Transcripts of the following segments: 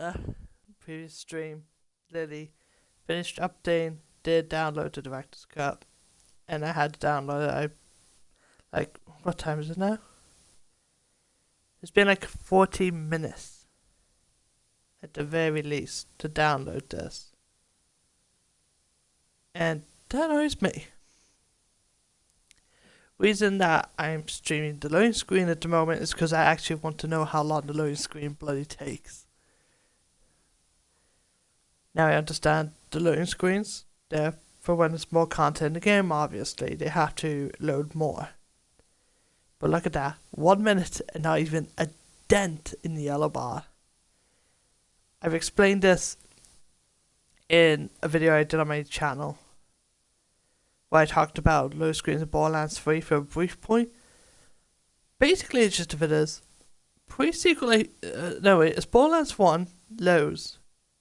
uh, previous stream, Lily finished updating, did download the director's cut, and I had to download it. What time is it now? It's been like 40 minutes at the very least to download this. And that annoys me. Reason that I'm streaming the loading screen at the moment is because I actually want to know how long the loading screen bloody takes. Now I understand the loading screens, they're for when there's more content in the game, obviously. They have to load more. But look at that, 1 minute and not even a dent in the yellow bar. I've explained this in a video I did on my channel, where I talked about load screens in Borderlands 3 for a brief point. Basically, it's just if it is pre-sequel, it's Borderlands 1 loads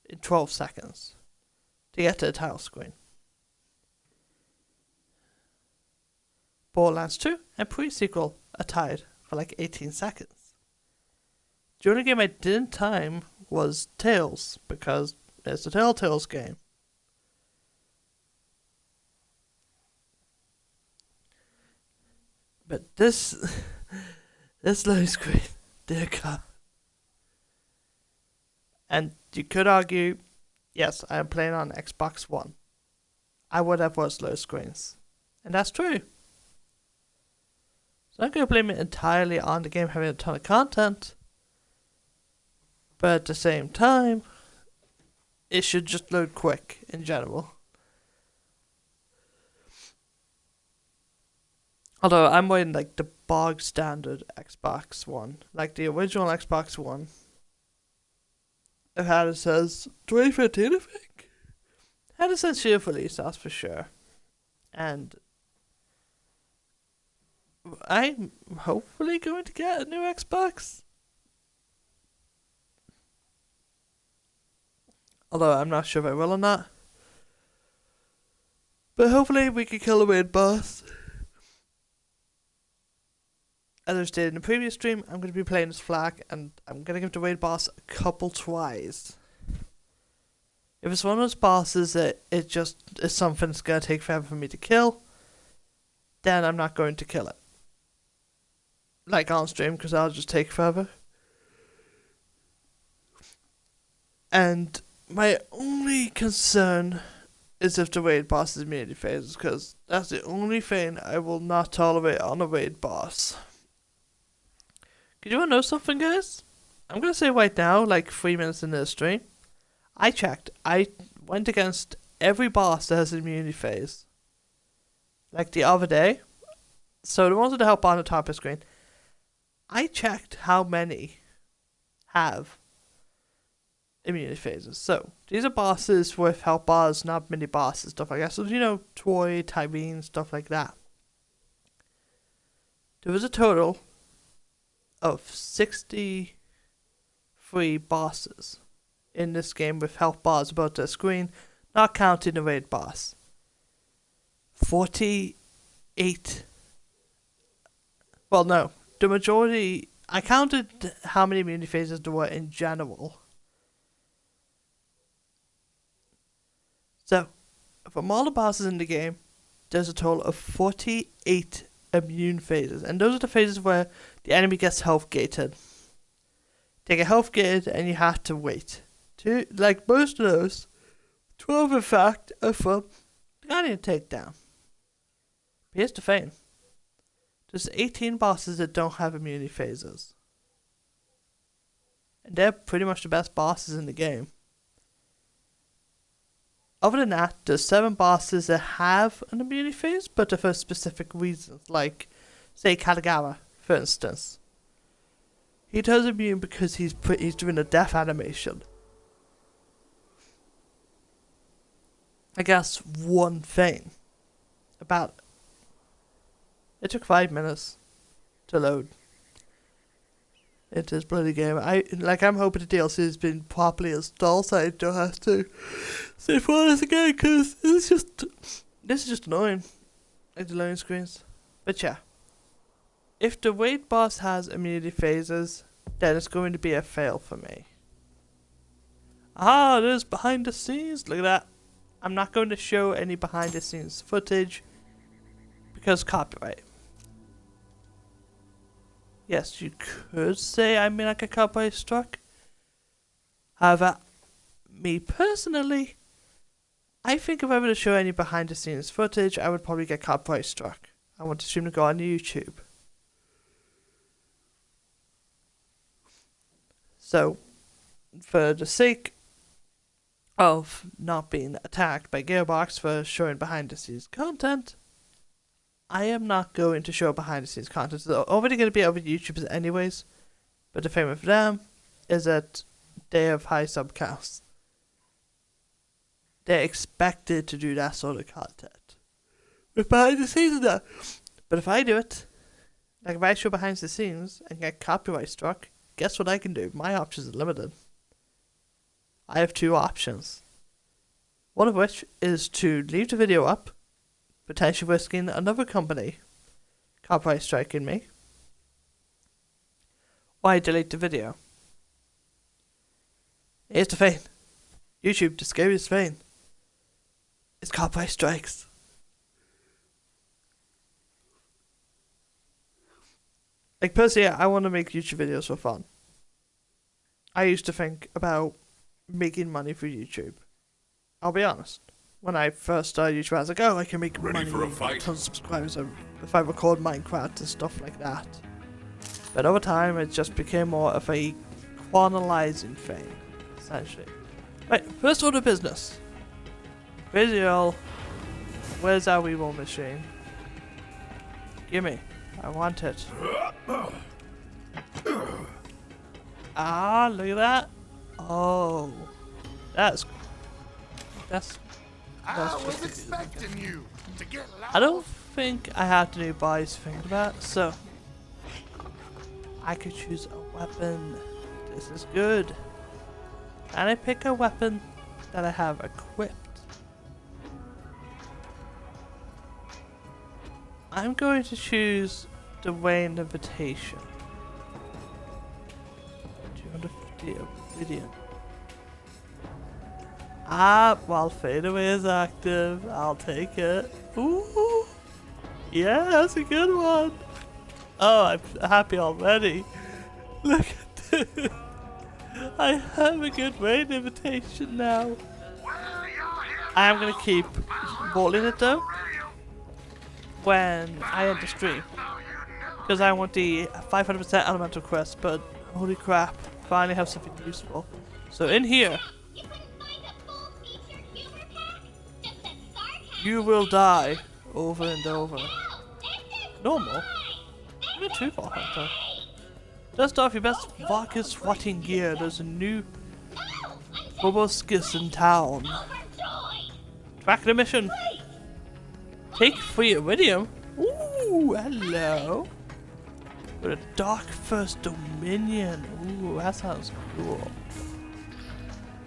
in 12 seconds to get to the title screen. Borderlands 2 and pre-sequel are tied for like 18 seconds. The only game I didn't time was Tales, because it's a Telltale's game. But this loading screen, dear God. And you could argue, yes, I am playing on Xbox One. I would have worse load screens. And that's true. So I'm going to blame it entirely on the game having a ton of content. But at the same time, it should just load quick in general. Although I'm wearing like the bog standard Xbox One, like the original Xbox One. It had, it says 2015, I think. Had a sincere release, that's for sure. And I'm hopefully going to get a new Xbox. Although I'm not sure if I will or not. But hopefully we can kill the raid boss. As I stated in the previous stream, I'm going to be playing as Flak, and I'm going to give the raid boss a couple tries. If it's one of those bosses that it just is something that's going to take forever for me to kill, then I'm not going to kill it. Like on stream, because I'll just take forever. And my only concern is if the raid boss is immunity phases, because that's the only thing I will not tolerate on a raid boss. Could you want to know something, guys? I'm going to say right now, like 3 minutes into the stream, I checked. I went against every boss that has an immunity phase. Like the other day. So the ones with the help bar on the top of the screen. I checked how many have immunity phases. So these are bosses with help bars, not mini bosses, stuff like that. So, Troy, Tyrene, stuff like that. There was a total of 63 bosses in this game with health bars above the screen, not counting the raid boss. 48. Well, no. The majority, I counted how many immunity phases there were in general. So, from all the bosses in the game, there's a total of 48 immune phases, and those are the phases where the enemy gets health gated. They get health gated and you have to wait. Like most of those, 12 in fact are from Guardian Takedown. But here's the thing. There's 18 bosses that don't have immunity phases. And they're pretty much the best bosses in the game. Other than that, there's 7 bosses that have an immunity phase, but they're for specific reasons. Like, say, Katagawa, for instance. He does immune because he's doing a death animation. I guess one thing about it took 5 minutes to load into this bloody game. I'm hoping the DLC has been properly installed so I don't have to say for this again, because this is just annoying. Like the loading screens. But yeah. If the raid boss has immunity phases, then it's going to be a fail for me. Ah, there's behind the scenes. Look at that. I'm not going to show any behind the scenes footage because copyright. Yes, you could say I mean like a copyright struck. However, me personally, I think if I were to show any behind the scenes footage, I would probably get copyright struck. I want to stream to go on YouTube. So, for the sake of not being attacked by Gearbox for showing behind the scenes content, I am not going to show behind the scenes content. It's already going to be over YouTubers anyways, but the thing with them is that they have high subcounts. They're expected to do that sort of content with behind the scenes and that. But if I do it, like if I show behind the scenes and get copyright struck, guess what I can do? My options are limited. I have two options. One of which is to leave the video up, potentially risking another company copyright striking me, or I delete the video. Here's the thing. YouTube, the scariest thing, is copyright strikes. Like personally, I want to make YouTube videos for fun. I used to think about making money for YouTube. I'll be honest. When I first started YouTube, I was like, oh, I can make money, tons of subscribers if I record Minecraft and stuff like that. But over time, it just became more of a quantizing thing, essentially. Right, first order of business. Visual. Where's our Weevil machine? Gimme. I want it. Ah, look at that. Oh. That's I was expecting you to get loud. I don't think I have to do boys think about, so I could choose a weapon. This is good. And I pick a weapon that I have equipped. I'm going to choose the Wayne Invitation. 250 obsidian. Ah, while fadeaway is active, I'll take it. Ooh, yeah, that's a good one. Oh, I'm happy already. Look at this. I have a good Wayne Invitation now. I am going to keep rolling it though when I end the stream, because I want the 500% elemental quest, but holy crap, finally have something useful. So in here, you will die over and over. Normal? I'm a true ball hunter. Dust off your best vodka swatting gear. There's a new proboscis in town. Track the mission. Take free iridium. Ooh, hello. With a dark first dominion. Ooh, that sounds cool.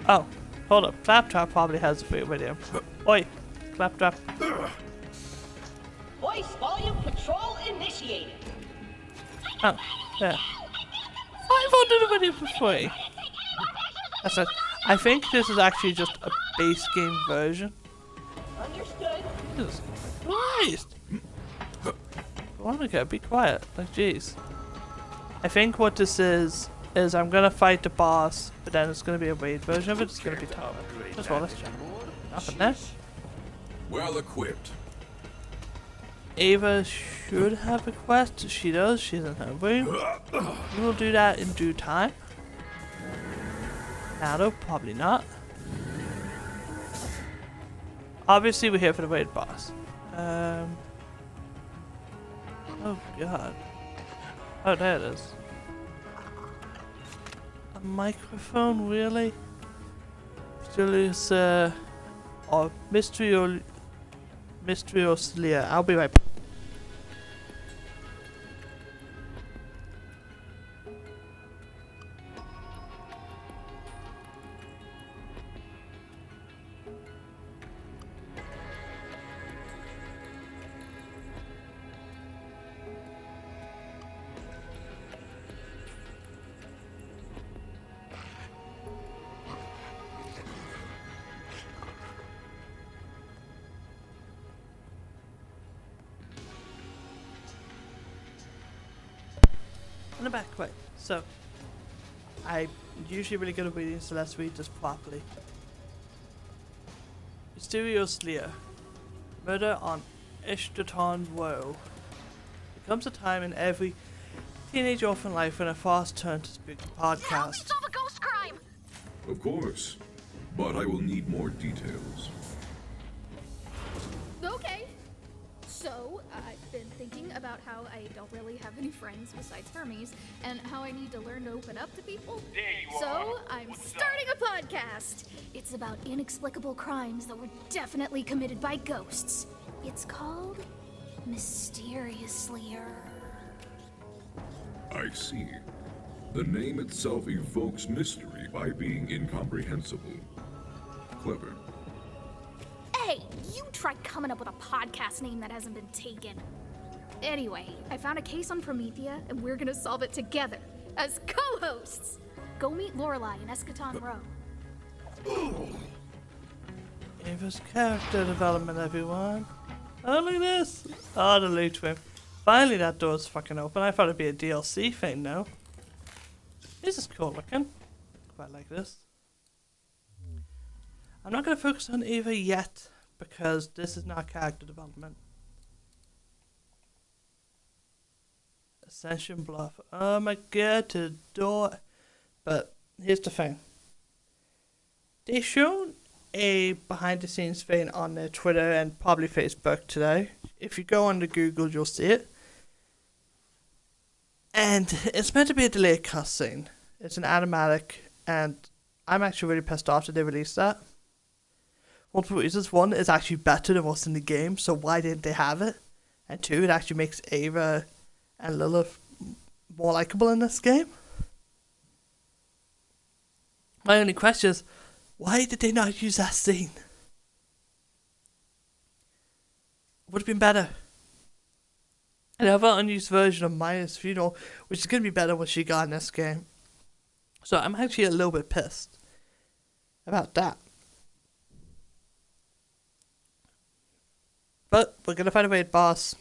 Oh, hold up. Claptrap probably has a free iridium. Oi, Claptrap. Voice volume control initiated. Oh, yeah. 500 iridium for free. That's it. I think this is actually just a base game version. Understood. Jesus Christ. Veronica, be quiet. Like, jeez. I think what this is I'm gonna fight the boss, but then it's gonna be a raid version of it. It's gonna be tough. Just roll this check. Nothing there. Well equipped. Ava should have a quest. She does. She's in her room. We will do that in due time. Nato, probably not. Obviously, we're here for the raid boss. Oh god. Oh, there it is. A microphone, really? Julius, or Mysterio Slia. I'll be right back. back quick. So, I'm usually really good at reading, so let's read this properly. Mysterious Slayer. Murder on Ishtaton Row. There comes a time in every teenage orphan life when a fast turn to speak podcast. Help me solve a ghost crime! Of course. But I will need more details. Okay. So, I've been thinking about how I don't really have any friends besides Hermes, and how I need to learn to open up to people. So, I'm starting a podcast. It's about inexplicable crimes that were definitely committed by ghosts. It's called Mysteriously. I see. The name itself evokes mystery by being incomprehensible. Clever. Hey, you try coming up with a podcast name that hasn't been taken. Anyway, I found a case on Promethea, and we're gonna solve it together as co-hosts. Go meet Lorelei in Eschaton Row. Ava's character development, everyone. Oh, look at this. Oh, the loot room. Finally, that door's fucking open. I thought it'd be a DLC thing, no? This is cool looking. Quite like this. I'm not going to focus on Ava yet, because this is not character development. Ascension Bluff. Oh my god, to the door. But here's the thing. They shown a behind the scenes thing on their Twitter and probably Facebook today. If you go on to Google, you'll see it. And it's meant to be a delayed cutscene. It's an automatic, and I'm actually really pissed off that they released that. Multiple reasons. One, it's actually better than what's in the game, so why didn't they have it? And two, it actually makes Ava and Lilith more likable in this game. My only question is, why did they not use that scene? Would have been better. And I have an unused version of Maya's funeral, which is going to be better when she got in this game. So I'm actually a little bit pissed about that. But we're going to find a raid boss.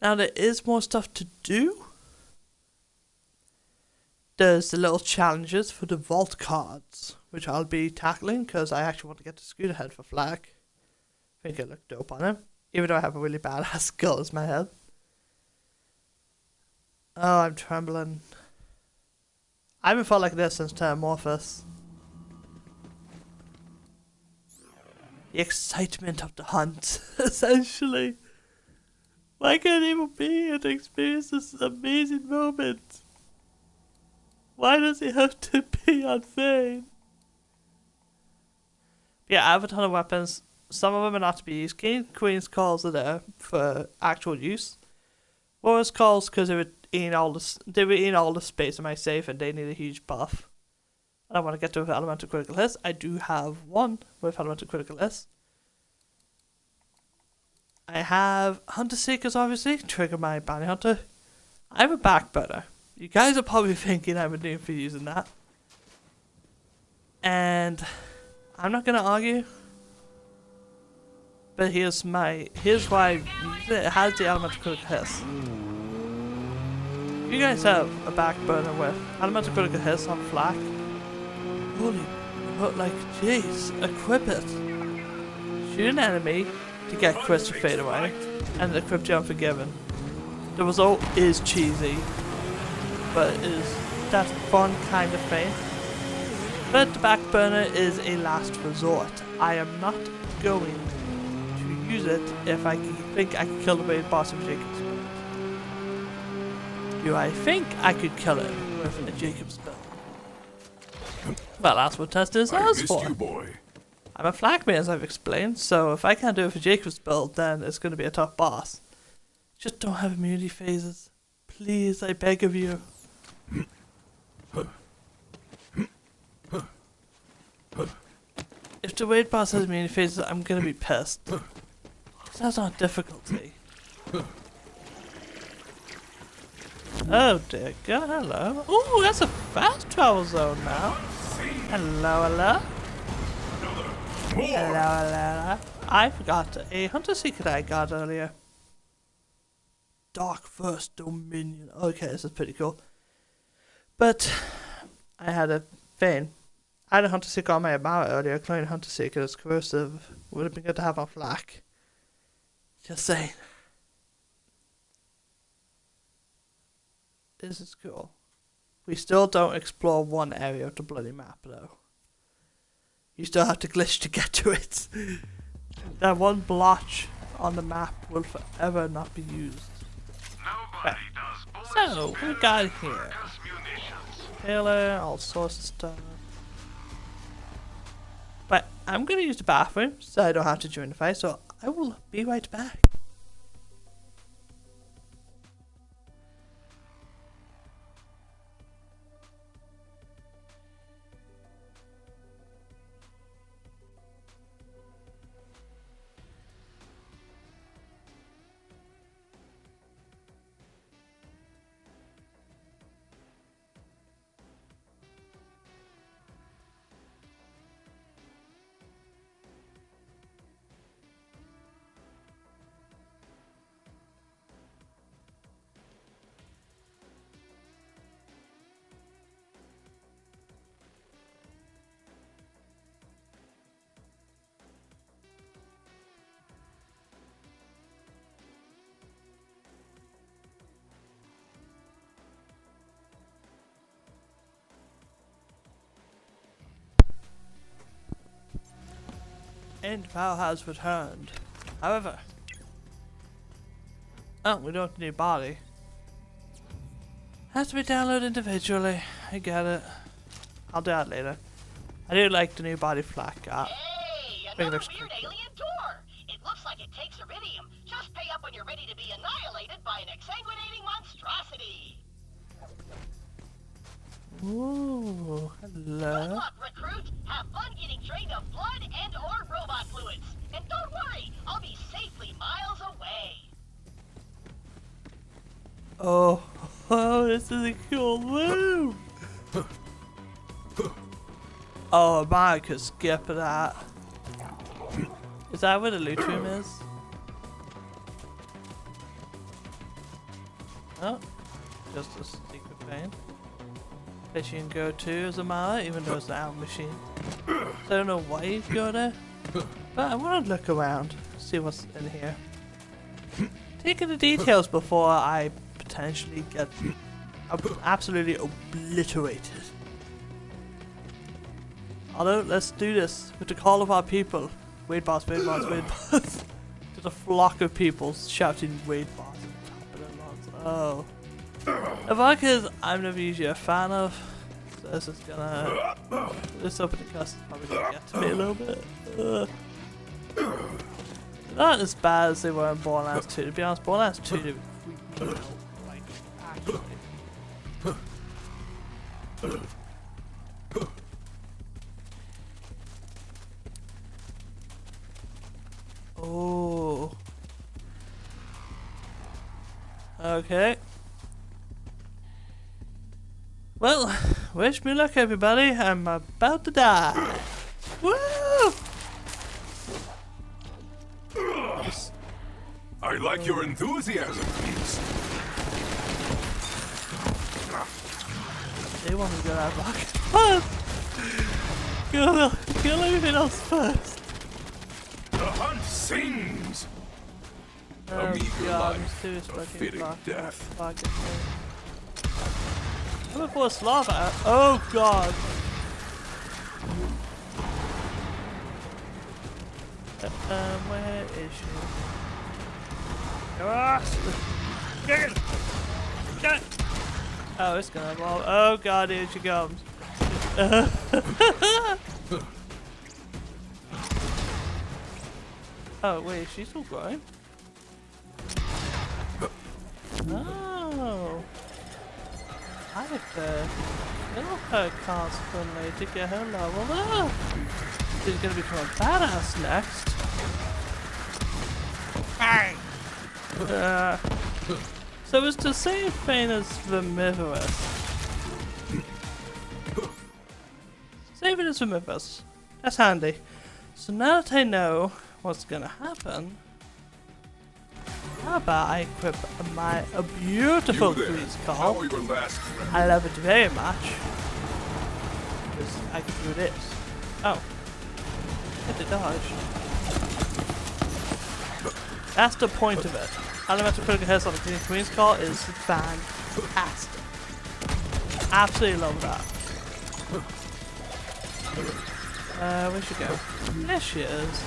Now there is more stuff to do. There's the little challenges for the vault cards, which I'll be tackling because I actually want to get the scooter head for Flag. I think it looked dope on him, even though I have a really badass skull as my head. Oh, I'm trembling. I haven't felt like this since Terramorphous. The excitement of the hunt, essentially. Why can't even be here to experience this amazing moment? Why does it have to be on Thane? Yeah, I have a ton of weapons. Some of them are not to be used. King Queen's calls are there for actual use. Warrior's calls because they were eating all the space in my safe and they need a huge buff. And I want to get to with elemental critical hits. I do have one with elemental critical hits. I have Hunter Seekers, obviously. Trigger my bounty hunter. I have a backburner. You guys are probably thinking I'm a noob for using that. And I'm not going to argue. But here's why I use it. It has the elemental critical hiss. If you guys have a backburner with elemental critical hiss on Flak, holy, like, jeez, equip it. Shoot an enemy to get crits to fade away, and equip the Unforgiven. The result is cheesy, but it is that fun kind of thing. But the backburner is a last resort. I am not going to use it if I think I can kill the raid boss with Jacob's build. Do I think I could kill it with a Jacob's build? Well, that's what test is for. You, boy. I'm a flagmate, as I've explained, so if I can't do it for Jacob's build, then it's going to be a tough boss. Just don't have immunity phases. Please, I beg of you. If the raid boss has immunity phases, I'm going to be pissed. That's not difficulty. Oh dear god, hello. Ooh, that's a fast travel zone now. Hello, hello. Hello. I forgot a Hunter Seeker that I got earlier. Dark First Dominion. Okay, this is pretty cool. But I had a thing. I had a Hunter Seeker on my Amara earlier. Clone Hunter Seeker is corrosive. Would have been good to have on flak. Just saying. This is cool. We still don't explore one area of the bloody map, though. You still have to glitch to get to it. That one blotch on the map will forever not be used. Right. So, what we got here? Taylor, all sorts of stuff. But I'm gonna use the bathroom so I don't have to join the fight, so I will be right back. End power has returned. However, we don't have a new body. Has to be downloaded individually. I get it. I'll do that later. I do like the new body flak. Hey, another weird alien door. It looks like it takes iridium. Just pay up when you're ready to be annihilated by an exsanguinating monstrosity. Ooh, hello. Good luck, recruit. Have fun getting drained of blood and or robot fluids. And don't worry, I'll be safely miles away. Oh, this is a cool move. Oh, I could skip that. Is that where the loot room is? Oh, just a secret vein. Place you can go to as a Mara, even though it's an out machine. So I don't know why you go there, but I want to look around, see what's in here. Taking the details before I potentially get absolutely obliterated. Although, let's do this with the call of our people. Wade boss, Wade boss, Wade boss. There's a flock of people shouting Wade boss at the top of their lungs. Oh. The fuck is I'm never usually a fan of. So this is gonna. This opening quest is probably gonna get to me a little bit. Not as bad as they were in Borderlands 2. To be honest, Borderlands 2 did freak me out. Like, actually. Oh. Okay. Well, wish me luck, everybody. I'm about to die. Woo! I like your enthusiasm, Beast. They want me to go out rocket first. Kill everything else first. The hunt sings. A meager God, life, a fitting death. I'm gonna pour lava. Oh God. Where is she? Get it! Get it! Oh, it's gonna evolve. Oh God, here she comes. Oh wait, she's still growing. Oh. I have to kill her constantly to get her leveled up. She's gonna become a badass next. So it's the same thing as Vermivorous. Same thing as Vermivorous. That's handy. So now that I know what's gonna happen, How about I equip a beautiful You there. police How car? are your last friends? I love it very much. Because I can do this. Oh. Hit the dodge. That's the point of it. Elemental critical hits on the Queen's Call is fantastic. Absolutely love that. Where'd she go? There she is.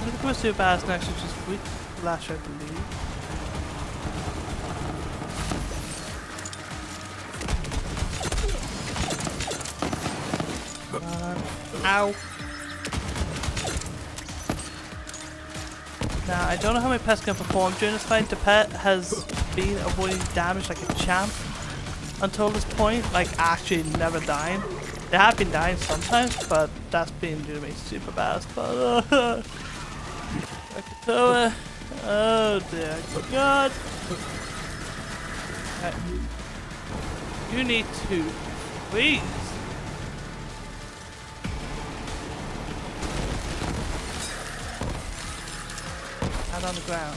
I'm gonna go see what badass next, which is Weak Flash, I believe. Ow. Now, I don't know how my pets can perform during this fight. The pet has been avoiding damage like a champ until this point, like actually never dying. They have been dying sometimes, but that's been doing me super bad. But oh dear God! You need to, please. And on the ground.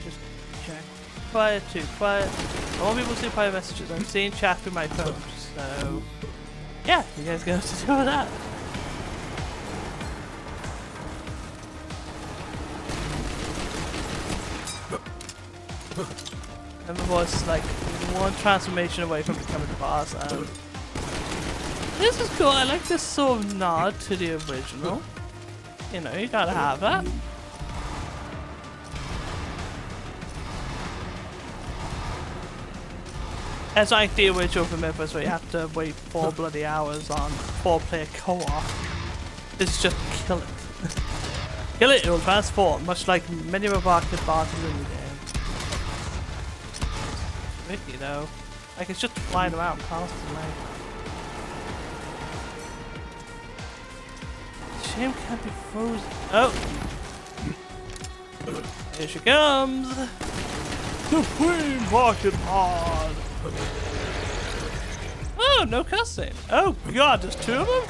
Just check. Quiet too, quiet. I want people to see private messages. I'm seeing chat through my phone, so yeah, you guys got to do with that. And my voice is like one transformation away from becoming the boss, and this is cool. I like this sort of nod to the original. You know, you gotta have that. It's like the original for Mythos where you have to wait 4 bloody hours on 4-player co-op. It's just kill it. Kill it, it'll transform, much like many robotic bosses in the game. It's tricky though. Like it's just flying around constantly. Shame can't be frozen. Oh! Here she comes! The Queen walking hard! Oh, no cussing. Oh god, there's 2 of them?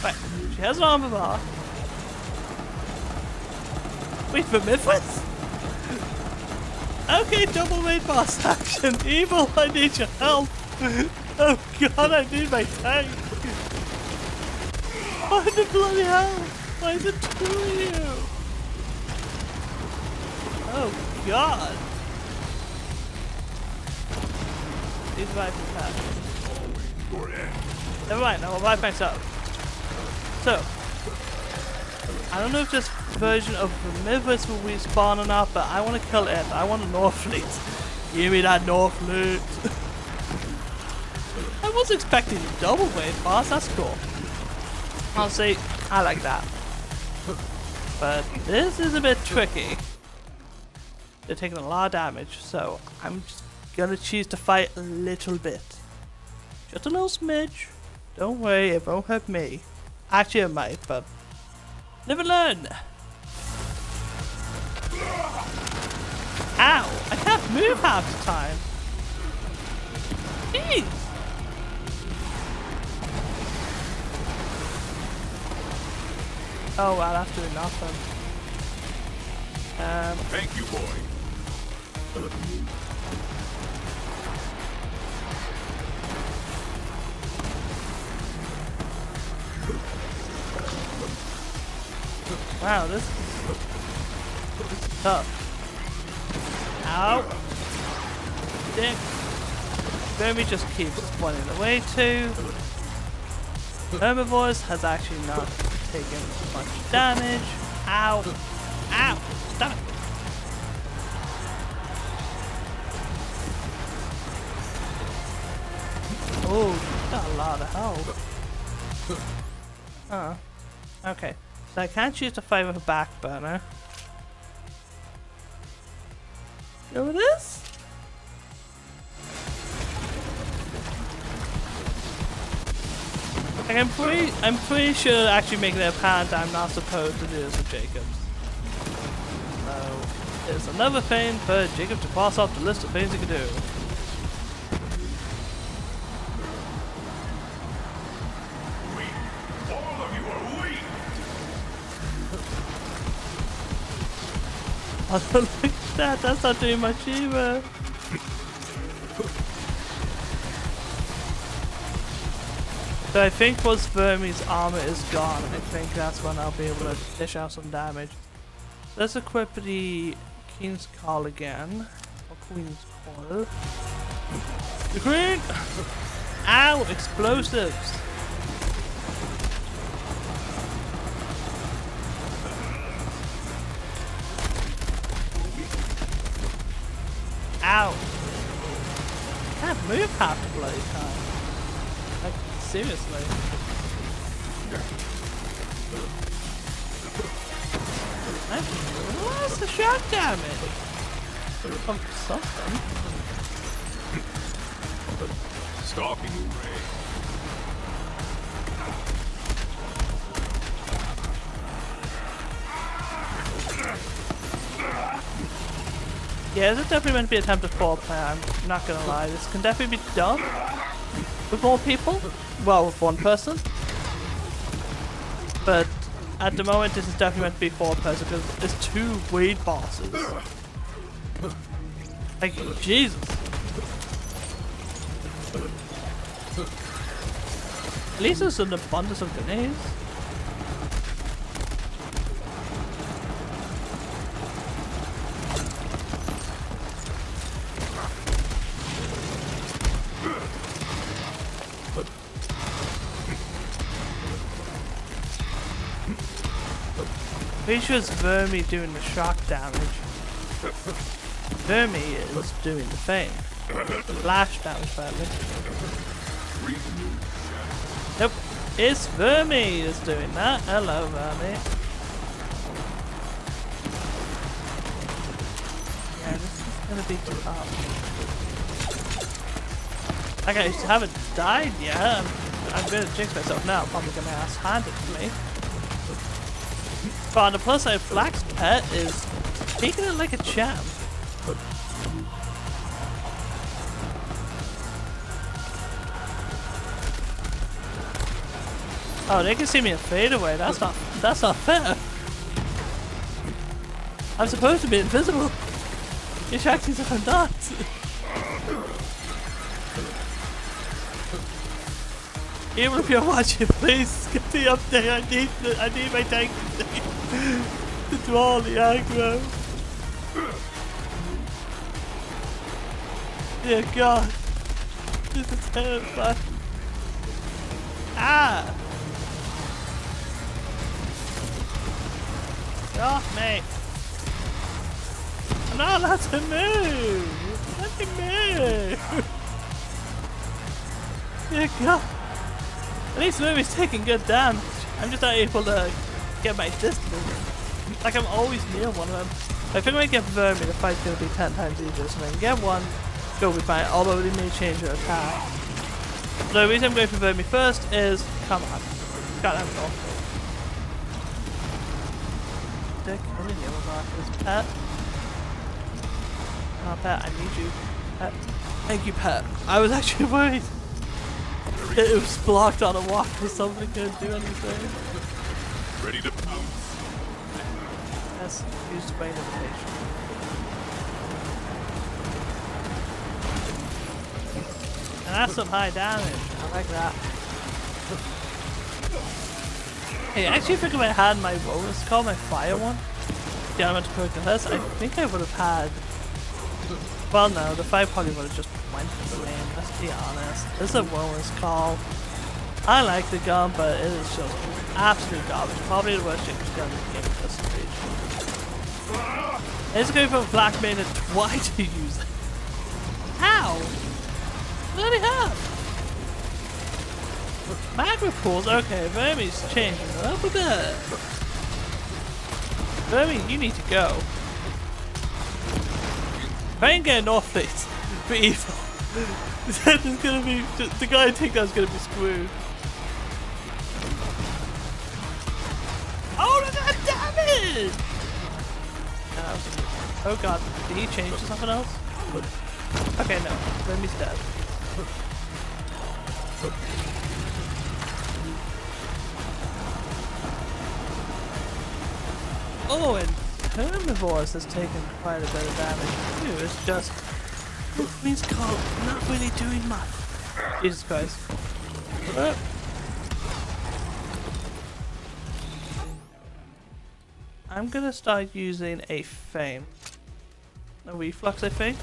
Right, she has an armor bar. Wait for Midwest? Okay, double main boss action. Evil, I need your help. Oh god, I need my tank. Why the bloody hell? Why is it 2 of you? Oh god. These revive fast. Never mind, I'll revive myself. So, I don't know if this version of the Mythos will respawn or not, but I want to kill it. I want a North Fleet. Give me that North Fleet. I was expecting double wave boss, that's cool. Honestly, I like that. But this is a bit tricky. They're taking a lot of damage, so I'm just gonna choose to fight a little bit. Just a little smidge. Don't worry, it won't hurt me. Actually, it might, but live and learn. Ow! I can't move half the time. Jeez! Oh wow, that's doing nothing. Thank you, boy. Wow, this is tough. Ow! Dick! Vermi just keeps running away too. Herbivores has actually not taken much damage. Ow! Ow! Stop it! Oh, she's got a lot of health. Oh. Okay. So I can't choose to fight with a back burner. Go with this? Like I'm pretty sure actually making it apparent I'm not supposed to do this with Jacobs. So there's another thing for Jacob to cross off the list of things he can do. Oh, look at that, that's not doing much either. So I think once Vermy's armor is gone, I think that's when I'll be able to dish out some damage. Let's equip the King's Call again. Or Queen's Call. The Queen! Ow! Explosives! Ow! I can't move half the bloody time. Like, seriously. What's the shock damage? From something. Stalking ray. Yeah, this is definitely meant to be attempted 4-player, I'm not gonna lie. This can definitely be done with more people. Well, with one person. But at the moment, this is definitely meant to be 4-person because there's 2 raid bosses. Like, Jesus. At least there's an abundance of grenades. Pretty sure it's Vermy doing the shock damage. Vermy is doing the thing. Flash damage, apparently. Nope, it's Vermy that's doing that. Hello, Vermy. Yeah, this is gonna be tough. Like, I haven't died yet. I'm gonna jinx myself now. Probably gonna ass-hand it to me. But on the plus side, Flax Pet is taking it like a champ. Oh, they can see me in fadeaway. That's not fair. I'm supposed to be invisible. You shocked me if I'm not. Even if you're watching, please get the update. I need my tank to do all the aggro. Dear God, this is terrifying. Ah! Get off me! I'm not allowed to move! Let me move! Dear God. At least the movie's taking good damage. I'm just not able to get my distance. Like I'm always near one of them. I think when I get Vermi, the fight's gonna be 10 times easier. So when I can get one, go be fine. Although they may change their attack. The reason I'm going for Vermi first is, come on, got that go. They're killing you with this pet. Oh, Pet, I need you. Pet. Thank you, Pet. I was actually worried. It was blocked on a walk or something, couldn't do anything. Ready to pounce. Yes, use the brain invitation. And that's some high damage. I like that. Hey, actually, if I had my bonus call, my fire one, the elemental this, I think I would have had. Well, no, the fire probably would have just went the same. Let's be honest. This is a bonus call. I like the gun, but it is just absolute garbage. Probably the worst Jacob's gun in the game at this stage. It's going from Black Maiden twice to use it. How? Bloody hell! Magma pools, okay, Vermi's changing it up a bit. Vermi, you need to go. If I can get an off it for evil, then it's gonna be the guy I think that's gonna be screwed. Oh, look at that damage! Oh god, did he change to something else? Okay, no, Vermi's dead. Oh, and herbivores has taken quite a bit of damage too. It's just means Carl not really doing much. Jesus Christ. I'm gonna start using a feint. A reflux, I think.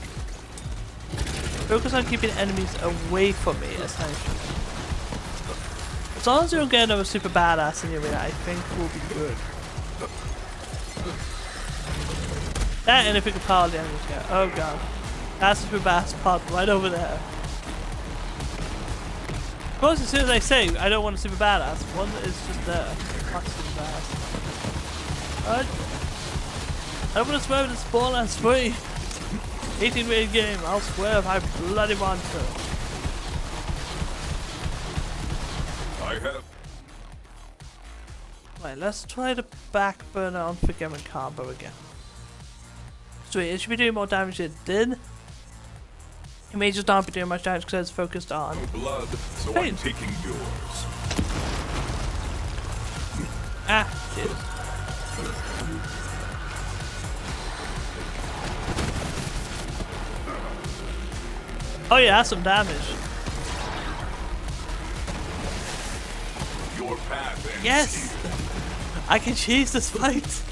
Focus on keeping enemies away from me, essentially. As long as you don't get another super badass in your way, I think we'll be good. That and if we can power the enemies here. Oh god. That's a super badass pod right over there. Of course, as soon as I say I don't want a super badass, one is just there. Not super badass. I don't want to swear this Borderlands 3. 18-rated game, I'll swear if I bloody want to. I have. Right, let's try the back burner unforgiven combo again. Sweet, it should be doing more damage than it did. It may just not be doing much damage because it's focused on Blood, so I'm taking yours. Ah, shit. Oh yeah, that's some damage. Your path ends. Yes! I can cheese this fight!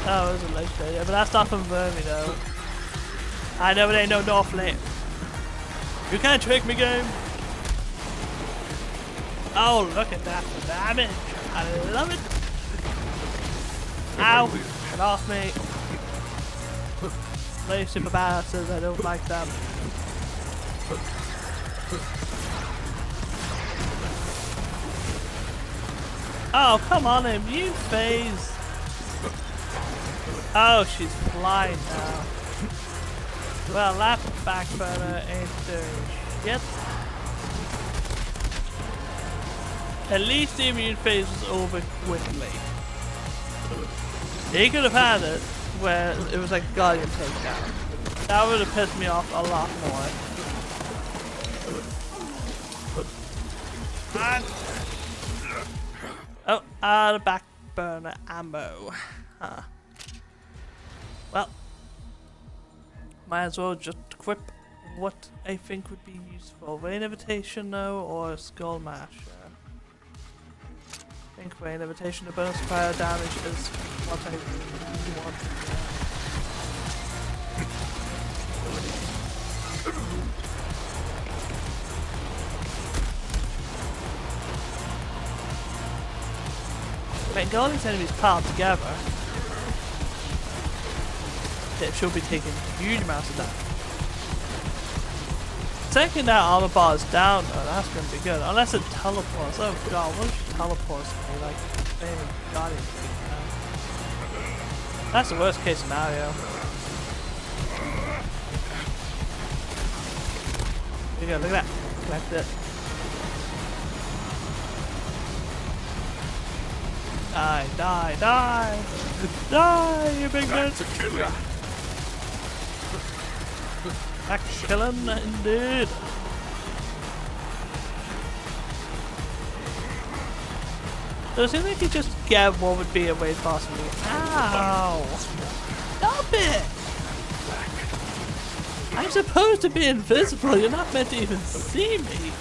Oh, it was a legendary, yeah, but that's not from Vermi though. I know it ain't no North Lane. You can't trick me, game! Oh, look at that damage! I love it! Ow! Get off me! Play super badasses, I don't like them. Oh, come on, immune phase! Oh, she's flying now. Well, that back burner ain't doing shit. At least the immune phase was over quickly. He could have had it where it was like a Guardian takedown. That would have pissed me off a lot more. Oh, out of back burner ammo. Huh. Well, might as well just equip what I think would be useful. Rain Invitation though, or Skull Masher. I think Rain Invitation, the bonus fire damage is what I really want. When all these enemies piled together, it should be taking huge amounts of damage. Taking that armor bar is down though, that's gonna be good. Unless it teleports. Oh god, what if it teleports to me like famous Guardian thing? That's the worst case scenario. Here you go, look at that. Collect it. Die, die, die! Die, you big bitch! That's killing indeed. So it seems like you just get what would be a way possible. Ow! Stop it! I'm supposed to be invisible, you're not meant to even see me.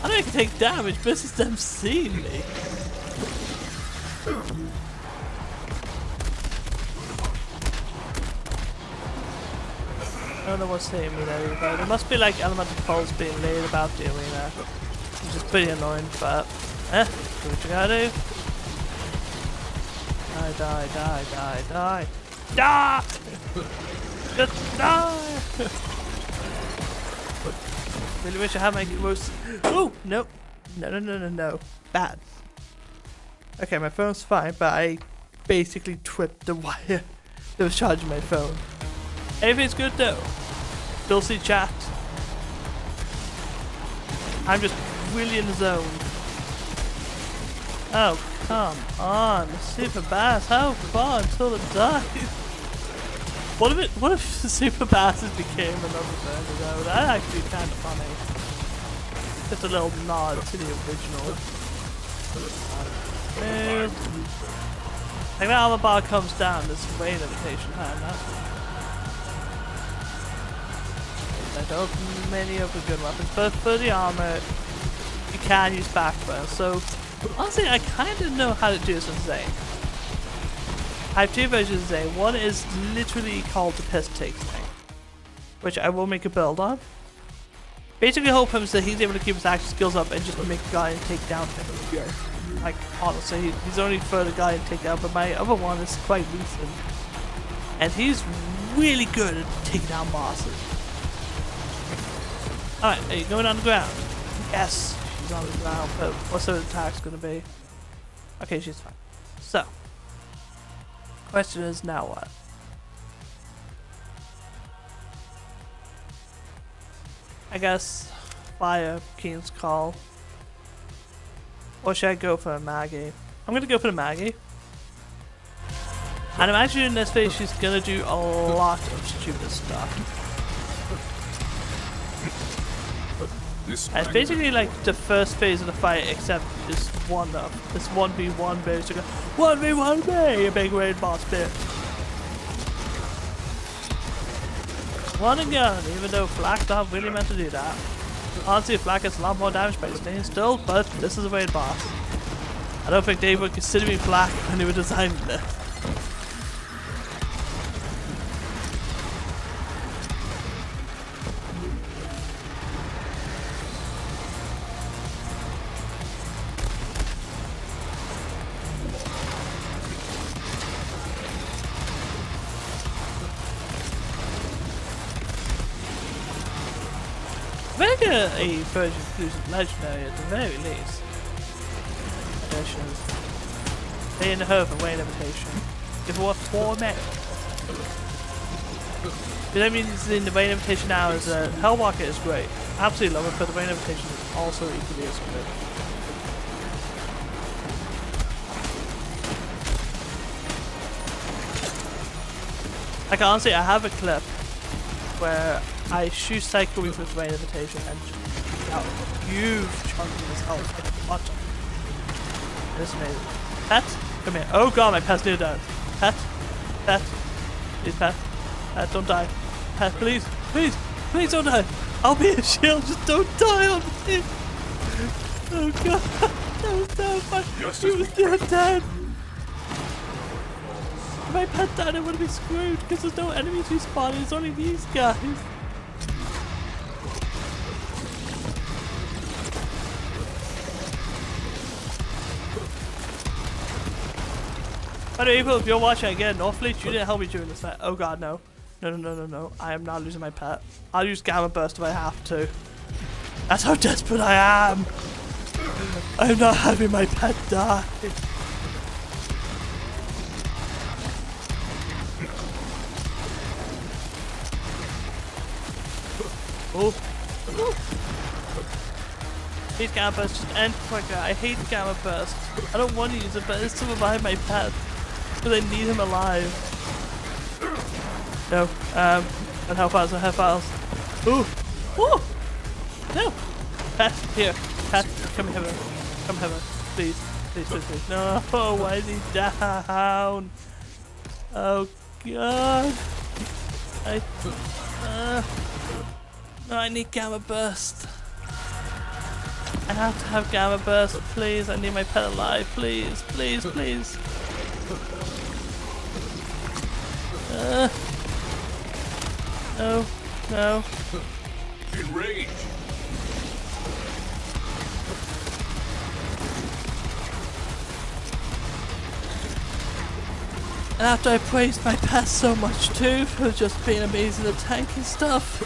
I know I can take damage, but it's them seeing me. I don't know what's hitting me there either. There must be like elemental pulse being laid about the arena, which is pretty annoying, but do what you gotta do. Die, die, die, die, die. Die! Just die! Really wish I had my most. Oh, no. No, no, no, no, no. Bad. Okay, my phone's fine, but I basically tripped the wire that was charging my phone. Everything's good though. Still see chat. I'm just really in the zone. Oh, come on. Super bass, how far until it dies? What if the super basses became another burner though? That'd actually be kind of funny. Just a little nod to the original. Like that armor bar comes down, there's rain limitation time, I don't have many of the good weapons, but for the armor, you can use backburn. So, honestly, I kind of know how to do this with Zane. I have two versions of Zane. One is literally called the piss take thing, which I will make a build on. Basically, the whole premise is that he's able to keep his action skills up and just make a guy and take down him. Like, honestly, he's only for the guy and take down, but my other one is quite recent. And he's really good at taking down bosses. Alright, are you going on the ground? Yes, she's on the ground, but what's her attack's gonna be? Okay, she's fine. So, question is now what? I guess fire Keen's call. Or should I go for a Maggie? I'm gonna go for the Maggie. And imagine in this phase she's gonna do a lot of stupid stuff. And it's basically like the first phase of the fight, except this one up. This 1v1 basically. 1v1 me! A big raid boss bit. One and gun, even though Flak's not really meant to do that. Honestly, Flak gets a lot more damage by staying still, but this is a raid boss. I don't think they would consider me Flak when they were designing this. Make a version exclusive legendary at the very least. Additions. Stay in the hope of weight limitation. Give her 4 men. That means in the weight limitation now is Hellwalker is great. Absolutely love it, but the weight limitation is also equally as good. Like honestly, I have a clip where I shoot Psycho Reef with rain invitation and just out a huge chunk of his health in the bottom. It's amazing. Pet, come here. Oh god, my pet's near dead. Pet, pet, please pet, pet, don't die. Pet, please, please, please don't die. I'll be a shield, just don't die on me. Oh god, that was terrifying. He was near dead. If my pet died, I would be screwed because there's no enemies respawning. It's only these guys. By the way, people, if you're watching again, Northfleet, you didn't help me during this fight. Oh god, no. No. I am not losing my pet. I'll use Gamma Burst if I have to. That's how desperate I am. I'm not having my pet die. Oh. These Gamma Bursts just end quicker. I hate Gamma Burst. I don't want to use it, but it's to revive my pet. Because I need him alive. No, and health files. Ooh! Ooh! No! Pet, here. Pet, come here. Come here. Please. Please. No, why is he down? Oh god. No, I need Gamma Burst. I have to have Gamma Burst, please. I need my pet alive, please. No. Enrage. And after I praised my pet so much too for just being amazing at tanking stuff,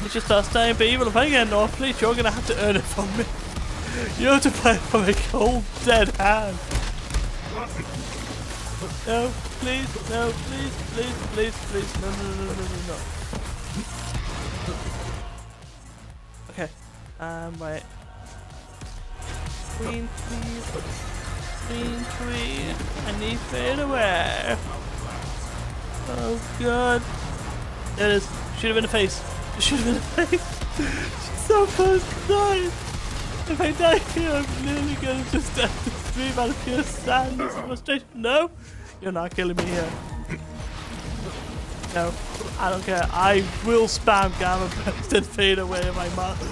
it just starts dying. But even if I get an off fleet, you're gonna have to earn it from me. You have to play from a cold dead hand. No, please, no, please, no. Okay, right. Queen, I need fade away. Oh god. There it is. Shoot him in the face. Shoot him in the face. She's so close to dying. If I die here, I'm literally gonna just end this scream out of pure sadness and frustration. No, you're not killing me here. No, I don't care. I will spam Gamma Burst and fade away if I must.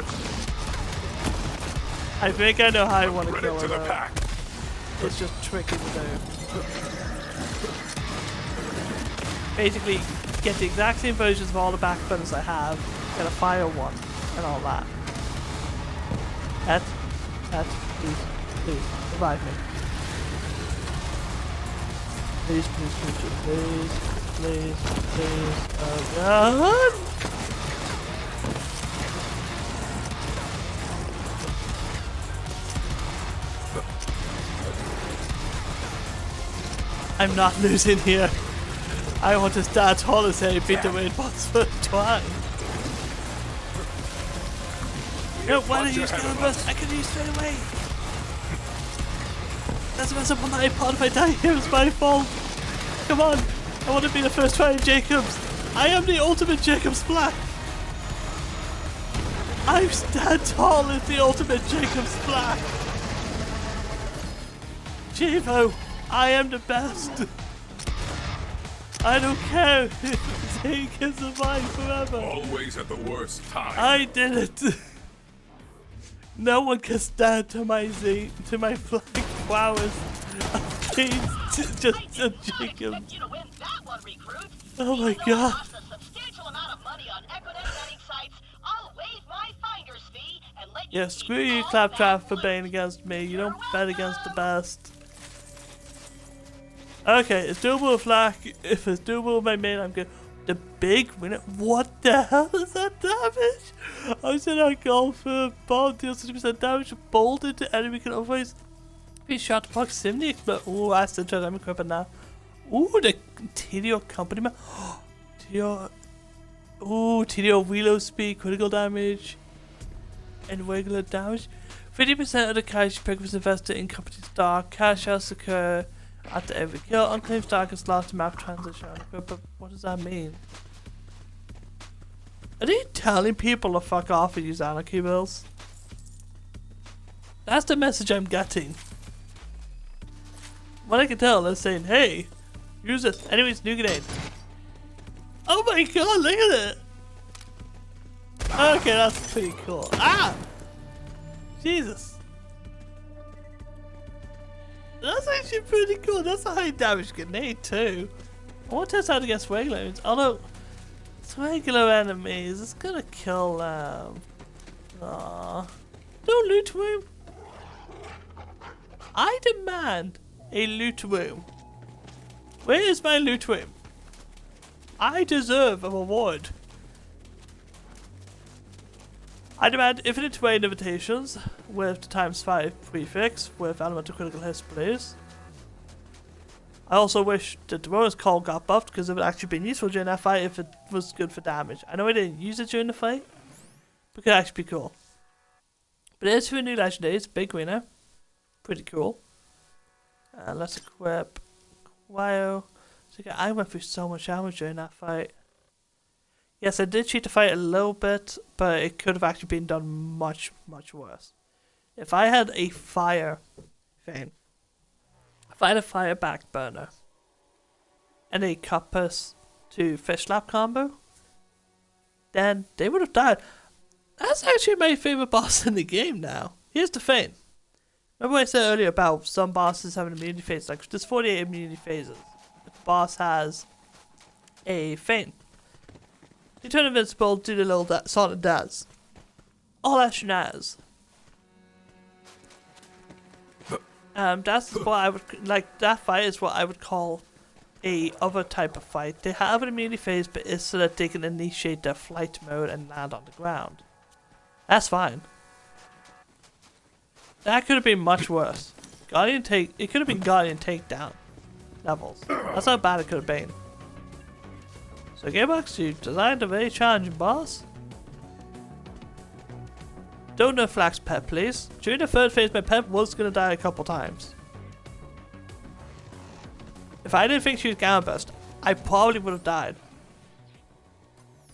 I think I know how I want to kill her though. It's just tricky to do. Basically, get the exact same versions of all the back buttons I have, get a fire one, and all that. Please, please, revive me. Please, please, please, please, please, please, oh god! I'm not losing here. I want to start tall as I beat the weight boss for twice. No, why don't you use Gamma Burst? I can use straight away. That's a mess up on the iPod. If I die here, it's my fault. Come on. I want to be the first try in Jacobs. I am the ultimate Jacobs Black. I stand tall as the ultimate Jacobs Black. Chivo, I am the best. I don't care if he can survive forever. Always at the worst time. I did it. No one can stand to my flying prowess. Just a Jacob. Oh my god. Yeah, screw you, Claptrap, for betting against me. You don't bet against the best. Okay, it's doable with Flak. If it's doable with my main, I'm good. The big winner. What the hell is that damage? I said I go for bomb deals 60% damage, bolted to enemy can always be shot to proximity. But ooh, I still try to equip it now. Ooh, the TDO company man. TDO. Ooh, TDO reload speed, critical damage, and regular damage. 50% of the cash you pick was invested in company stock. Cash outs occur after every kill. Unclaimed stock is lost to map transition. But what does that mean? Are they telling people to fuck off and use anarchy bills? That's the message I'm getting. What I can tell, they're saying, hey, use this. Anyways, new grenade. Oh my god, look at it! Okay, that's pretty cool. Ah! Jesus. That's actually pretty cool. That's a high damage grenade too. I want to test out against regular enemies. Although, it's regular enemies. It's gonna kill them. Aww. Don't loot room. I demand a loot room. Where is my loot room? I deserve a reward. I demand infinite terrain invitations with the ×5 prefix with elemental critical hits please. I also wish that the bonus call got buffed because it would actually been useful during that fight if it was good for damage. I know I didn't use it during the fight, but it could actually be cool. But it is for new legendaries, big winner. Pretty cool. Let's equip Wow. So I went through so much damage during that fight. Yes, I did cheat the fight a little bit, but it could have actually been done much, much worse. If I had a fire thing, if I had a fire back burner, and a compass to fish slap combo, then they would have died. That's actually my favorite boss in the game now. Here's the thing. Remember what I said earlier about some bosses having immunity phases? Like, there's 48 immunity phases. The boss has a feint. You turn invincible, do the little Sonic dance. All that shenanigans. That's what I would like. That fight is what I would call a other type of fight. They have an immunity phase, but it's so that they can initiate their flight mode and land on the ground. That's fine. That could have been much worse. It could have been Guardian takedown levels. That's how bad it could have been. So Gearbox, you designed a very challenging boss. Don't nerf Flak's pet, please. During the third phase, my pet was gonna die a couple times. If I didn't think she was Gamma Burst, I probably would have died.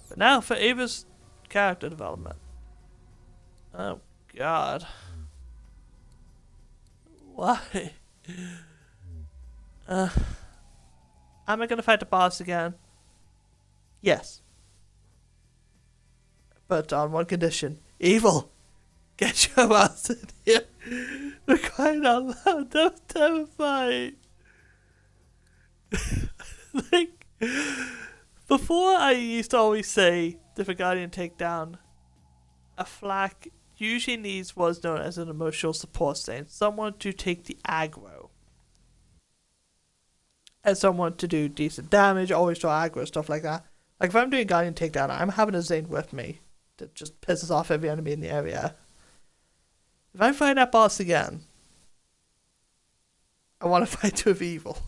But now for Ava's character development. Oh god. Why? Am I gonna fight the boss again? Yes. But on one condition. Evil! Get your ass in here! We're crying out loud, that was terrifying! Like, before I used to always say, if a Guardian takedown, a flak usually needs what's known as an emotional support saint, someone to take the aggro. And someone to do decent damage, always draw aggro, stuff like that. Like if I'm doing Guardian takedown, I'm having a Zane with me that just pisses off every enemy in the area. If I find that boss again, I want to fight with evil.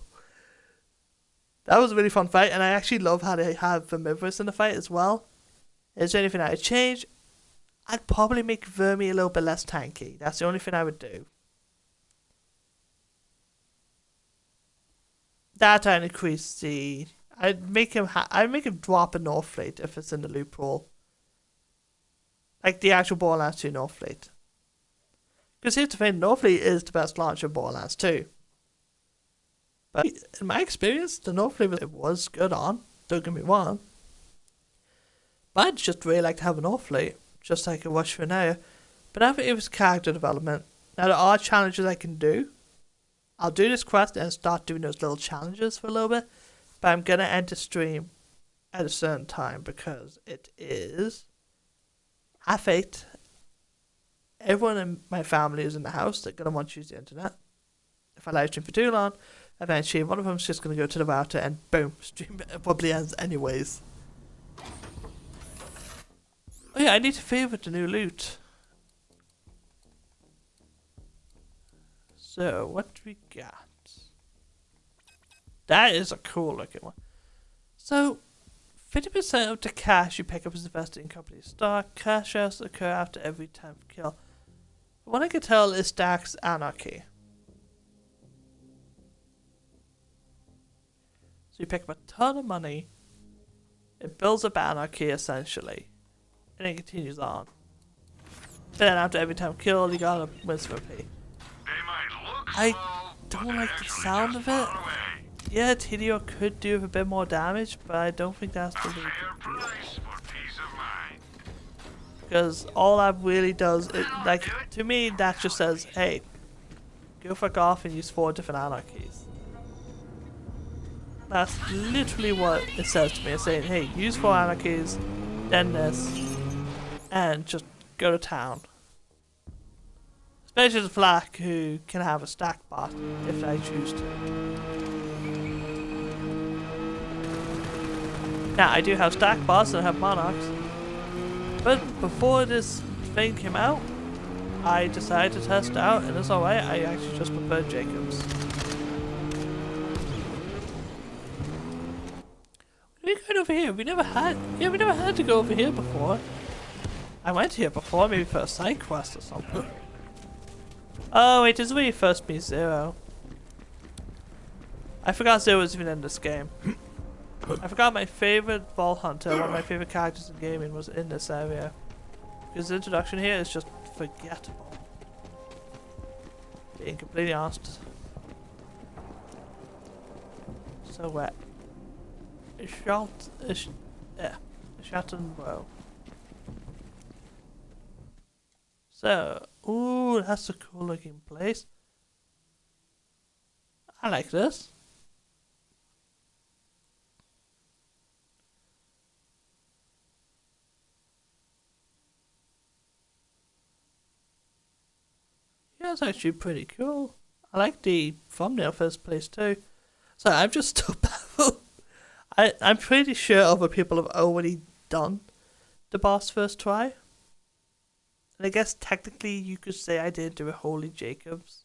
That was a really fun fight, and I actually love how they have Vermivorous in the fight as well. Is there anything I would change? I'd probably make Vermi a little bit less tanky. That's the only thing I would do. That I'd increase the... I'd make him drop a North Fleet if it's in the loophole. Like the actual Borderlands 2 North Fleet. Because here's the thing, North Fleet is the best launcher in Borderlands 2. But in my experience, the North Fleet was good on. Don't get me wrong. But I'd just really like to have a North Fleet. Just like a Rush for an area. But I think it was character development. Now there are challenges I can do. I'll do this quest and start doing those little challenges for a little bit. But I'm going to end the stream at a certain time because it is 8:30. Everyone in my family is in the house. They're going to want to use the internet. If I live stream for too long, eventually one of them's just going to go to the router and boom, stream probably ends anyways. Oh yeah, I need to favorite the new loot. So, what do we got? That is a cool looking one. So, 50% of the cash you pick up is invested in company stock. Cash outs occur after every 10th kill. From what I can tell, it stacks anarchy. So you pick up a ton of money. It builds up anarchy essentially. And it continues on. Then after every 10th kill, you gotta win some OP. I don't like the sound of it. Yeah, TDO could do a bit more damage, but I don't think that's the way to do it. Because all that really does, to me, that just says, hey, go fuck off and use 4 different anarchies. That's literally what it says to me. It's saying, hey, use 4 anarchies, then this, and just go to town. Especially the Flak, who can have a stack bot if I choose to. Now, I do have stack bots and I have monarchs. But before this thing came out, I decided to test it out, and it's alright. I actually just prefer Jacobs. We're going over here. We never had to go over here before. I went here before, maybe for a side quest or something. Oh wait, this is where you first meet Zero. I forgot Zero was even in this game. I forgot my favorite Vault Hunter, one of my favorite characters in gaming, was in this area. Because the introduction here is just forgettable. Being completely honest. So wet. A shot and row. So, ooh, that's a cool looking place. I like this. Yeah, it's actually pretty cool. I like the thumbnail for this place too. So I'm just still baffled. I'm pretty sure other people have already done the boss first try. And I guess technically you could say I did do a Holy Jacobs.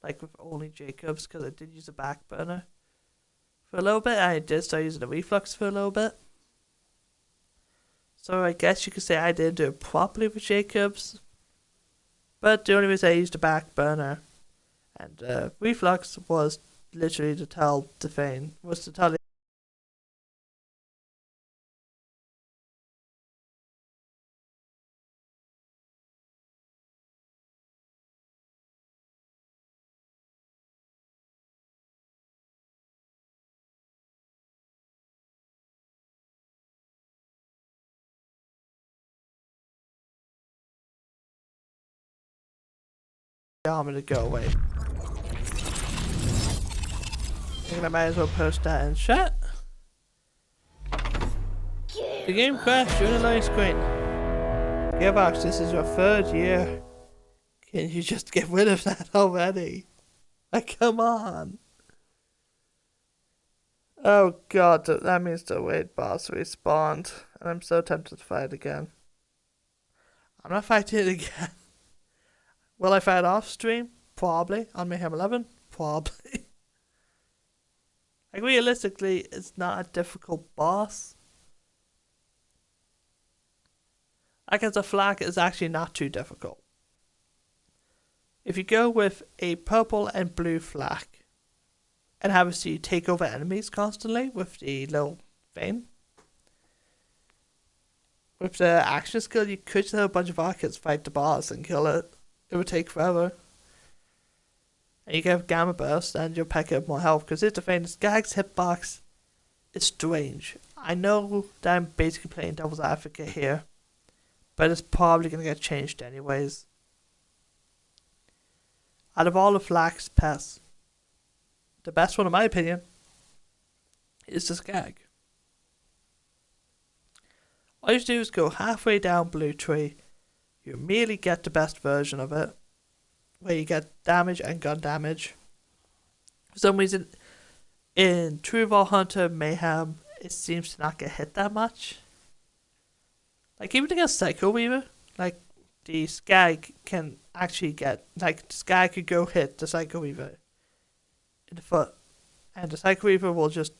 Like with only Jacobs, because I did use a back burner for a little bit. And I did start using the reflux for a little bit. So I guess you could say I did do it properly with Jacobs. But the only reason I used a back burner and reflux was literally to tell the armor to go away. I think I might as well post that in chat. The game crashed during the loading screen. Gearbox, this is your 3rd year. Can you just get rid of that already? Like, come on. Oh god, that means the raid boss respawned. And I'm so tempted to fight again. I'm not fighting it again. Will I fight off stream? Probably. On Mayhem 11? Probably. Like, realistically, it's not a difficult boss. Like, as a flag, it's actually not too difficult. If you go with a purple and blue flag, and have you take over enemies constantly with the little vein, with the action skill, you could just have a bunch of archers fight the boss and kill it. It would take forever. And you get Gamma Burst and you'll pack up more health. Because here's the thing, this guy's hitbox is strange. I know that I'm basically playing devil's advocate here, but it's probably going to get changed anyways. Out of all the flax pests, the best one in my opinion is the Skag. All you do is go halfway down Blue Tree. You immediately get the best version of it, where you get damage and gun damage. For some reason, in True Vault Hunter Mayhem, it seems to not get hit that much. Like, even against Psycho Weaver, like, the Skag can actually get, like, the Skag could go hit the Psycho Weaver in the foot, and the Psycho Weaver will just,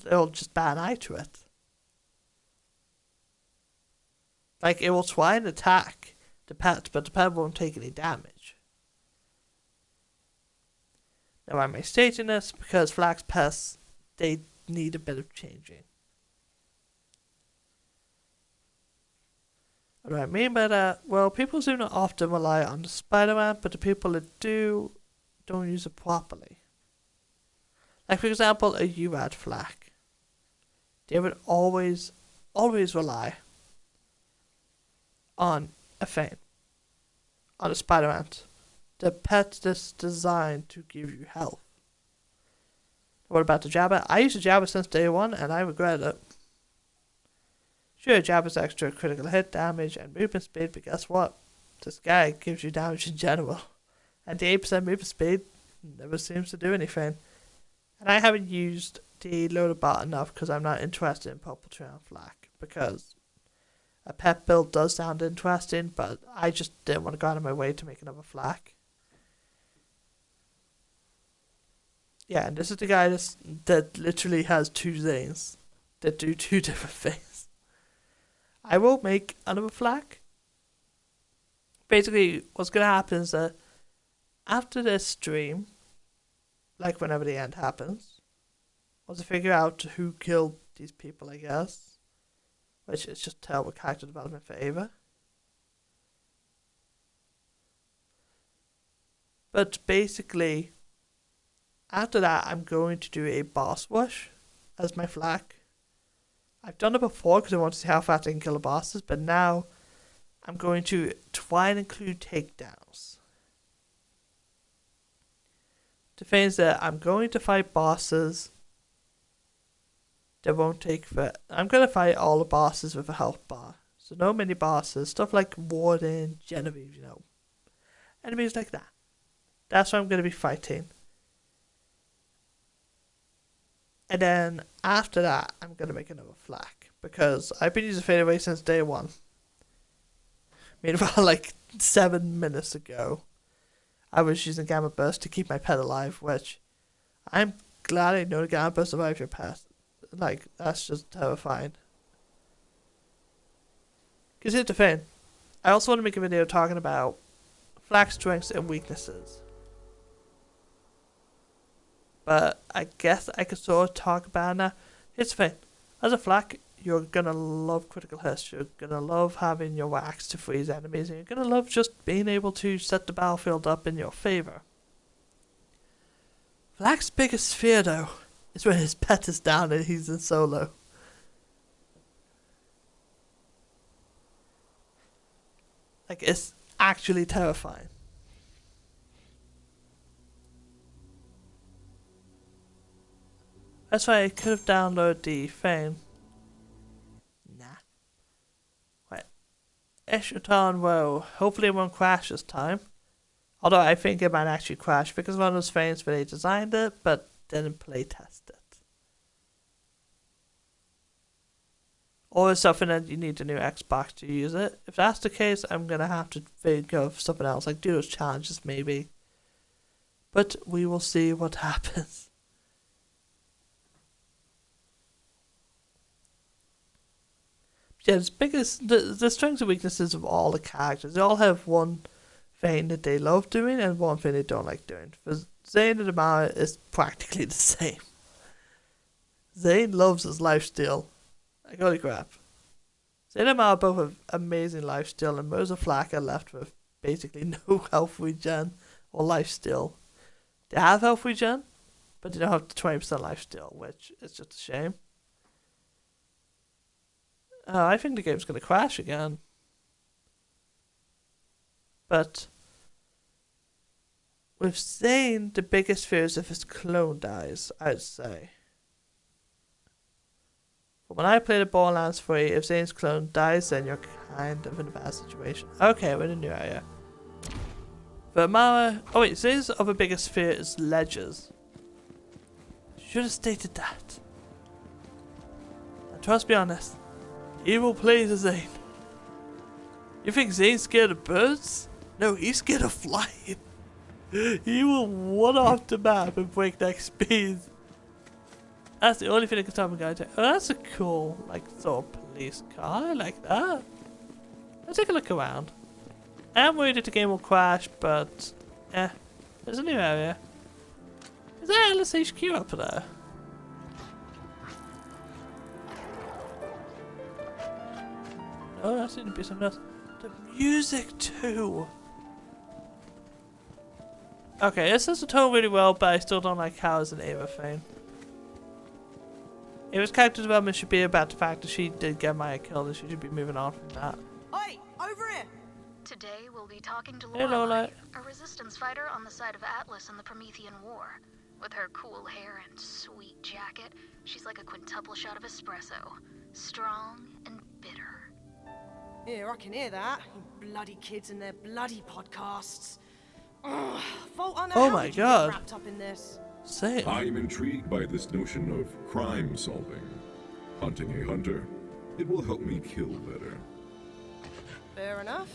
it'll just bat an eye to it. Like, it will try and attack the pet, but the pet won't take any damage. Now, why am I stating this? Because flax pests, they need a bit of changing. What do I mean by that? Well, people do not often rely on the Spider-Man, but the people that do don't use it properly. Like, for example, a UAD flag. They would always rely on a Fane, on a Spider-Man. The pet that's designed to give you health. What about the Jabba? I used the Jabba since day one, and I regret it. Sure, Jabba's extra critical hit damage and movement speed, but guess what? This guy gives you damage in general. And the 8% movement speed never seems to do anything. And I haven't used the loader bot enough because I'm not interested in Purple Trail Flak. Because a pet build does sound interesting, but I just didn't want to go out of my way to make another Flak. Yeah, and this is the guy that literally has 2 things that do 2 different things. I will make another Flak. Basically, what's going to happen is that after this stream, like whenever the end happens, was to figure out who killed these people, I guess. Which is just terrible character development for Ava. But basically, after that, I'm going to do a boss rush as my Flak. I've done it before because I want to see how fast I can kill the bosses, but now I'm going to try and include takedowns. The thing is that I'm going to fight bosses that won't take for... I'm going to fight all the bosses with a health bar. So no mini bosses, stuff like Warden, Genevieve, you know. Enemies like that. That's what I'm going to be fighting. And then after that, I'm going to make another Flak. Because I've been using Fade Away since day one. Meanwhile, like 7 minutes ago, I was using Gamma Burst to keep my pet alive, which I'm glad I know the Gamma Burst survives your pet. Like, that's just terrifying. Because here's the thing. I also want to make a video talking about Flak strengths and weaknesses. But I guess I could sort of talk about it now. Here's the thing. As a Flak, you're going to love critical hits. You're going to love having your wax to freeze enemies. And you're going to love just being able to set the battlefield up in your favor. Flak's biggest fear, though, is when his pet is down and he's in solo. Like, it's actually terrifying. That's why I could have downloaded the thing. Nah. Wait. It should turn well. Hopefully it won't crash this time. Although I think it might actually crash because one of those things where they designed it but didn't playtest it. Or it's something that you need a new Xbox to use it. If that's the case, I'm gonna have to think of something else, like do those challenges maybe. But we will see what happens. Yeah, the strengths and weaknesses of all the characters. They all have one thing that they love doing and one thing they don't like doing. For Zane and Amara is practically the same. Zane loves his lifestyle. Like, holy crap. Zane and Amara both have amazing lifestyle, and Mirza Flak are left with basically no health regen or lifestyle. They have health regen, but they don't have the 20% lifestyle, which is just a shame. I think the game's going to crash again. But with Zane, the biggest fear is if his clone dies, I'd say. But when I played the Borderlands 3, if Zane's clone dies, then you're kind of in a bad situation. Okay, we're in a new area. For Amara... Oh wait, Zane's other biggest fear is ledges. Should have stated that. And trust me on this. Evil plays as Zane. You think Zane's scared of birds? No, he's scared of flying. He will one off the map and breakneck speed. That's the only thing I can stop a guy to. Oh, that's a cool, like, sort of police car. I like that. Let's take a look around. I'm worried that the game will crash, but there's a new area. Is there LSHQ up there? Oh, that seems to be something else. The music too. Okay, this is the tone really well, but I still don't like how it's an Ava thing. Ava's character development should be about the fact that she did get Maya killed, and she should be moving on from that. Oi, over here! Today we'll be talking to Hey, Lola. a resistance fighter on the side of Atlas in the Promethean War. With her cool hair and sweet jacket, she's like a quintuple shot of espresso. Strong and bitter. Yeah, I can hear that. You bloody kids and their bloody podcasts. Ugh, Vault, I know Oh how my did you God. get wrapped up in this? Same. I am intrigued by this notion of crime solving. Hunting a hunter. It will help me kill better. Fair enough.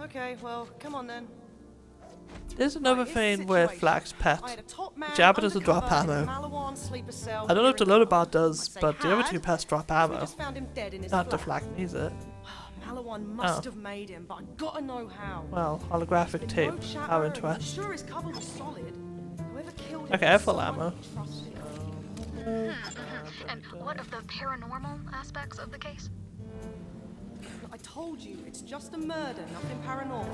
Okay, well, come on then. There's another Right, thing here's the with situation. Flak's pet. I had a top man Jabba doesn't drop undercover in ammo. Malawan sleeper cell I don't know if the here in loader bar Gotham. does, I say but the other had, two pets drop because we ammo. just found him dead in his Not the flat. Flak needs it. Malawan must Oh. have made him, but I gotta know how. Well, holographic Been tape. no chatter, How and I'm interesting. sure his cover was solid. Whoever killed him Okay, I have was full someone ammo. he trusted. And what of the paranormal aspects of the case? I told you, it's just a murder, nothing paranormal.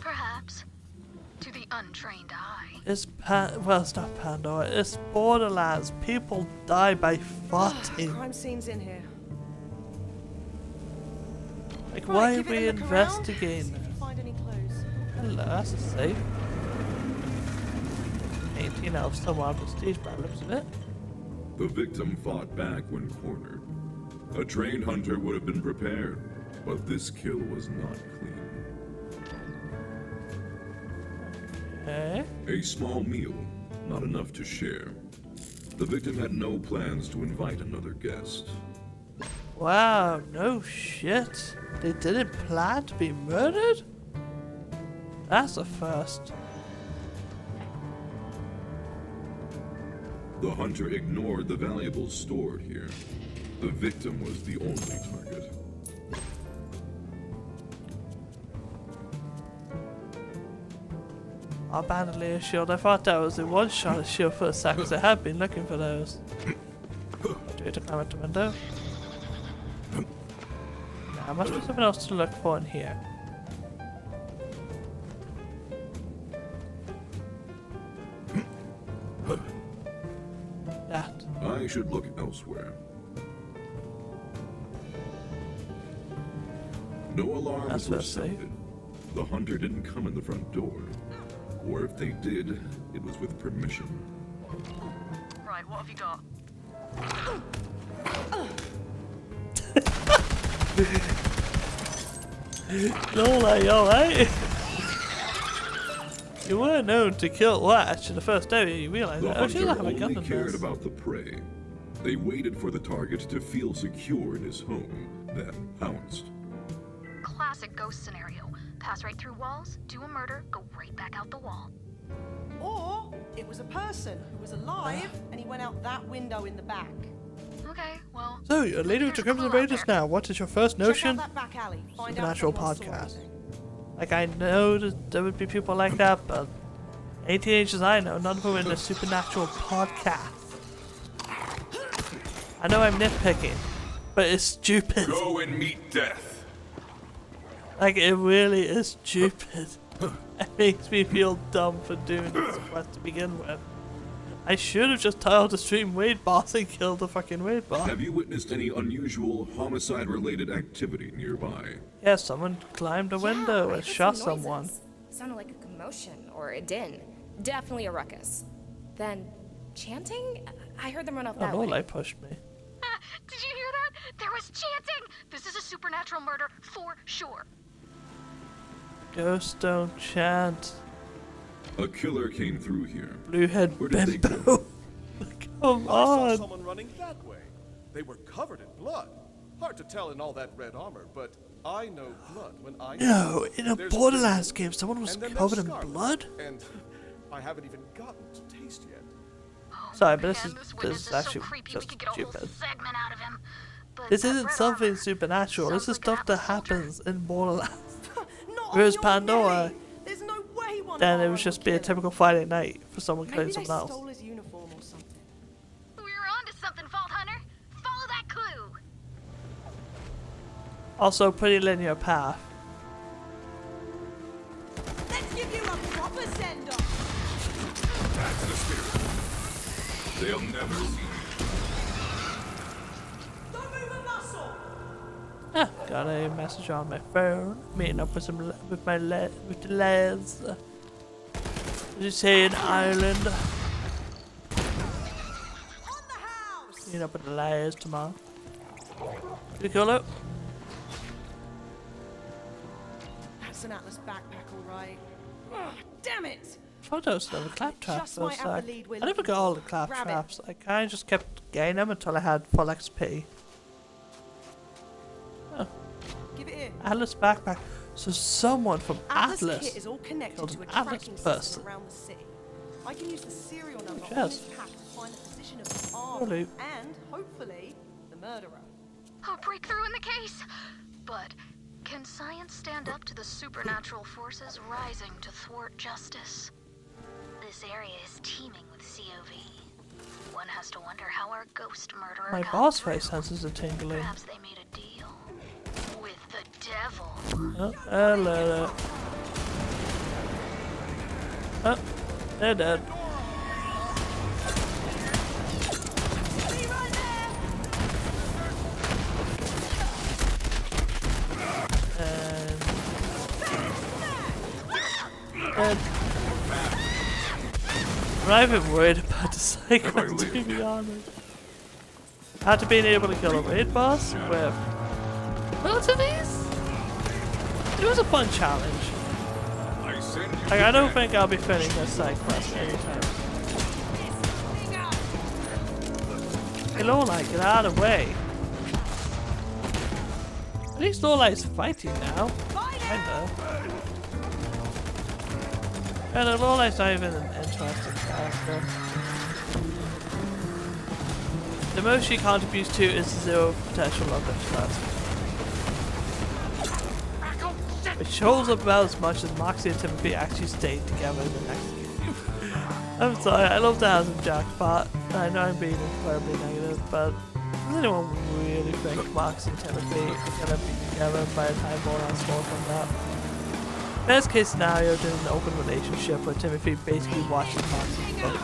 Perhaps. To the untrained eye. It's well, it's not Pandora. It's Borderlands. People die by farting. Crime scene's in here. Like, Right, why are give it we a look around, see investigating? if you find any clues. Hello, that's a safe. 18 out of somewhat prestige by the looks of it. The victim fought back when cornered. A trained hunter would have been prepared, but this kill was not clean. Okay. A small meal, not enough to share. The victim had no plans to invite another guest. Wow, no shit. They didn't plan to be murdered? That's a first. The hunter ignored the valuables stored here. The victim was the only target. Our bandolier shield. I thought that was a one-shot shield for a sec, because I have been looking for those. Do it to climb out the window. Now, must be something else to look for in here. That. I should look elsewhere. No alarms That's were what I say. sounded. The hunter didn't come in the front door. Or if they did, it was with permission. Right, what have you got? Lola, you alright? You were known to kill Latch in the first area, you realize The that? Oh, she doesn't hunter have a gun only in cared this. about the prey. They waited for the target to feel secure in his home, then pounced. Classic ghost scenario. Pass right through walls, do a murder, go right back out the wall. Or it was a person who was alive and he went out that window in the back. Okay, well. So, you're leading with the there's a Crimson clue out Raiders there. now. What is your first Check notion? out that back alley. Find Supernatural out if anyone saw podcast. anything. Like, I know that there would be people like that, but any teenagers I know, none of them are in a supernatural podcast. I know I'm nitpicking, but it's stupid. Go and meet death. Like, it really is stupid. It makes me feel dumb for doing this quest to begin with. I should have just tiled the stream Wade boss and killed the fucking Wade boss. Have you witnessed any unusual homicide-related activity nearby? Yeah, someone climbed a window I and heard shot some someone. noises. Sounded like a commotion or a din. Definitely a ruckus. Then, chanting? I heard them run off Oh, that no, way. light pushed me. Did you hear that? There was chanting! This is a supernatural murder for sure. Ghosts don't chant. A killer came through here. Blue-head Where did they bimbo. go? Come I saw on. someone running that way. They were covered in blood. Hard to tell in all that red armor, but I know blood when I No, in a There's Borderlands crimson, game, someone was and then covered there's in scarlet, blood? And I haven't even gotten to taste yet. Sorry, but this Man, is witness this is actually so creepy just we could get a whole stupid. segment out of him. But This that isn't red something armor supernatural. This is sounds like stuff an that Atlas soldier. happens in Borderlands. Not Whereas on your Pandora, Nelly. There's no way one then it Mara would just would be a kill him. typical Friday night for someone killing Maybe they someone else. stole his uniform or something. We're onto something, Fault Hunter. Follow that clue. Also, pretty linear path. Let's give you a proper send-off. That's the spirit. They'll never see me. Don't move a muscle. Ah, got a message on my phone. Meeting up with with the lads. Did you say in Ireland? On the house. Meeting up with the lads tomorrow. Pretty cool though. That's an Atlas backpack, all right. Ugh, damn it. Photos of the claptrap. Just might have the lead we're I never looking got all for. the Grab it. claptraps. I kind of just kept getting them until I had full XP. Give it here. Atlas backpack. So someone from Atlas, Atlas. kit is all connected killed to a an Atlas tracking person. system around the city. I can use the serial number on Yes. this pack to find the position of the arm Really? and, hopefully, the murderer. A breakthrough in the case. But can science stand up to the supernatural forces rising to thwart justice? This area is teeming with COV. One has to wonder how our ghost murderer My got boss through. face senses a tingling. Perhaps they made a deal with the devil. Oh, hello. Oh, they're dead. Be right there. And dead. I'm not even worried about the cycle, to be honest. After being able to kill a raid boss with relativities, it was a fun challenge. I send you Like, I don't think I'll be finishing this side quest anytime. Hey Lola, get out of the way. At least Lola's fighting now. Kinda. And Lola's not even an interesting character. The most she contributes to is zero potential love interest. Which shows about as much as Moxie and Timothy actually stayed together in the next game. I'm sorry, I love to have some jackpot. I know I'm being incredibly negative, but does anyone really think Moxie and Timothy are gonna be together by the time Borderlands 4 comes out? Best case scenario, there's an open relationship where Timothy basically watches Moxie cook.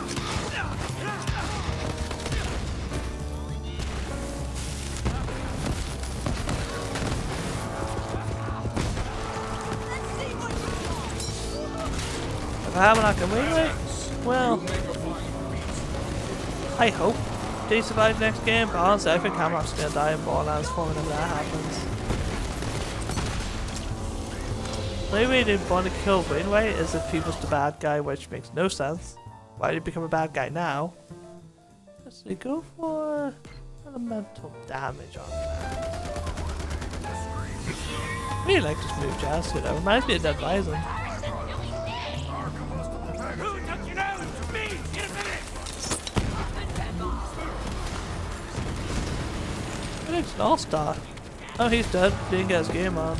If I have an Akamine, well, I hope. they survive next game, but honestly I think Hamrock's gonna die in Borderlands 4 whenever that happens. The only way they want to kill Wainwright is if he was the bad guy, which makes no sense. Why did he become a bad guy now? Let's see, go for elemental damage on that. I really like this move, Jazz, you know, reminds me of Dead Rising. It's an all-star. Oh, he's dead. Didn't get his game on.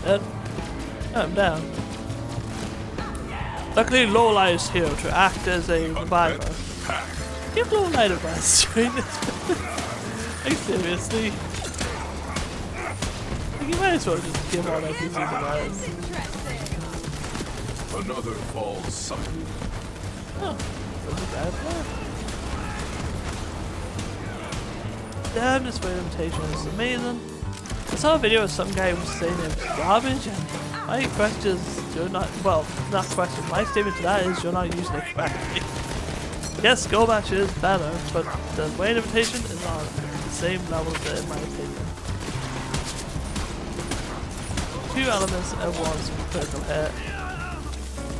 Dead. Oh, I'm down. Luckily, Lowlight is here to act as a reviver. Give Lowlight a rest during this. Like, seriously? You might as well just give all that PCs a rest. Another false sign. Oh, wasn't bad. Damn, this weight limitation is amazing. I saw a video of some guy who was saying it was garbage, and my question is, you're not, well, not question, my statement to that is you're not using it correctly. Yes, Skull Match is better, but the weight limitation is on the same level as it, in my opinion. 2 elements at once with critical hit.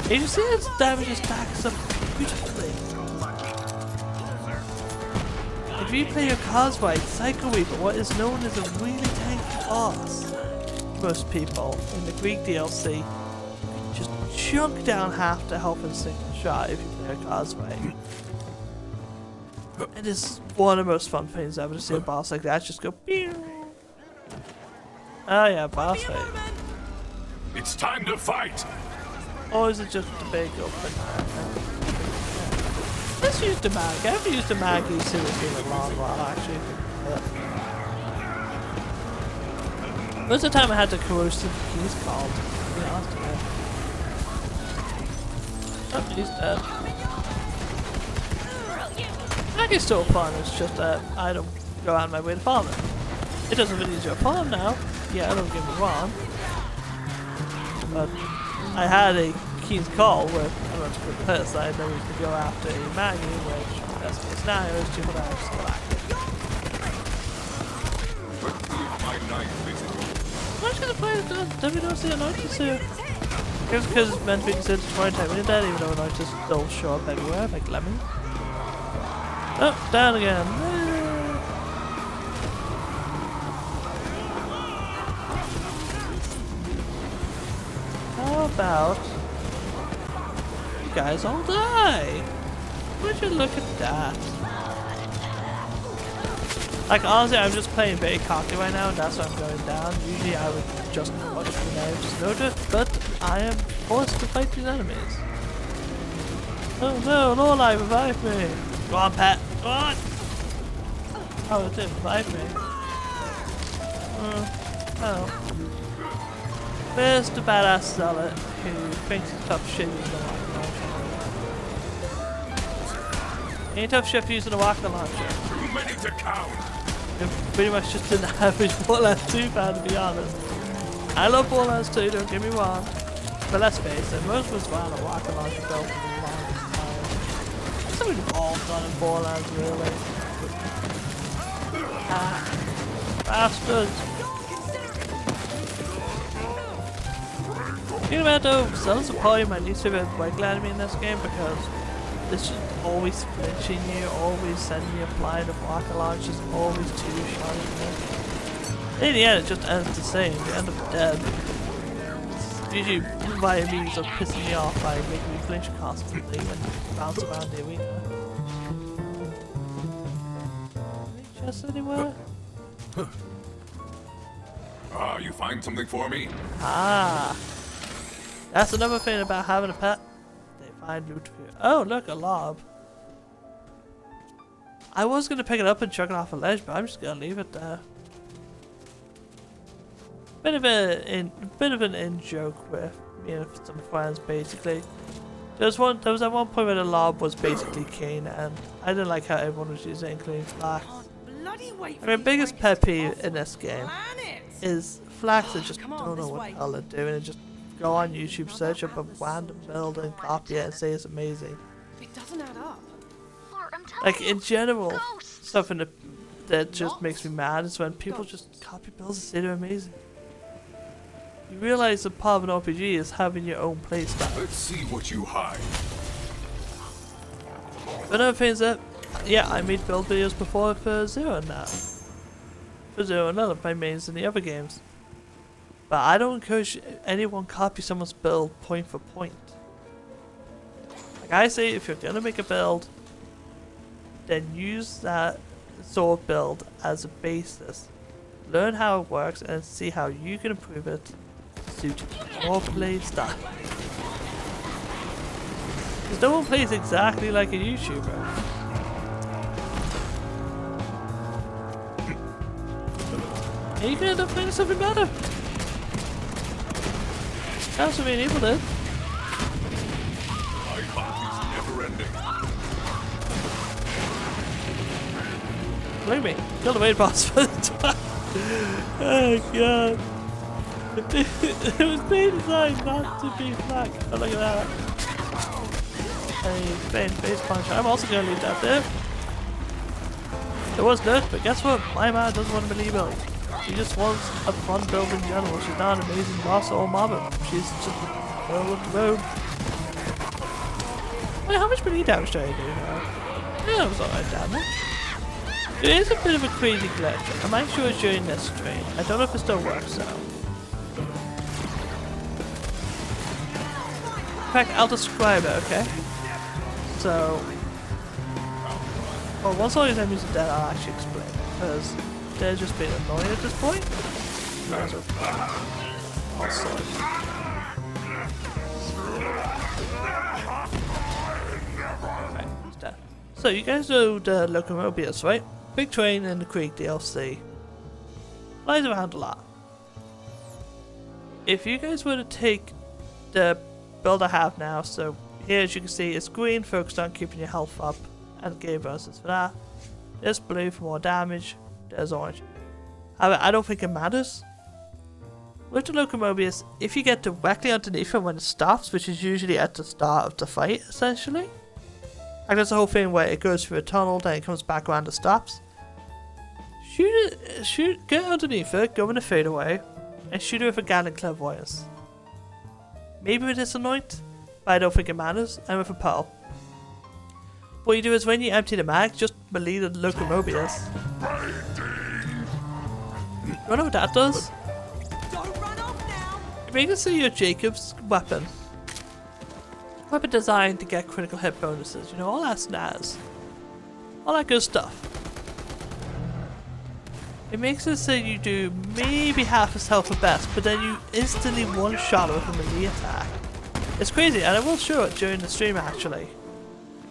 And you see its damage stacks up beautifully. If you play your cards right, Psycho Weaver, what is known as a really tanky boss, most people in the Greek DLC just chunk down half the health in single shot if you play your cards right. It is one of the most fun things ever to see a boss like that just go pew. Oh yeah, boss fight. It's time to fight! Or is it just the big open? Let's use the mag. I haven't used the mag seriously in a long while actually. Most of the time I had the corrosive keys called. To be honest with you. Oh, he's dead. Mag is still fun, it's just that I don't go out of my way to farm it. It doesn't really use your farm now. Yeah, don't get me wrong. But I had a Keen's Call with I went to put this, I never used to go after a Maggie, which best case scenario is 2 for that still active. I'm just gonna play the WWC Anointis here. Just because it's meant to be considered 20 type winning dead, even though Anointis still show up everywhere, like Lemon. Oh, down again. How about you guys all die? Would you look at that? Like honestly, I'm just playing very cocky right now, and that's why I'm going down. Usually I would just watch the game, just load it, but I am forced to fight these enemies. Oh no, Lowlight, revive me! Go on, Pat. Go on! Oh, it did revive me. Oh. Where's the badass zealot who thinks he's tough shit using a rocket launcher? Ain't tough shit using a rocket launcher. Too many to count! You're pretty much just an average Borderlands 2 fan, to be honest. I love Borderlands 2, don't get me wrong. But let's face it, most of us ran a rocket launcher built for the longest time. Something evolved on in Borderlands, really. Ah. Bastards! Thinking about though, Zealots are probably my least favorite regular enemy in this game because it's just always flinching you, always sending you flying of rocket launchers, always two-shotting you. In the end, it just ends the same. You end up dead. Usually, my enemies are pissing me off by making me flinch constantly and bounce around the arena. Any chests anywhere? You find something for me? Ah! That's another thing about having a pet. They find loot for you. Oh, look, a lob. I was going to pick it up and chuck it off a ledge, but I'm just going to leave it there. Bit of an in-joke with me and some friends, basically. There was at one point where the lob was basically Kane, and I didn't like how everyone was using it, including Flax. My biggest pet peeve in this game is flax that just Come on, don't know this what way. the hell they're doing and just go on YouTube, search up a random build and copy it and say it's amazing. It doesn't add up. Lord, I'm telling Like you, in general, ghosts. stuff in the that just makes me mad is when people just copy builds and say they're amazing. You realize the part of an RPG is having your own playstyle. Let's see what you hide. But another thing is that, yeah, I made build videos before for Zero now. For Zero and none of my mains in the other games. But I don't encourage anyone copy someone's build point for point. Like I say, if you're gonna make a build, then use that sort of build as a basis. Learn how it works and see how you can improve it to suit your play style. Because no one plays exactly like a YouTuber. And you can end up playing something better. That's what many people did. My hunt is never ending. Believe me, kill the raid boss first. Oh god. It was being designed not to be flag. Oh, look at that. A Bane face punch. I'm also gonna leave that there. It was nerfed, but guess what? My man doesn't want to melee build. She just wants a fun build in general. She's not an amazing boss or mobber. She's just a girl with the road. Wait, how much melee damage did I do now? Yeah, that was alright damage. It is a bit of a crazy glitch. I might show it during this stream. I don't know if it still works though. In fact, I'll describe it, okay? So, well, once all these enemies are dead, I'll actually explain it, because they're just being annoying at this point. Might as well. Also. Right, he's dead. So, you guys know the Locomobius, right? Big train in the Creek DLC. Flies around a lot. If you guys were to take the build I have now, so here as you can see it's green, focused on keeping your health up and game bonuses for that. There's blue for more damage, there's orange. However, I don't think it matters. With the Locomobius, if you get directly underneath it when it stops, which is usually at the start of the fight essentially, like there's the whole thing where it goes through a tunnel, then it comes back around and stops. Get underneath it, go in a fadeaway, and shoot it with a Gatling Clairvoyance. Maybe it is anoint, but I don't think it matters, and with a pearl. What you do is when you empty the mag, just melee the Locomobius. You know what that does? Don't run off now. It makes it so your Jacob's weapon. Weapon designed to get critical hit bonuses, you know, all that snaz. All that good stuff. It makes it so you do maybe half as health at best, but then you instantly one-shot it with a melee attack. It's crazy, and I will show it during the stream actually.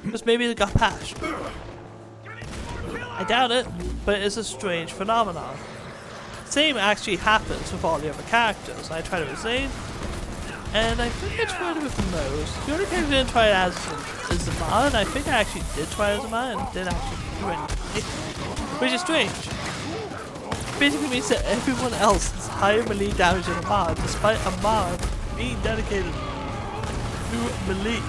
Because maybe it got patched. I doubt it, but it is a strange phenomenon. Same actually happens with all the other characters. I tried it with Zane, and I think I tried it with Mose. The only character I didn't try it as is Zaman, and I think I actually did try it as Zaman and didn't actually do anything. Which is strange. Basically means that everyone else has higher melee damage than Amar, despite Amar being dedicated to melee.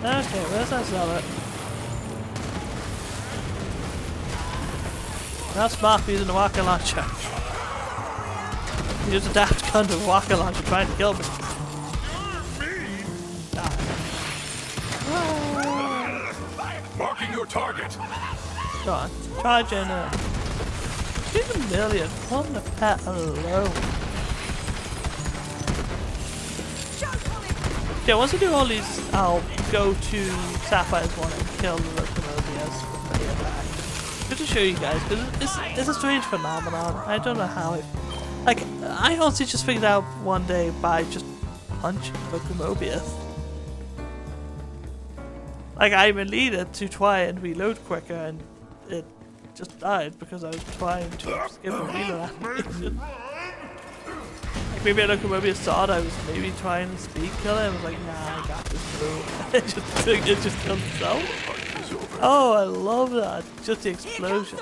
Okay, where's that zealot? Now Smart using the rocket launcher. He used a daft gun to a rocket launcher trying to kill me. Marking your target. Go on, charge in it. She's a million on the pet alone. Yeah, once I do all these, I'll go to Sapphire's one and kill the Locomobius with the attack. Good to show you guys, because it's a strange phenomenon. I don't know how it... Like, I honestly just figured out one day by just punching Locomobius. Like, I meleeed it to try and reload quicker, and it just died because I was trying to skip a reload animation. Like, maybe a Locomobius thought I was maybe trying to speed kill it, and was like, nah, I got halfway through. It just comes out. Oh, I love that. Just the explosion.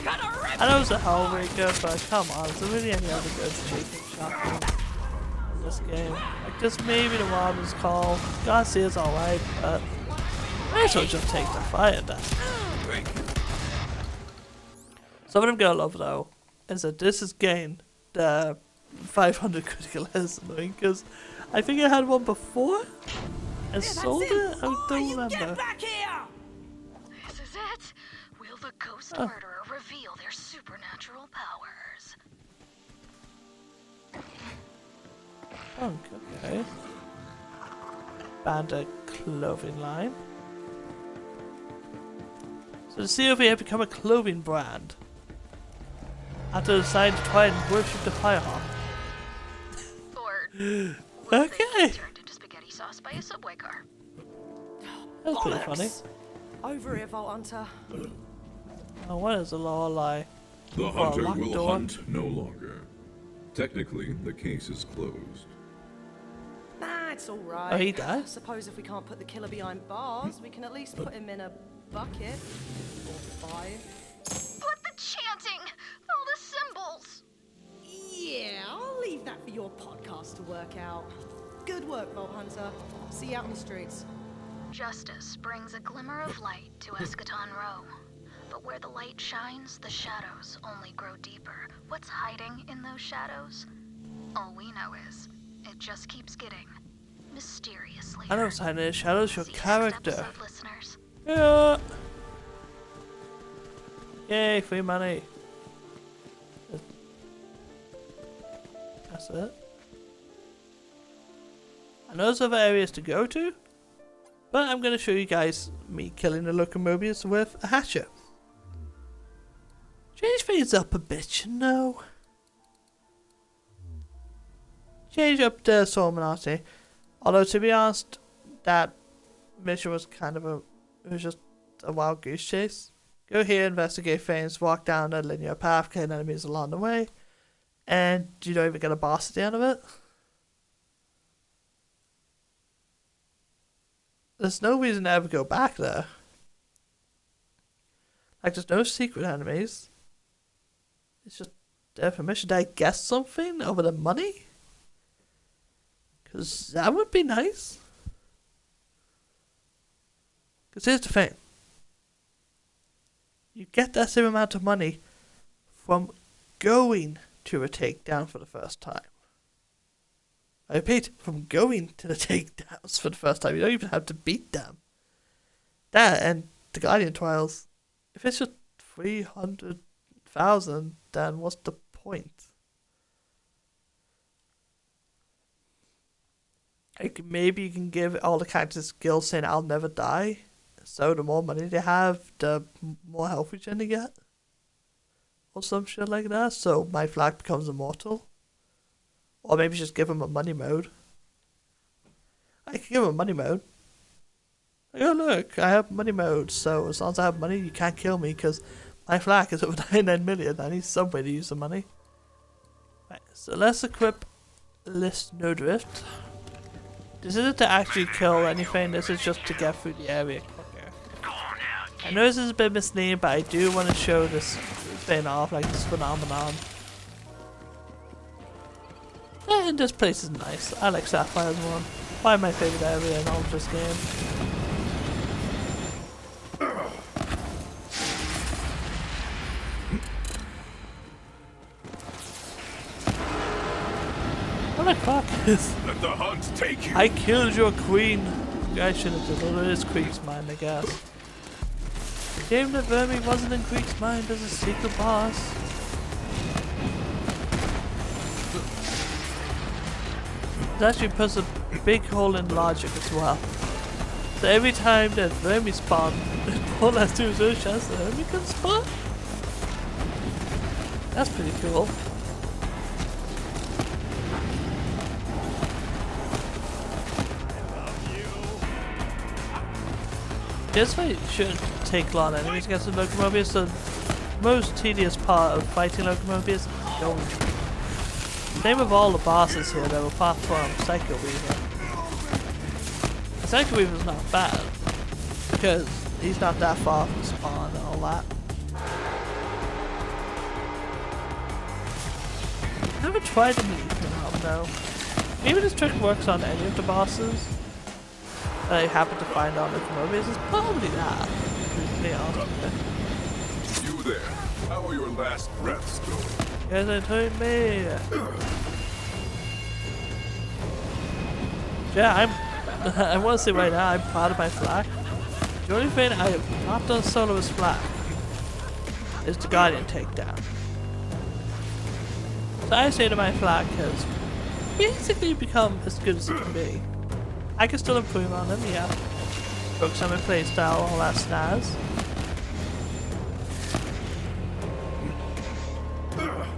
I know it's a Hellbreaker, but come on, is there really any other good shooting shotgun in this game? Like, just maybe the Wobbler's Call. Garcia's alright, but may as well just take the fire down. Something I'm gonna love though is that this has gained the 500 critical hits annoying, because I think I had one before and sold it. I don't remember. This is it. Will the ghost murderer reveal their supernatural powers? Okay. Bandit clothing line. So the COV have become a clothing brand after deciding to try and worship the Firehawk. Or Okay. turned into spaghetti sauce by a subway car. That's pretty funny. Over here, Vault Hunter. Oh, what is the law lie? The hunter locked will door. hunt no longer. Technically, the case is closed. Nah, it's all right. Oh, he died? Suppose if we can't put the killer behind bars, we can at least put him in a bucket. Or 5. But the chanting! All the symbols! Yeah, I'll leave that for your podcast to work out. Good work, Vault Hunter. See you out on the streets. Justice brings a glimmer of light to Eschaton Row. But where the light shines, the shadows only grow deeper. What's hiding in those shadows? All we know is, it just keeps getting mysteriously. I know what's hiding in the shadows, your See next character. episode, listeners. Yeah. Yay, free money. That's it. I know there's other areas to go to, but I'm going to show you guys me killing the locomobiles with a hatchet. Change things up a bit, you know. Change up the Sorminati. Although, to be honest, that mission was kind of it was just a wild goose chase. Go here, investigate things, walk down a linear path, kill enemies along the way, and you don't even get a boss at the end of it. There's no reason to ever go back there. Like, there's no secret enemies. It's just their permission. Did I guess something over the money? Because that would be nice. Because here's the thing. You get that same amount of money from going to a takedown for the first time. I repeat, from going to the takedowns for the first time. You don't even have to beat them. That and the Guardian Trials, if it's just 300,000, then what's the point? Like, maybe you can give all the characters skills saying I'll never die. So the more money they have, the more health regen they get. Or some shit like that. So my flag becomes immortal. Or maybe just give them a money mode. I can give them a money mode. Like, oh look, I have money mode. So as long as I have money, you can't kill me because my flag is over 99 million. I need some way to use the money. Right, so let's equip List No Drift. This isn't to actually kill anything, this is just to get through the area quicker. I know this is a bit misleading, but I do want to show this thing off, like this phenomenon. And this place is nice. I like Sapphire's one. Probably my favorite area in all of this game. What the fuck is... Let the hunt take you! I killed your queen. I should have just... Well, it is Creek's mind, I guess. Game that Vermi wasn't in Creek's mind as a secret boss. It actually puts a big hole in logic as well. So every time that Vermi spawns, Borderlands 2 is a chance that Vermi can spawn? That's pretty cool. This way shouldn't take long enemies against the locomobiles. The most tedious part of fighting locomobiles is going. Same with all the bosses here though, apart from Psycho Weaver. Psycho Weaver's not bad, because he's not that far from spawn and all that. I haven't tried the Leaf out though. Maybe this trick works on any of the bosses that I happen to find on the movies. It's probably that. To be honest with You there? How are your last breaths going? you. Yes, I told me. Yeah, I want to say right now, I'm proud of my flag. The only thing I have not done solo as flag is the Guardian takedown. So I say that my flag has basically become as good as it can be. I can still improve on them, yeah. Focus on my playstyle, all that snaz.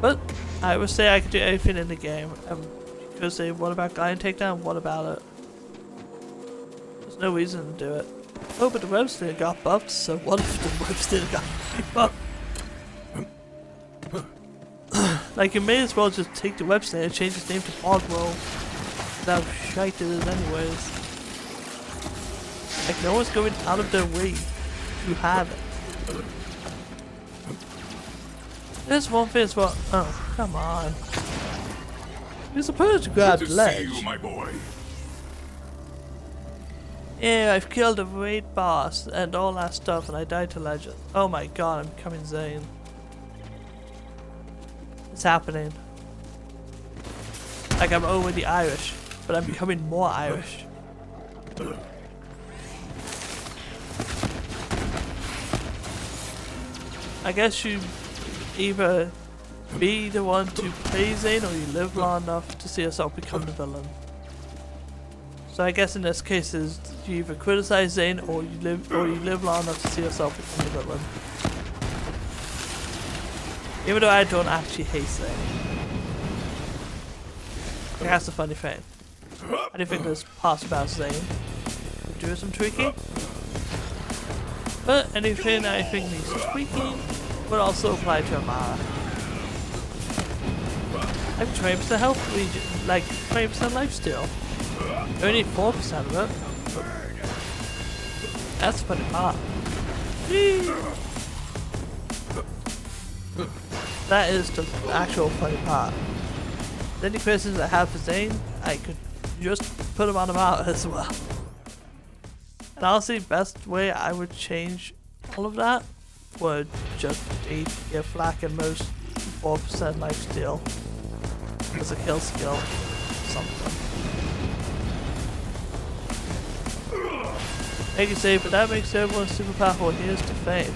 But I would say I could do everything in the game. You could say, what about Guardian takedown? What about it? There's no reason to do it. Oh, but the web still got buffed, so what if the web still got buffed? Like, you may as well just take the website and change its name to Podroll. That's how shite it is anyways. Like, no one's going out of their way to have it. There's one thing as well. Oh, come on. You're supposed to grab the ledge. See you, my boy. Yeah, I've killed a raid boss and all that stuff and I died to legend. Oh my god, I'm becoming Zane. It's happening. Like, I'm already Irish, but I'm becoming more Irish. I guess you either be the one to play Zane or you live long enough to see yourself become the villain. So I guess in this case is you either criticize Zane or you live long enough to see yourself become the villain. Even though I don't actually hate Zane. Like, that's the funny thing. I do think there's parts about Zane do some tweaking. But anything I think needs tweaking would also apply to Amara. I have 20% health regen, like 20% lifesteal. I only need 4% of it. That's the funny part. That is the actual funny part. Any questions I have for Zane, I could just put them on him out as well. And honestly, best way I would change all of that would just be to give Flak and most 4% lifesteal as a kill skill or something. Make it safe, but that makes everyone super powerful. Here's to fame.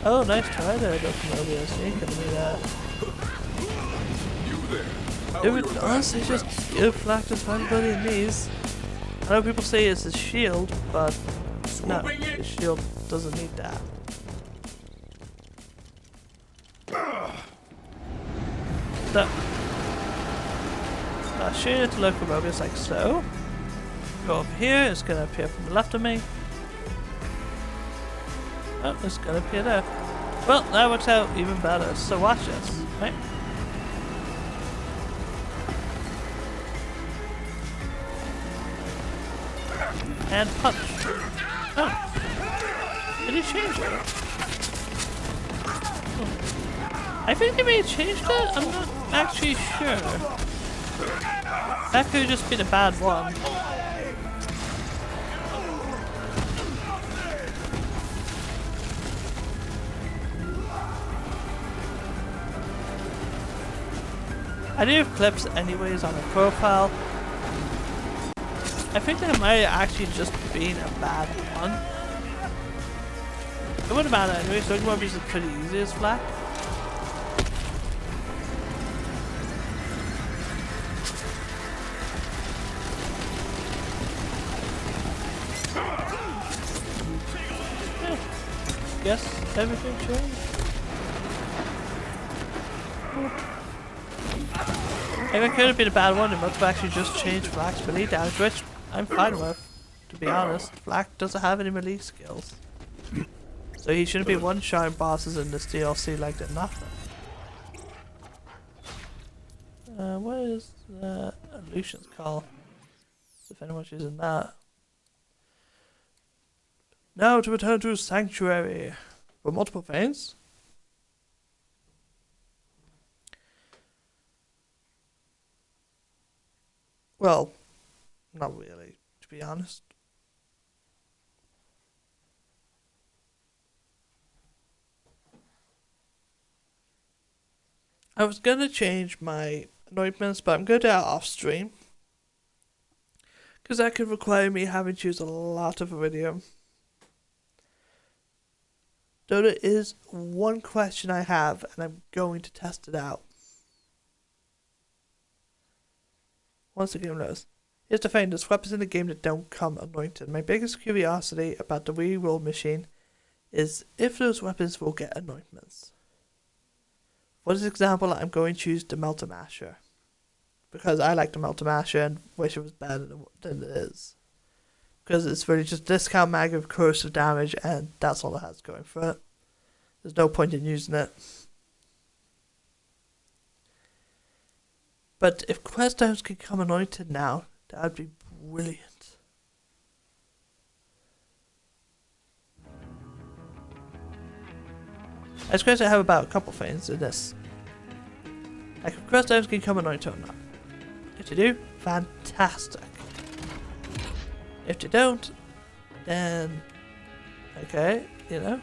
Oh, nice try there, Dr. Mobius. You ain't gonna do that. It would honestly just give Flak to anybody in these. I know people say it's his shield, but no, his shield doesn't need that. So, I'll shoot it to local Mobius like so. Go over here, it's gonna appear from the left of me. Oh, it's gonna appear there. Well, that works out even better, so watch this, right? And punch. Oh. Did he change it? Oh. I think he may have changed it? I'm not actually sure. That could have just been a bad one. I do have clips anyways on my profile. I think that might actually just been a bad one. It wouldn't matter anyway, so it is pretty easy as Flak. Yeah. Guess everything changed. If it could have been a bad one, it must have actually just changed Flak's melee damage, which I'm fine with, to be honest. Flak doesn't have any melee skills. So he shouldn't be one-shotting bosses in this DLC like they're nothing. What is Lucian's call? if anyone's using that. Now to return to Sanctuary. For multiple veins. Well, not really, to be honest. I was going to change my anointments, but I'm going to do that off stream. Because that could require me having to use a lot of iridium. Though there is one question I have, and I'm going to test it out. Once the game knows. Here's the thing, there's weapons in the game that don't come anointed. My biggest curiosity about the reroll machine is if those weapons will get anointments. For this example, I'm going to use the Melter Masher. Because I like the Melter Masher and wish it was better than it is. Because it's really just discount mag of corrosive damage and that's all it has going for it. There's no point in using it. But if quest items could come anointed now, that would be brilliant. I suppose I have about a couple things in this. Like if quest items can come anointed or not. If they do, fantastic. If they don't, then okay, you know.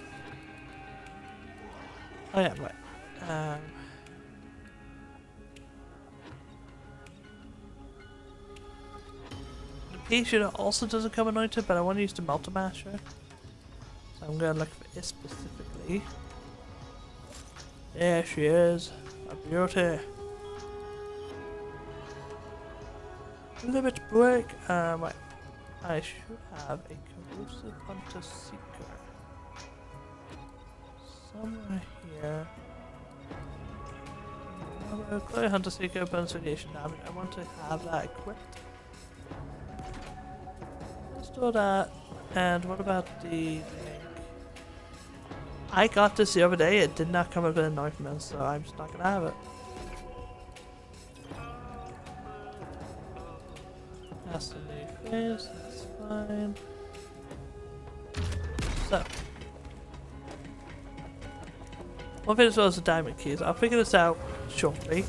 Oh yeah, right. The pea shooter also doesn't come anointed, but I want to use the Melter Masher. So I'm going to look for it specifically. There she is. A beauty. Limit break. Right. I should have a corrosive hunter seeker somewhere here. Clay hunter seeker burns radiation damage. I want to have that equipped. Let's do that. And what about the link? I got this the other day. It did not come with an anointment, so I'm just not gonna have it. That's the new face. That's fine. So, one thing as well as the diamond keys. I'll figure this out shortly.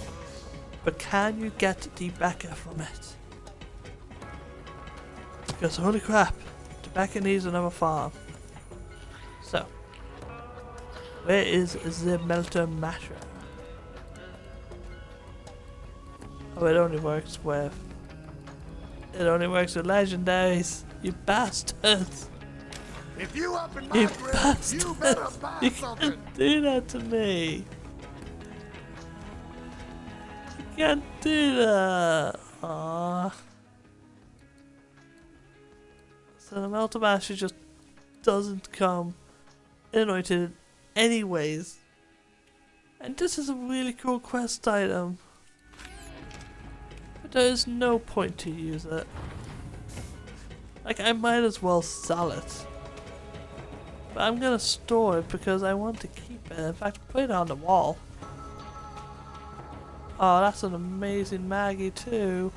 But can you get the Becca from it? Because holy crap, the Becca needs another farm. So, where is the Melter Masher? Oh, it only works with legendaries. You bastards! If you up in my You grill, bastards! you better buy You something. can't do that to me. You can't do that. Aww. So the Melter Masher just doesn't come anointed anyways. And this is a really cool quest item. But there is no point to use it. Like, I might as well sell it. But I'm gonna store it because I want to keep it. In fact, put it on the wall. Oh, that's an amazing Maggie too.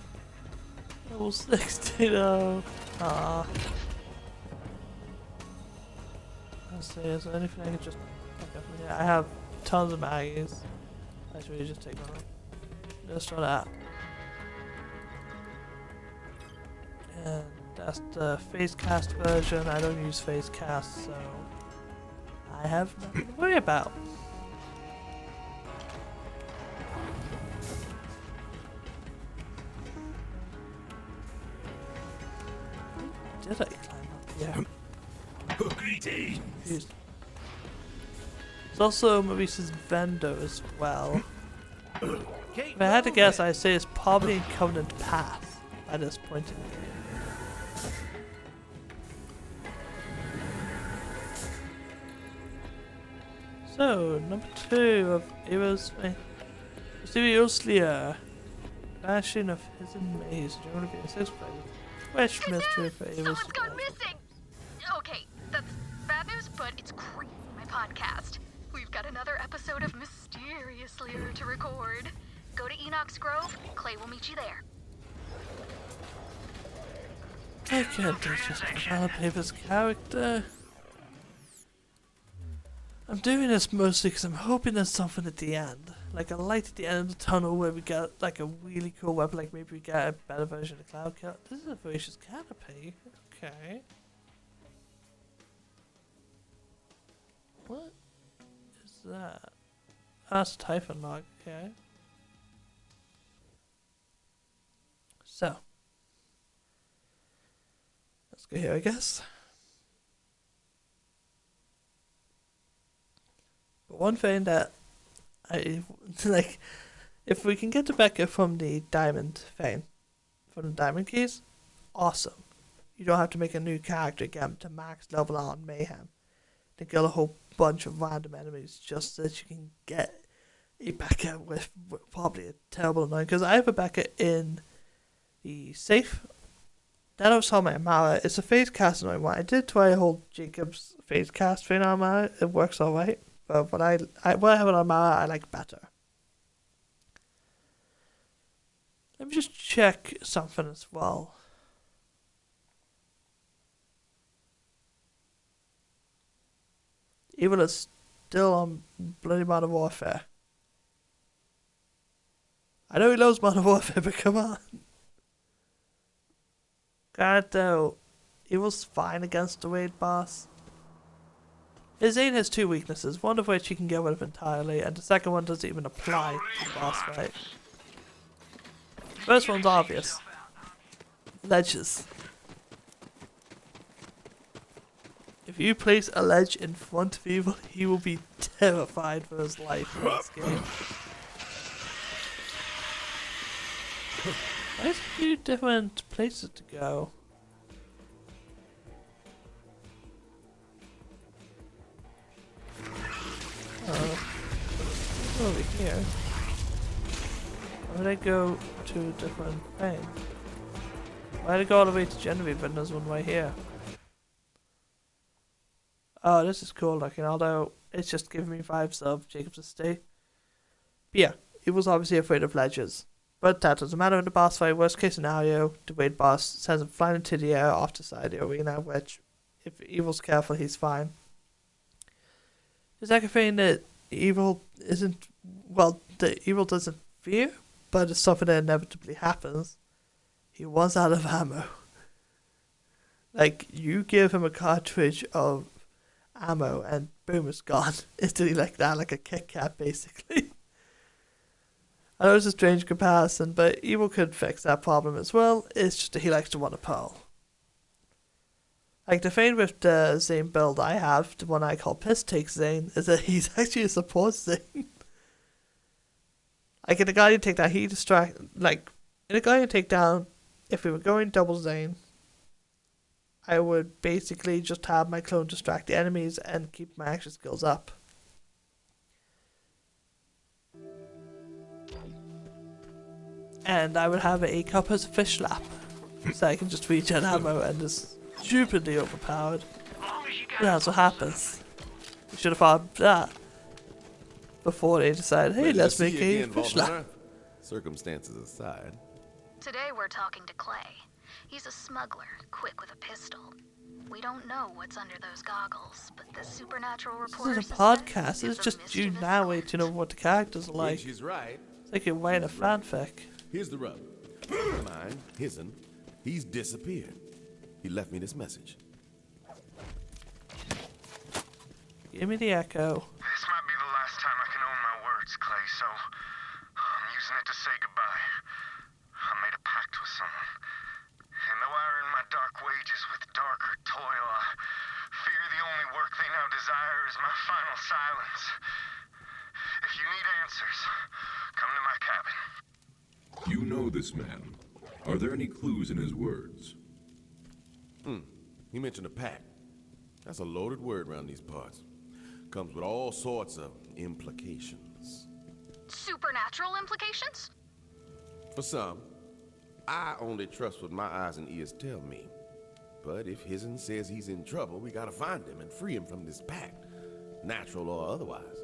Level 60 though. Aww. Let's see, is there anything I can just pick up from here? I have tons of Maggies. I should really just take one. Let's try that. And that's the face cast version. I don't use face cast, so I have nothing to worry about. Did I climb up here? Confused. There's also Maurice's vendor as well. If I had to guess, I'd say it's probably in Covenant Path at this point in the game. So, number 2 of Era's Mysteriously Bashing of his maze. Do you want to be in 6th place? Which mystery for Era's Someone's gone missing! Okay, that's bad news, but it's great for my podcast. We've got another episode of Mysteriously to record. Go to Enoch's Grove, Clay will meet you there. Why can't they just develop his character? I'm doing this mostly because I'm hoping there's something at the end. Like a light at the end of the tunnel where we get like a really cool weapon, like maybe we get a better version of Cloud Kill. This is a voracious canopy. Okay. What is that? That's a Typhon log, okay. So. Let's go here, I guess. But one thing that I like, if we can get Rebecca from the diamond vein, from the diamond keys, awesome. You don't have to make a new character again to max level on mayhem. To kill a whole bunch of random enemies just so that you can get a Becca with probably a terrible annoying. Because I have a Becca in the safe. Then I saw my Amara. It's a phase cast annoying one. I did try a whole Jacob's phase cast thing on Amara. It works alright. But what I have on Amara, I like better. Let me just check something as well. Evil is still on bloody Modern Warfare. I know he loves Modern Warfare, but come on. God though, Evil's fine against the raid boss. His Zane has two weaknesses, one of which he can get rid of entirely, and the second one doesn't even apply to the boss fight. First one's obvious. Ledges. If you place a ledge in front of Evil, he will be terrified for his life in this game. Why is there two different places to go? Oh. Over here. Why would I go to a different thing? Why did I go all the way to Genevieve but there's one right here? Oh, this is cool looking, although it's just giving me vibes of Jacob's Estate. But yeah, he was obviously afraid of ledges. But that doesn't matter in the boss fight. Worst case scenario, the raid boss sends him flying into the air off the side of the arena, which, if Evil's careful, he's fine. The second thing that Evil isn't, well, the Evil doesn't fear, but it's something that inevitably happens. He runs out of ammo. Like, you give him a cartridge of ammo and boom, it's gone. Instantly like that, like a Kit Kat, basically. I know it's a strange comparison, but Evil could fix that problem as well. It's just that he likes to want a pearl. Like, the thing with the Zane build I have, the one I call Piss Take Zane, is that he's actually a support Zane. Like, in the Guardian Takedown, he distract, like, in a Guardian Takedown, if we were going double Zane, I would basically just have my clone distract the enemies and keep my action skills up. And I would have a cup as a fish slap, so I can just regen ammo and just stupidly overpowered. And that's what happens. We should have thought of that before they decided, hey, let's make a fish slap. Circumstances aside. Today we're talking to Clay. He's a smuggler, quick with a pistol. We don't know what's under those goggles, but the supernatural reporter This is a podcast. It's just you now wait to know what the characters are like. She's right. It's like you're writing a fanfic. Here's the rub. Mine, his'n, he's disappeared. He left me this message. Give me the echo. This might be the last time I can own my words, Clay, so I'm using it to say goodbye. I made a pact with someone. And though I earn my dark wages with darker toil, I fear the only work they now desire is my final silence. If you need answers, come to my cabin. You know this man. Are there any clues in his words? He mentioned a pact. That's a loaded word around these parts. Comes with all sorts of implications. Supernatural implications? For some, I only trust what my eyes and ears tell me. But if his'n says he's in trouble, we gotta find him and free him from this pact, natural or otherwise.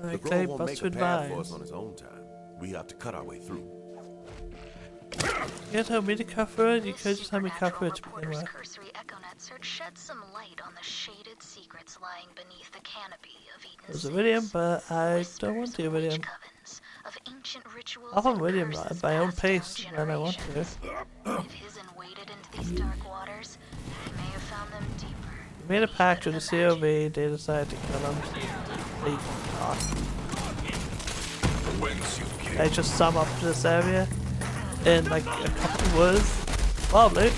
The Okay, Grove won't make a busted path for us vines. on his own time. We have to cut our way through. You can't tell me to cut through it, you could just have me cut through Supernatural it to begin reporter's with. cursory echonet search shed some light on the shaded secrets lying beneath the canopy of Eden's There's iridium, but I don't want the iridium. of ancient rituals I'll have and iridium curses at my own passed down pace when I want to. generations. If Hizen waded into these dark waters, he may have found them deeper. We made a pact with the COV, they decided to kill him. I just sum up this area in like a couple of words. Probably.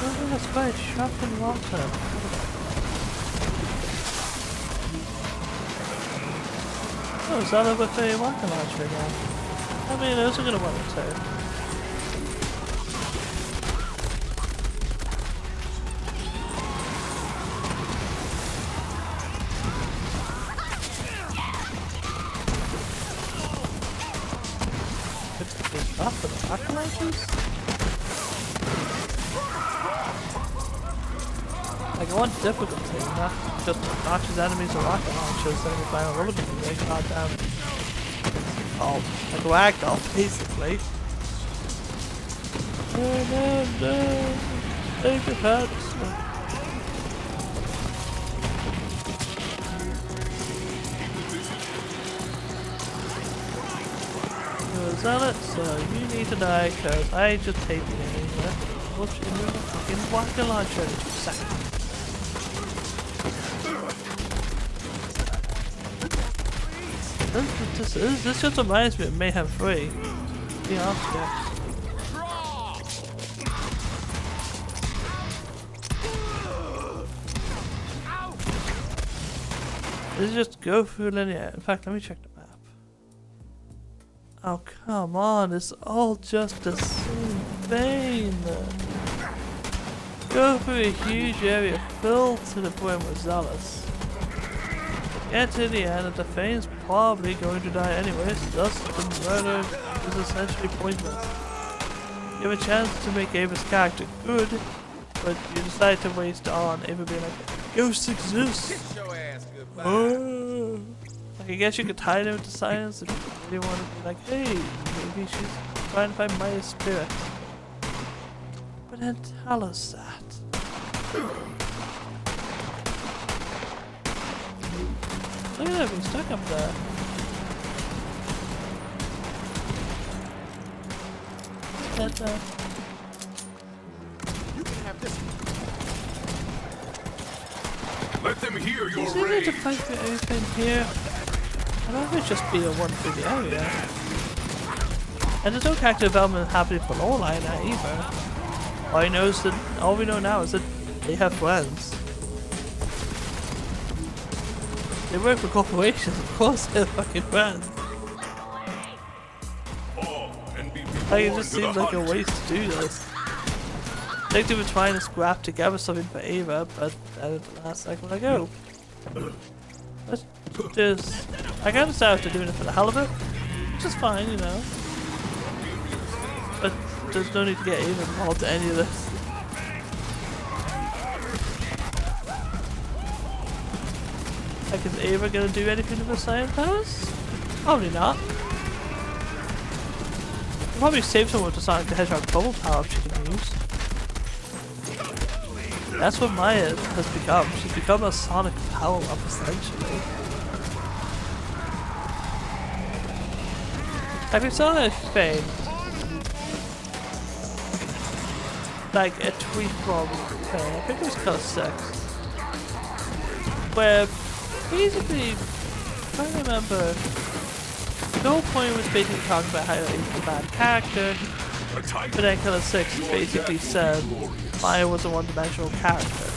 Oh, that's right, trapped in water. Oh, is that over 31 can launch right now? I mean, those are gonna want to too. Up for the rocket launchers? Like, I want difficulty, not just launches enemies or rocket launchers, then you find a little bit of like, goddamn. Oh, like a ragdoll, basically. No. Take your pets. Zealot, so you need to die because I just hate the game. Whoops, you move a fucking rocket launcher in 2 seconds. This just reminds me of Mayhem 3. The objects. This is just go through linear. In fact, let me check the map. Oh, come on, it's all just the same vein. Go through a huge area filled to the brim with zealots. Get to the end, and the Fane's probably going to die anyways, thus the murder is essentially pointless. You have a chance to make Ava's character good, but you decide to waste on Ava being like, ghosts exist! Oh. Like, I guess you could tie them to science if you really want to be like, hey, maybe she's trying to find Maya's spirit. But then tell us that. Look at that, being stuck up there. That, You can have this. Let them hear your is it need to rage. fight for everything here? I'd rather just be a one through the area. And there's no character development happening for Lowline either. All we know now is that they have friends. They work for corporations, of course they're fucking friends. Like, it just seems like a waste to do this. I think they were trying to scrap together something for Ava, but at the last second, like, oh, let's just. I can understand if they're doing it for the hell of it, which is fine, you know. But there's no need to get Ava involved in any of this. Like, is Ava gonna do anything with her science powers? Probably not. Probably save some with the Sonic the Hedgehog bubble power she can use. That's what Maya has become. She's become a Sonic power-up, essentially. Have you saw that thing? Like a tweet from I think it was Color 6. Where basically, I'm trying to remember, the whole point was basically talking about how he's a bad character, but then Color 6 basically said Maya was a one-dimensional character.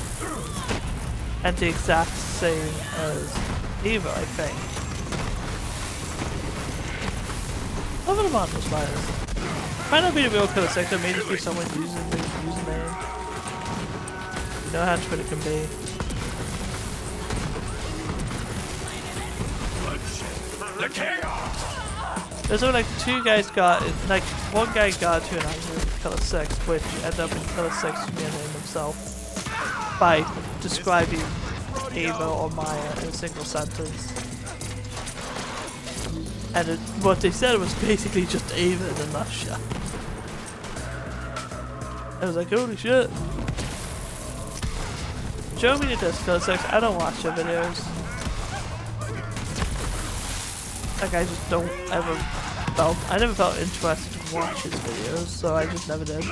And the exact same as Eva, I think. What of on those lines? Might not be the real Color 6, it may just be someone using the username. You know how Twitter can be. The chaos! There's only like 2 guys got, like one guy got to an argument with Color 6, which ended up in Color 6 being himself by describing Ava or Maya in a single sentence. And what they said was basically just Ava in a nutshell. I was like, holy shit. Show me the Discord section. I don't watch your videos. Like, I just don't ever I never felt interested to watch his videos, so I just never did.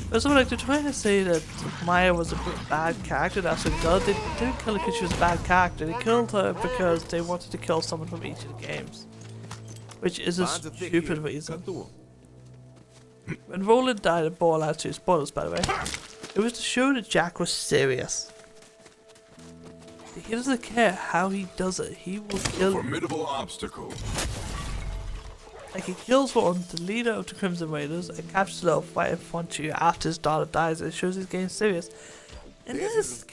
But so like, they're trying to say that Maya was a bad character, that's what they did. They didn't kill her because she was a bad character, they killed her because they wanted to kill someone from each of the games. Which is a stupid reason. When Roland died in Borderlands 2, spoilers by the way, it was to show that Jack was serious. He doesn't care how he does it, he will kill you. Formidable obstacle. Like, he kills one, the leader of the Crimson Raiders, and captures a little fight in front of you after his daughter dies, and it shows he's getting serious. And this,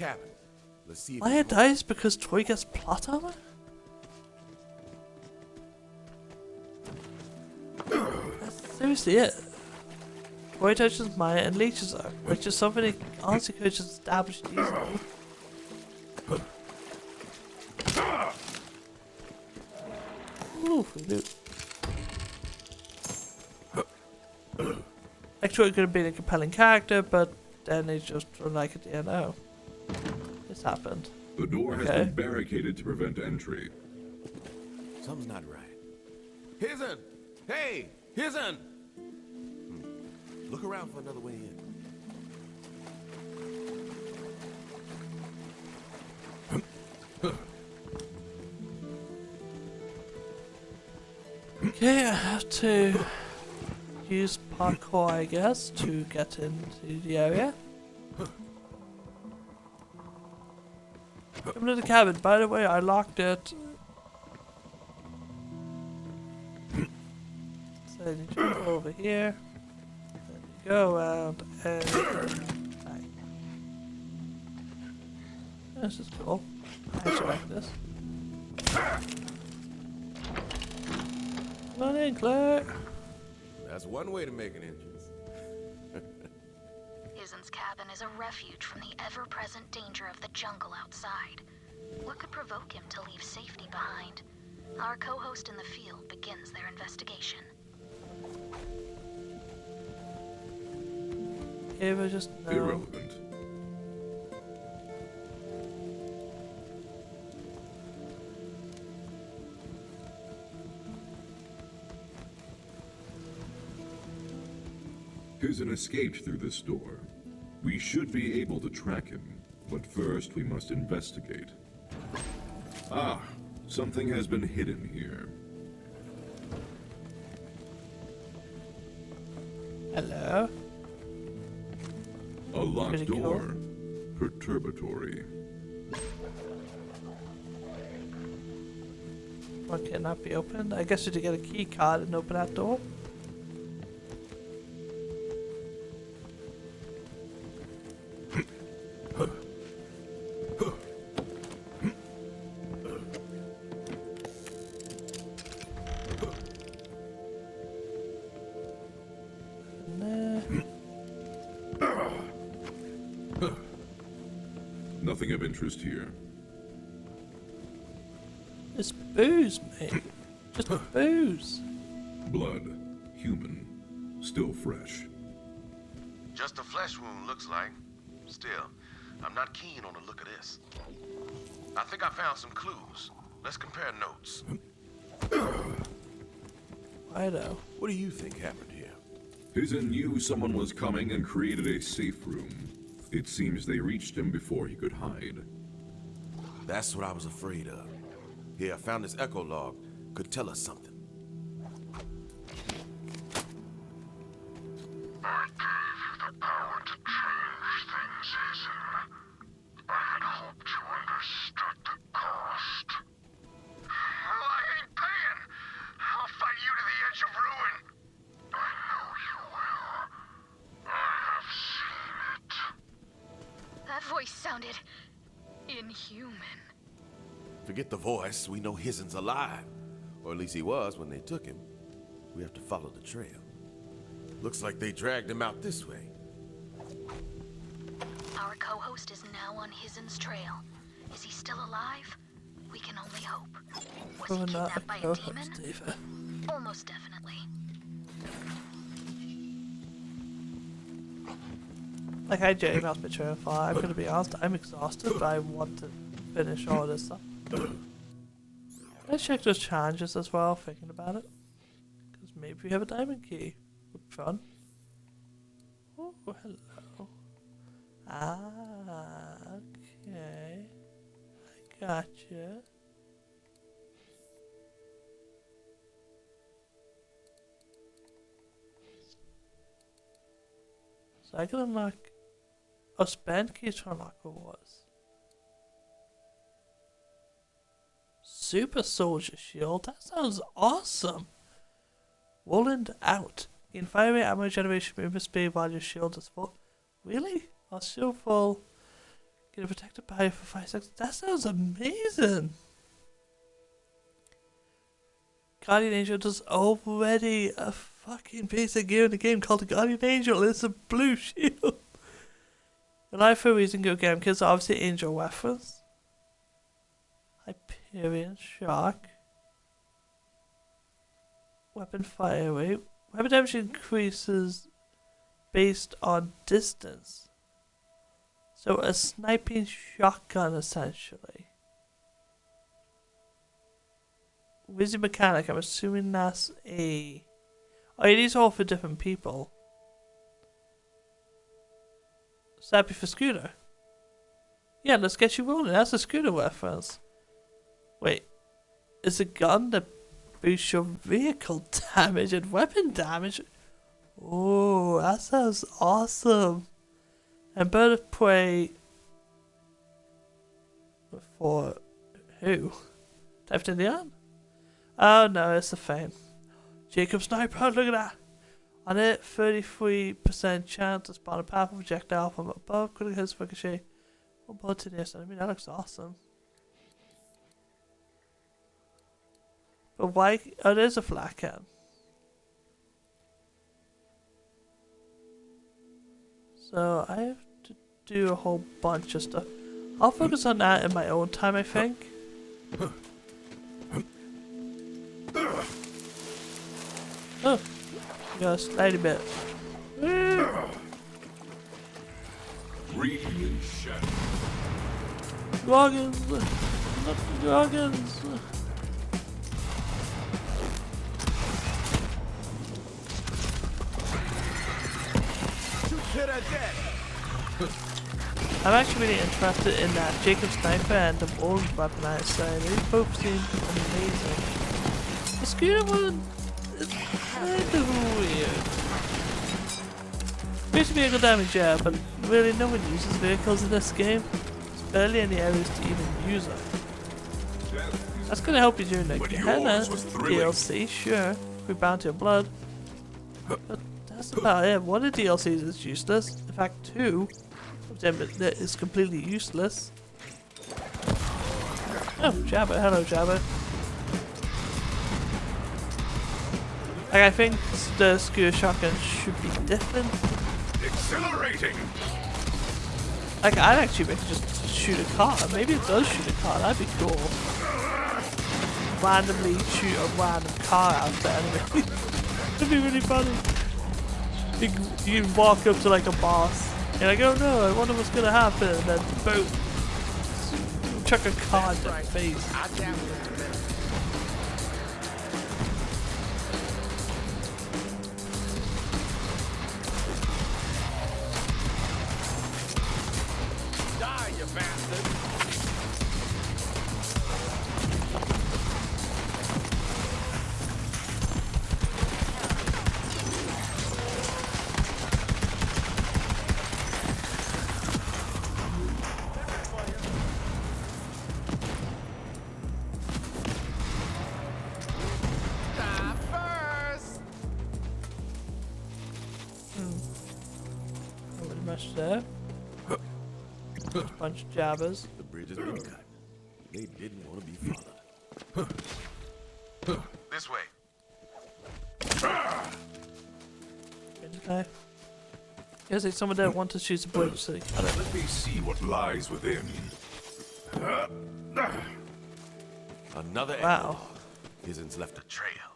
Maya dies because Troy gets plot armor? That's seriously it. Troy touches Maya and leeches her, which is something they honestly could have just established easily. Ooh, we do. Like, Troy could have been a compelling character, but then they just were like, yeah, no. This happened. The door has been barricaded to prevent entry. Something's not right. Hizen! Hey! Hizen! Look around for another way in. Okay, I have to use parkour, I guess, to get into the area. Come to the cabin. By the way, I locked it. So you jump over here. Then you go around and back. This is cool. I actually like this. Come on in, Claire. That's one way to make an entrance. Isen's cabin is a refuge from the ever-present danger of the jungle outside. What could provoke him to leave safety behind? Our co-host in the field begins their investigation. Ava just no. Irrelevant. Hizen escaped through this door. We should be able to track him, but first we must investigate. Ah, something has been hidden here. Hello. A locked Pretty cool. door. Perturbatory. Why can not be opened? I guess you had to get a key card and open that door. Nothing of interest here. It's booze, mate. Just booze. Blood. Human. Still fresh. Just a flesh wound, looks like. Still, I'm not keen on the look of this. I think I found some clues. Let's compare notes. Righto. What do you think happened here? Hizen knew someone was coming and created a safe room. It seems they reached him before he could hide. That's what I was afraid of. Here, I found this echo log. Could tell us something. I gave you the power to change things, Hizen. I had hoped you understood the cost. Well, I ain't paying. I'll fight you to the edge of ruin. I know you will. I have seen it. That voice sounded inhuman. Forget the voice, we know Hizen's alive. Or at least he was when they took him. We have to follow the trail. Looks like they dragged him out this way. Our co-host is now on Hizen's trail. Is he still alive? We can only hope. Was he kidnapped by a demon? Almost definitely. Like, I genuinely lost my train of thought. I'm gonna be honest, I'm exhausted, but I want to finish all this stuff. Let's check those challenges as well, thinking about it. Because maybe we have a diamond key. Would be fun. Oh, hello. Ah, okay. I gotcha. So I can unlock... Oh, spend keys to unlock rewards. Super Soldier Shield? That sounds awesome! Roland out. Gain fire rate, ammo generation, movement speed while your shield is full. Really? While shield full, get a protected barrier for 5 seconds. That sounds amazing! Guardian Angel does already a fucking piece of gear in the game called the Guardian Angel. It's a blue shield. The life for a reason go game because obviously Angel weapons. Hyperion Shock. Weapon fire rate. Weapon damage increases based on distance. So a sniping shotgun essentially. Wizard mechanic, I'm assuming that's a... Oh yeah, these are all for different people. Sappy for scooter. Yeah, let's get you rolling. That's a scooter reference. Wait. It's a gun that boosts your vehicle damage and weapon damage. Oh, that sounds awesome. And bird of prey for who? Left in the arm? Oh no, it's a feint. Jacob Sniper, look at that. On it, 33% chance to spawn a powerful projectile from above, critical hits ricochet. One bullet to the nearest enemy. That looks awesome. But why? Oh, there's a flat can. So I have to do a whole bunch of stuff. I'll focus on that in my own time, I think. Oh, you got a slightly bit. Radiant shadow. Dragons! Not the dragons! I'm actually really interested in that Jacob Sniper and the old weapon I said. They both seem amazing. The scooter one is kind of weird. Used to be a good damage, yeah, but really no one uses vehicles in this game. There's barely any areas to even use them. That's gonna help you during the Gehenna DLC, sure. We Bounty of Blood. But that's about it. One of the DLCs is useless. In fact, two of them is completely useless. Oh, Jabba. Hello, Jabba. Like, I think the skewer shotgun should be different. Accelerating. Like, I'd actually make it just shoot a car. Maybe it does shoot a car. That'd be cool. Randomly shoot a random car out there. That'd be really funny. You can walk up to like a boss. You're like, oh no, I wonder what's gonna happen. And then boom, chuck a car in their face. Die, you bastard! Not really much there. Just a bunch of jabbers. The bridge has been cut. They didn't want to be followed. This way. Okay. Guess like someone there wanted to choose a bridge, so they got it. Let me see what lies within. Another Wow. Isn't left a trail.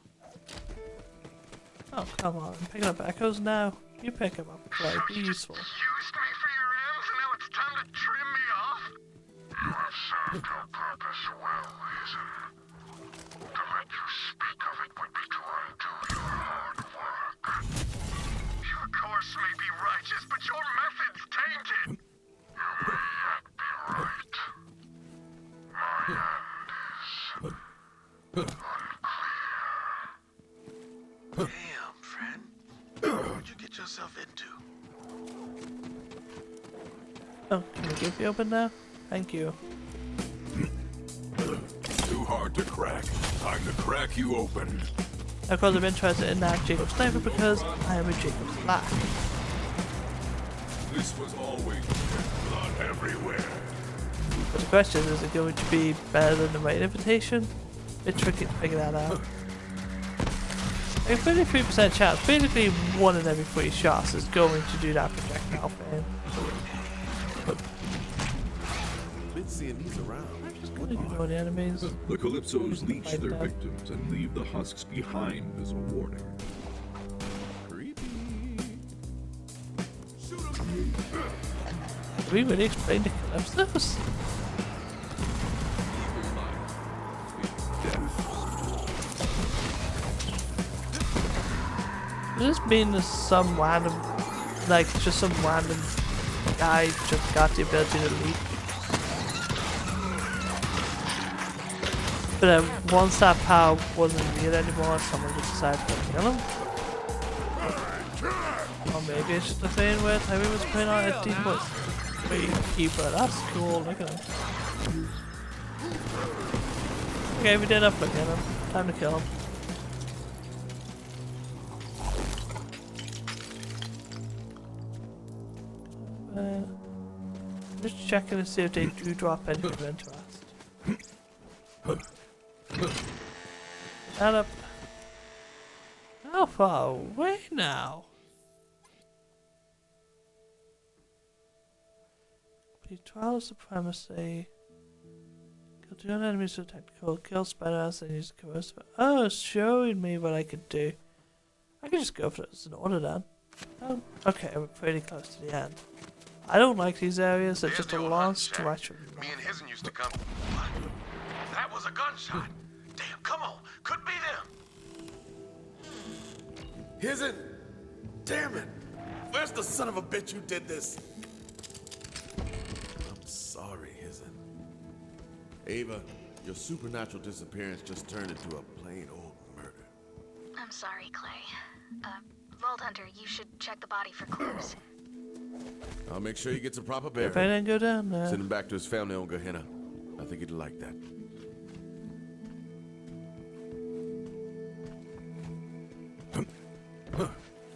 Oh, come on. I'm picking up echoes now. You pick them up, Clay. Be useful. Used me for your ends, and now it's time to trim me off? You have served your purpose well, Hazen. To let you speak of it would be to undo your hard work. Your course may be righteous, but your method's tainted. You may yet be right. My end is unclear. Damn, friend. What'd you get yourself into? Oh, can we get you open now? Thank you. Too hard to crack. Time to crack you open. Of course, I'm interested in that Jacob's Sniper because I am a Jacob's Lack. This was always blood everywhere. But the question is it going to be better than the main invitation? A bit tricky to figure that out. Like a 33% chance, basically 1 in every 3 shots is going to do that projectile thing. Been seeing these around. I'm just going to ignore the enemies. The Calypsos leech Fight their them. victims and leave the husks behind as a warning. Creepy. Did we really explain the Calypsos? Does this mean there's some random, like, just some random guy just got the ability to leap? But then once that power wasn't needed anymore, someone just decided to kill him? Or maybe it's just a thing where Tyree was putting on a deep keeper. That's cool, look at him. Okay, we did enough looking at him. Time to kill him. Just checking to see if they do drop anything of interest. Add up. How far away now? Complete trial of supremacy. Kill 2 enemies with technical. Kill spider-ass and use corrosive. Oh, it's showing me what I could do. I could just go for this in order then. Oh, okay, we're pretty close to the end. I don't like these areas, they're just a long stretch of Me and Hizen used to come. What? That was a gunshot. Damn, come on. Could be them. Hizen! Damn it! Where's the son of a bitch who did this? I'm sorry, Hizen. Ava, your supernatural disappearance just turned into a plain old murder. I'm sorry, Clay. Vault Hunter, you should check the body for clues. I'll make sure he gets a proper If I burial. didn't go down there. Send him back to his family on Gehenna. I think he'd like that.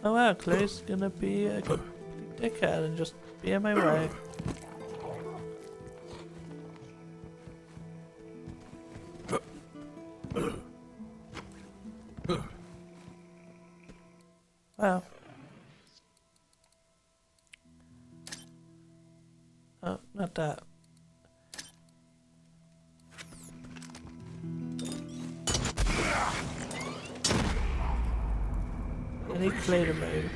Oh wow, Clay's gonna be a complete dickhead and just be in my way. Wow. Oh, not that. I need Clay to move.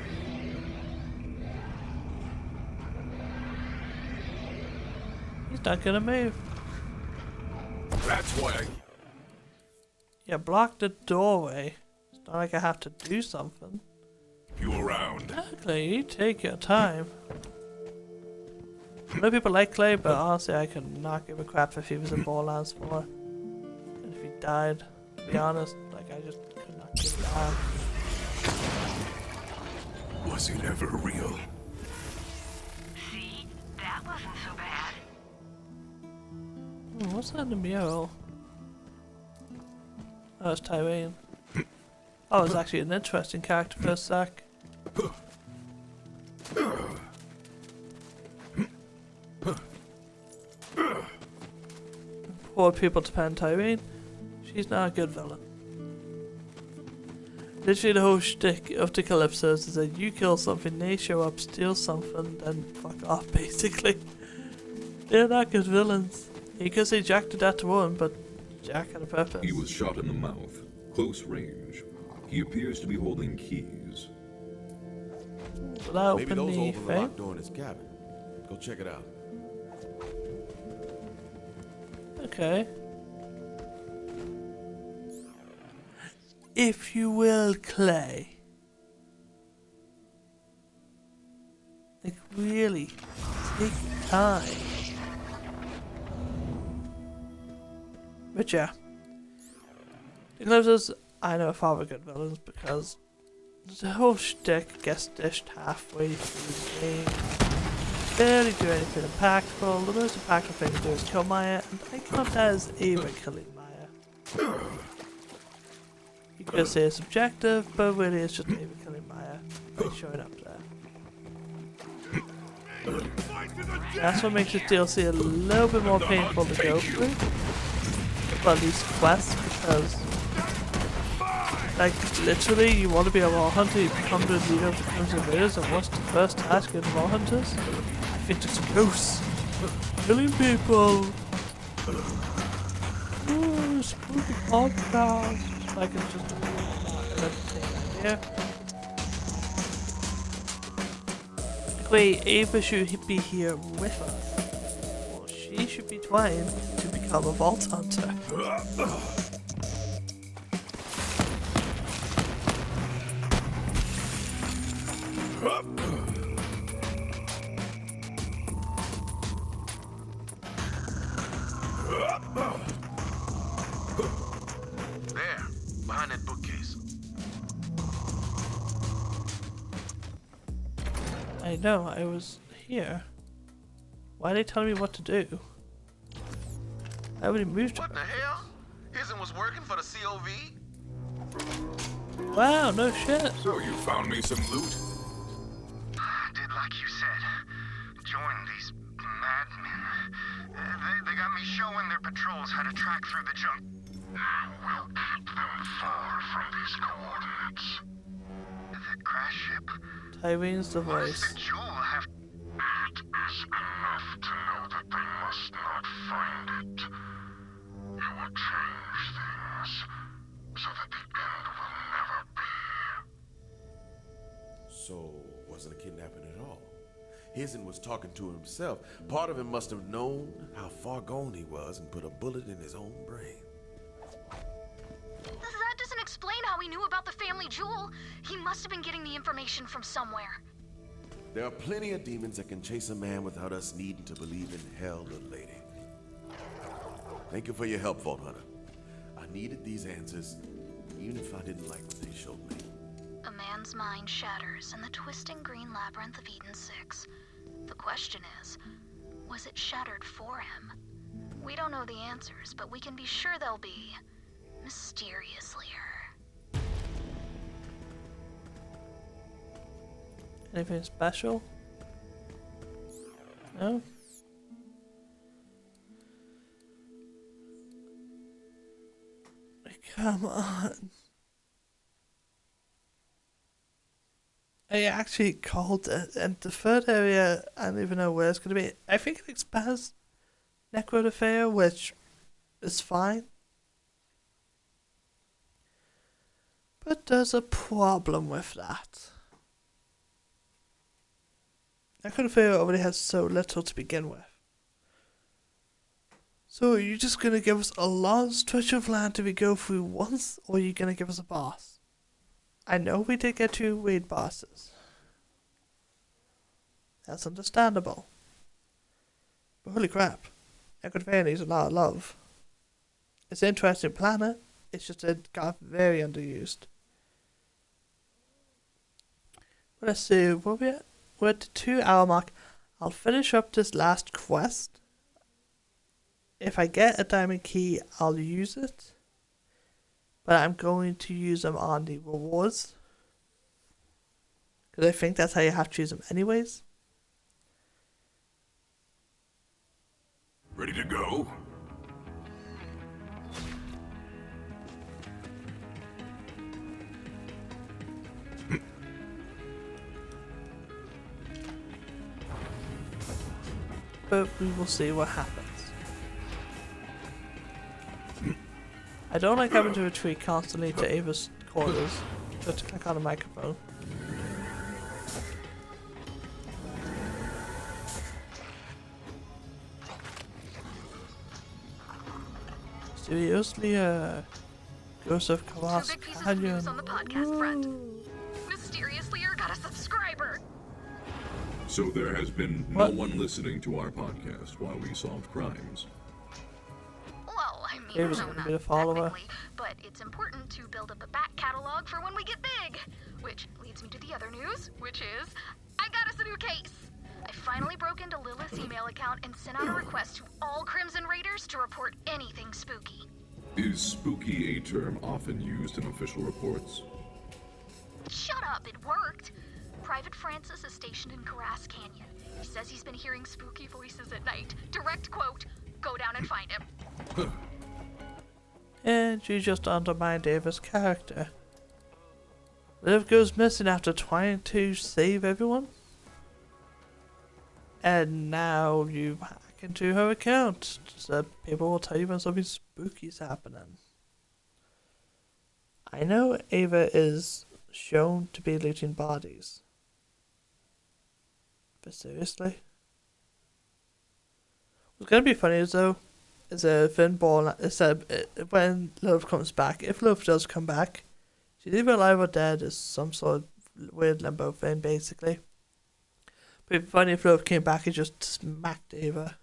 He's not gonna move. That's why Yeah, block the doorway. It's not like I have to do something. you around. Clay, you take your time. I know people like Clay, but honestly, I could not give a crap if he was in Borderlands 4. And if he died, to be honest, like, I just could not give a damn. Was it ever real? See? That wasn't so bad. What's that in the mural? Oh, it's Tyrene. Oh, it's actually an interesting character for a sec. Poor people depend Tyrene. She's not a good villain. Literally the whole shtick of the Calypsos is that you kill something, they show up, steal something, then fuck off, basically. They're not good villains. You could say Jack did that to one, but Jack had a purpose. He was shot in the mouth, close range. He appears to be holding keys. Will I Maybe open those the open the thing? locked door in his cabin. Go check it out. Okay. If you will, Clay. Like, really, take time. But yeah. The Calypsos, I know if are good villains because the whole shtick gets dished halfway through the game. Barely do anything impactful. The most impactful thing to do is kill Maya, and I count that as Ava killing Maya. You could say it's subjective, but really it's just Ava killing Maya by showing up there. That's what makes this DLC a little bit more painful to go through. Well, at least quests, because like literally you want to be a wall hunter, you become the leader of the Crimson Raiders, and what's the first task in wall hunters? I think it's ghosts. Killing people. Ooh, spooky podcast. Like it's just an entertaining idea. Wait, Ava should be here with us. Well, she should be trying to become a vault hunter. There, behind that bookcase. I know, I was here. Why are they telling me what to do? I already moved. What the hell? Hisn was working for the COV? Wow, no shit. So you found me some loot? I did like you said. Join these madmen. They got me showing their patrols how to track through the junk. We'll keep them far from these coordinates. The crash ship? Tyrene's the What does voice. the jewel have? It is enough to know that they must not find it. You will change things so that the end will never be. So, wasn't a kidnapping at all. Hisn was talking to himself. Part of him must have known how far gone he was and put a bullet in his own brain. That doesn't explain how he knew about the family jewel. He must have been getting the information from somewhere. There are plenty of demons that can chase a man without us needing to believe in hell or lady. Thank you for your help, Vault Hunter. I needed these answers, even if I didn't like what they showed me. A man's mind shatters in the twisting green labyrinth of Eden 6. The question is, was it shattered for him? We don't know the answers, but we can be sure they'll be mysteriously her. Anything special? No? Come on. I actually called it, and the third area, I don't even know where it's going to be. I think it expands Necrophobia, which is fine. But there's a problem with that. Necrophobia already has so little to begin with. So are you just going to give us a long stretch of land to go through once, or are you going to give us a boss? I know we did get 2 raid bosses. That's understandable. But holy crap, Necrophobia needs a lot of love. It's an interesting planet, it's just it got very underused. Well, let's see, where we at? We're at the 2-hour mark. I'll finish up this last quest. If I get a diamond key, I'll use it. But I'm going to use them on the rewards. Because I think that's how you have to use them anyways. Ready to go? but we will see what happens. I don't like having to retreat constantly to Ava's quarters, just to click on the microphone. Seriously, Ghost of Khalas Two big pieces of Canyon. news on the podcast front. Mysteriously, you got a subscriber. So there has been What? no one listening to our podcast while we solve crimes. Well, I mean, Ava's no, gonna not be the follower. technically, but it's important to build up a back catalog for when we get big. Which leads me to the other news, which is, I got us a new case. I finally broke into Lilith's email account and sent out a request to all Crimson Raiders to report anything spooky. Is spooky a term often used in official reports? Shut up, it worked. Private Francis is stationed in Carras Canyon. He says he's been hearing spooky voices at night. Direct quote, go down and find him. And you just undermined Ava's character. Liv goes missing after trying to save everyone. And now you hack into her account, so people will tell you when something spooky is happening. I know Ava is shown to be looting bodies. But seriously? What's gonna be funny is though, is when Love comes back, if Love does come back, she's either alive or dead, is some sort of weird limbo thing basically. But it'd be funny if Love came back and just smacked Ava.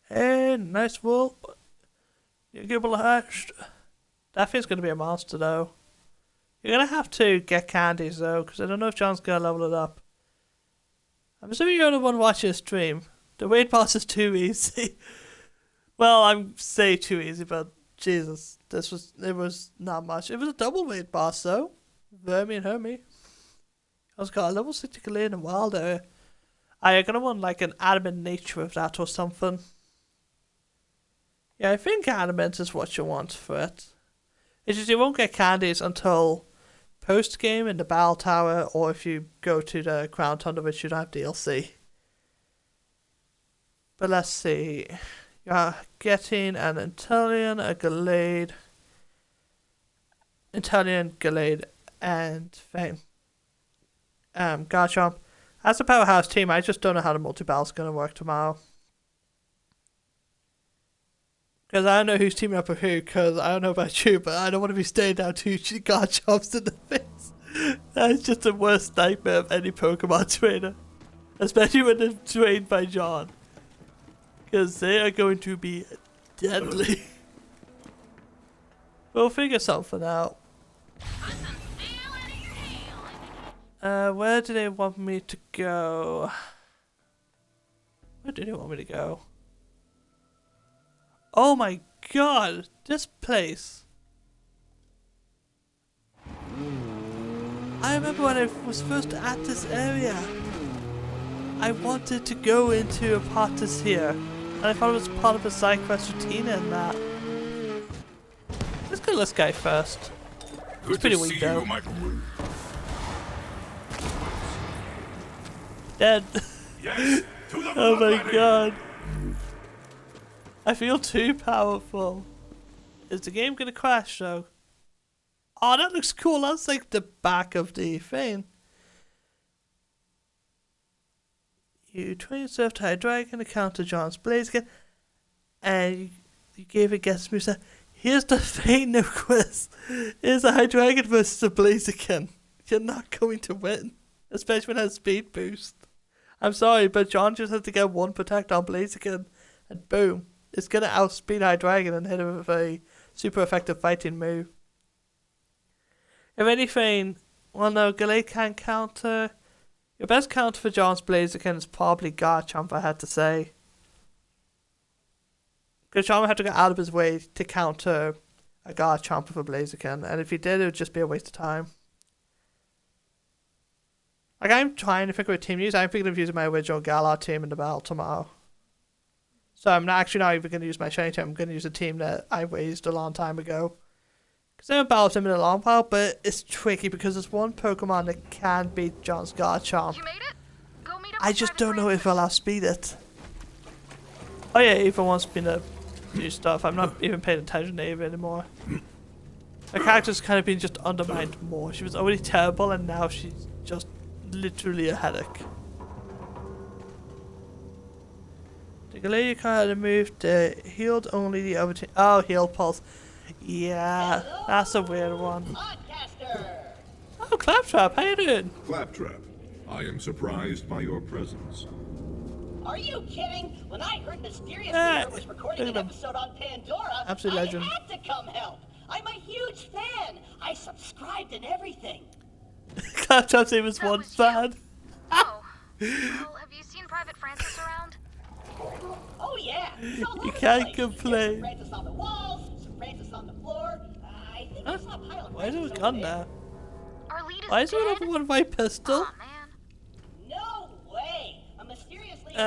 Hey, nice wool. You're gibble hatched. That thing's gonna be a monster though. You're gonna have to get candies though, because I don't know if John's gonna level it up. I'm assuming you're the one watching the stream. The weight boss is too easy. Well, I'm say too easy, but Jesus, it was not much. It was a double weight boss though. Vermi and Hermie. I was got a level 60 Galay in a wild area. You're gonna want like an adamant nature of that or something. Yeah, I think adamant is what you want for it. It's just you won't get candies until post game in the Battle Tower, or if you go to the Crown Thunder, which you don't have DLC. But let's see. You're getting an Italian, a Gallade, and thing. Garchomp. As a powerhouse team, I just don't know how the multi-battle's gonna work tomorrow. Because I don't know who's teaming up with who, because I don't know about you, but I don't want to be staying down two Garchomps in the face. That's just the worst nightmare of any Pokemon trainer. Especially when they're trained by John. Because they are going to be deadly. We'll figure something out. Where do they want me to go? Where do they want me to go? Oh my god, this place. I remember when I was first at this area. I wanted to go into a Apotis here. And I thought it was part of a side quest routine and that. Let's kill this guy first. He's pretty weak though. Dead. Yes, to the Oh my blood god. I feel too powerful. Is the game gonna crash though? Oh, that looks cool. That's like the back of the thing. You train yourself to Hydreigon to counter John's Blaziken, and you gave it guess move. Here's the thing, no quiz. Here's a Hydreigon versus a Blaziken. You're not going to win, especially when it has speed boost. I'm sorry, but John just has to get one protect on Blaziken, and boom, it's gonna outspeed Hydreigon and hit him with a super effective fighting move. If anything, well no, Gallade can't counter. Your best counter for John's Blaziken is probably Garchomp, I had to say. Because John would have to go out of his way to counter a Garchomp with a Blaziken, and if he did, it would just be a waste of time. Like, I'm trying to think of a team to use. I'm thinking of using my original Galar team in the battle tomorrow. So I'm not even going to use my shiny team. I'm going to use a team that I raised a long time ago. Because I haven't battled him in a long while, but it's tricky because there's one Pokemon that can beat John's Garchomp. You made it? Go meet I just don't know if I'll outspeed it. Oh yeah, Eva wants me to do stuff. I'm not even paying attention to Eva anymore. Her character's kind of been just undermined more. She was already terrible and now she's just literally a headache. The Galileo card moved healed only the other team. Oh, heal pulse. Yeah, that's a weird one. Oh, Claptrap, how you doing? Claptrap, I am surprised by your presence. Are you kidding? When I heard Mysterious Leader was recording an episode on Pandora, Absolute legend. I had to come help. I'm a huge fan. I subscribed and everything. Claptrap's name is one fan. Oh, well, have you seen Private Francis around? Oh yeah. You can't complain. Some Francis on the walls, some Francis on the floor. I think I saw a pile of Why is there a Francis gun over there? Our lead is Why is there dead? another one of my pistol? Aw, man. No way. A mysterious leader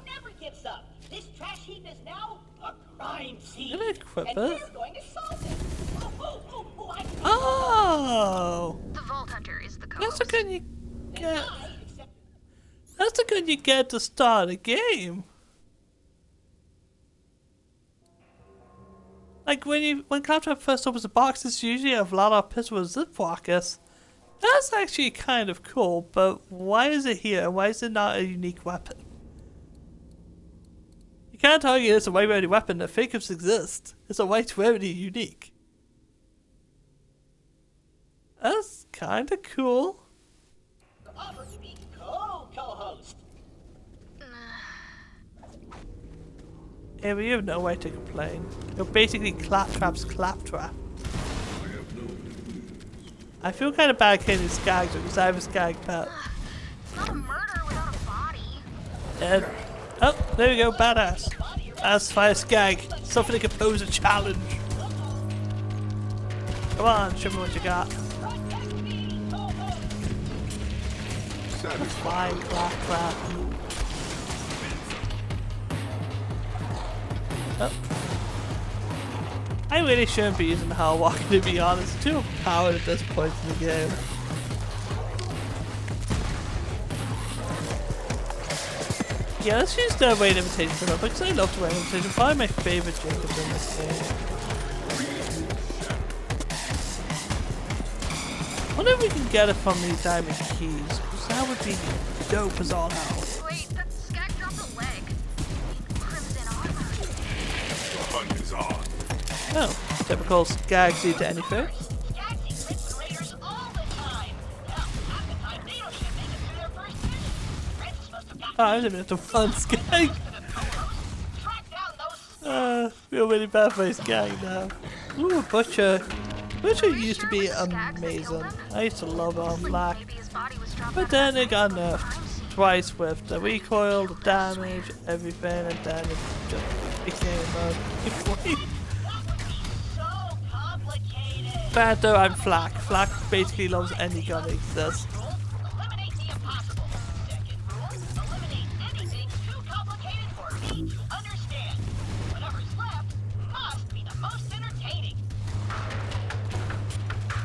never gives up. This trash heap is now a crime scene. Can I equip and it? we're going to solve it. Oh! The Vault Hunter is the That's the co-host. gun you get. That's the gun you get to start a game. Like when Claptrap first opens the box, it's usually a lot of pistol with zip pockets. That's actually kind of cool, but why is it here? Why is it not a unique weapon? You can't argue it's a white rarity weapon that fake ups exist. It's a white rarity unique. That's kind of cool. Offer to be co-host. Yeah, but you have no way to complain. You're basically Claptrap's Claptrap. I feel kind of bad killing these skags because I have a skag pet. It's not a murder without a body. And, oh, there we go, badass. That's fire skag. Something that can pose a challenge. Come on, show me what you got. Fine, Claptrap. Oh. I really shouldn't be using Hell Walker, to be honest. It's too overpowered at this point in the game. Yeah, let's use the Rain Invitation up because I love the Rain Invitation. Probably my favorite Jacobs in this game. I wonder if we can get it from the diamond keys, because that would be dope as all hell. Wait, that skag dropped a leg. Crimson armor. The hunt is on. Oh, typical Skagsy to anything. Skagsy crits the raiders all the time. Hell, half the time they don't even make it through their first mission. Francis must have gotten Oh, I was even at the one Skag. track down those. Feel really bad for his gang now. Ooh, Butcher. Butcher used to be amazing. I used to love him on Black. Maybe his body was dropped But off then at it got the crime nerfed scene. twice with the recoil, the damage, everything, and then it just became a So complicated. bad though, I'm Flak. Flak basically loves any gun that exists. Rule, eliminate the impossible. Second rule, eliminate anything too complicated for me to understand. Whatever's left must be the most entertaining.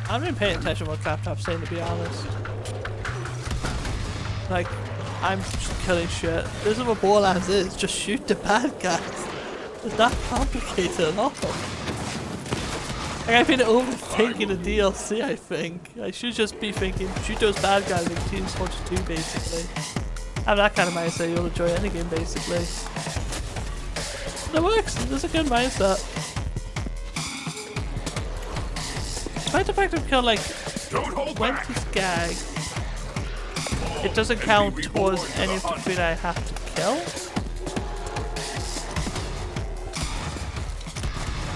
I haven't been paying attention to what Claptrap's saying, to be honest. Like, I'm just killing shit. This is what Borderlands is, just shoot the bad guys. It's not complicated at all. Like, I've been overthinking the DLC, I think. I should just be thinking, shoot those bad guys like Team Fortress 2, basically. I have that kind of mindset, you'll enjoy any game, basically. It works, it's a good mindset. Despite the fact I've killed like 20 skags, it doesn't count towards any of the food I have to kill.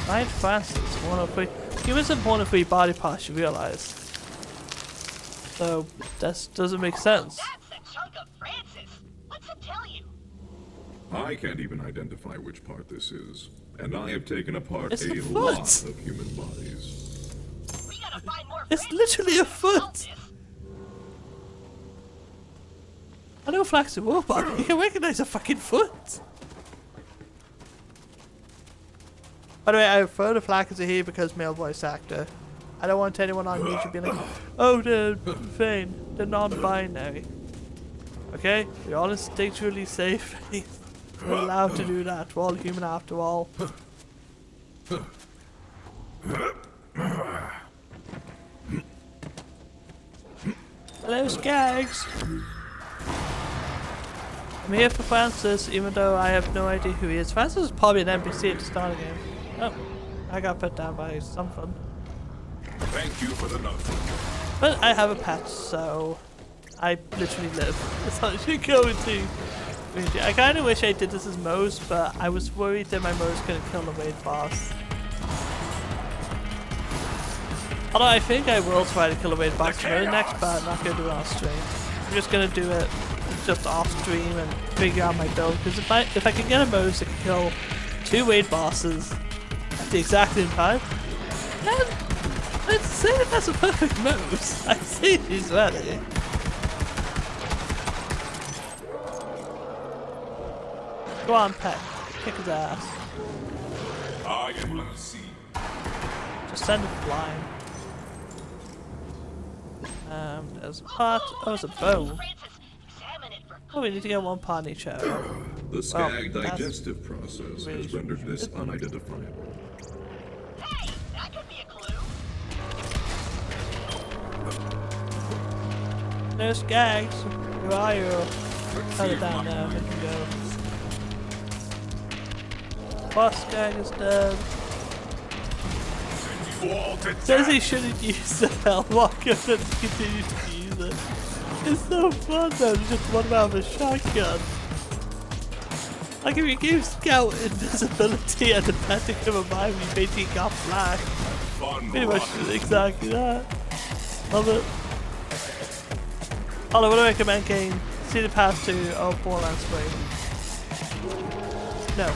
Knight Francis, 103. He was in 103 body parts, you realize. So, that doesn't make sense. That's a chunk of Francis. What's it tell you? I can't even identify which part this is, and I have taken apart It's a the lot foot. of human bodies. We gotta find more It's Francis literally a to solve foot. this. I know Flax is a robot, but you can recognize a fucking foot. By the way, I refer to Flax as a he because male voice actor. I don't want anyone on YouTube being like, oh, they're vain, they're non-binary. Okay, we're all instinctually safe. We're allowed to do that. We're all human after all. Hello, Skaggs. I'm here for Francis, even though I have no idea who he is. Francis is probably an NPC at the start of the game. Oh, I got put down by something. Thank you for the note. But I have a pet, so I literally live. That's how I should go into. I kind of wish I did this as Moe's, but I was worried that my Moe's going to kill the raid boss. Although I think I will try to kill the raid boss next, but I'm not going to do it on stream. I'm just going to do it just off stream and figure out my build, because if I can get a Moe's that can kill 2 raid bosses at the exact same time, then I'd say that that's a perfect Moe's. I see he's ready. Go on, pet. Kick his ass. I am unseen. Just send it flying. There's a pot. Oh, there's a bone. Oh, we need to get 1 pot in each area. The Skag digestive process has rendered this unidentifiable. Hey, that could be a clue. No Skaggs. Who are you? Cut it down now. Let me go. Boss Skag is dead. Says he shouldn't use the hell walker and continues to use it. It's so fun though, to just run around with a shotgun. Like if you give Scout invisibility and the pet to come by when you basically got flash. Pretty much exactly that. Love it. Although I would recommend getting See the Path to Borderlands 3. No.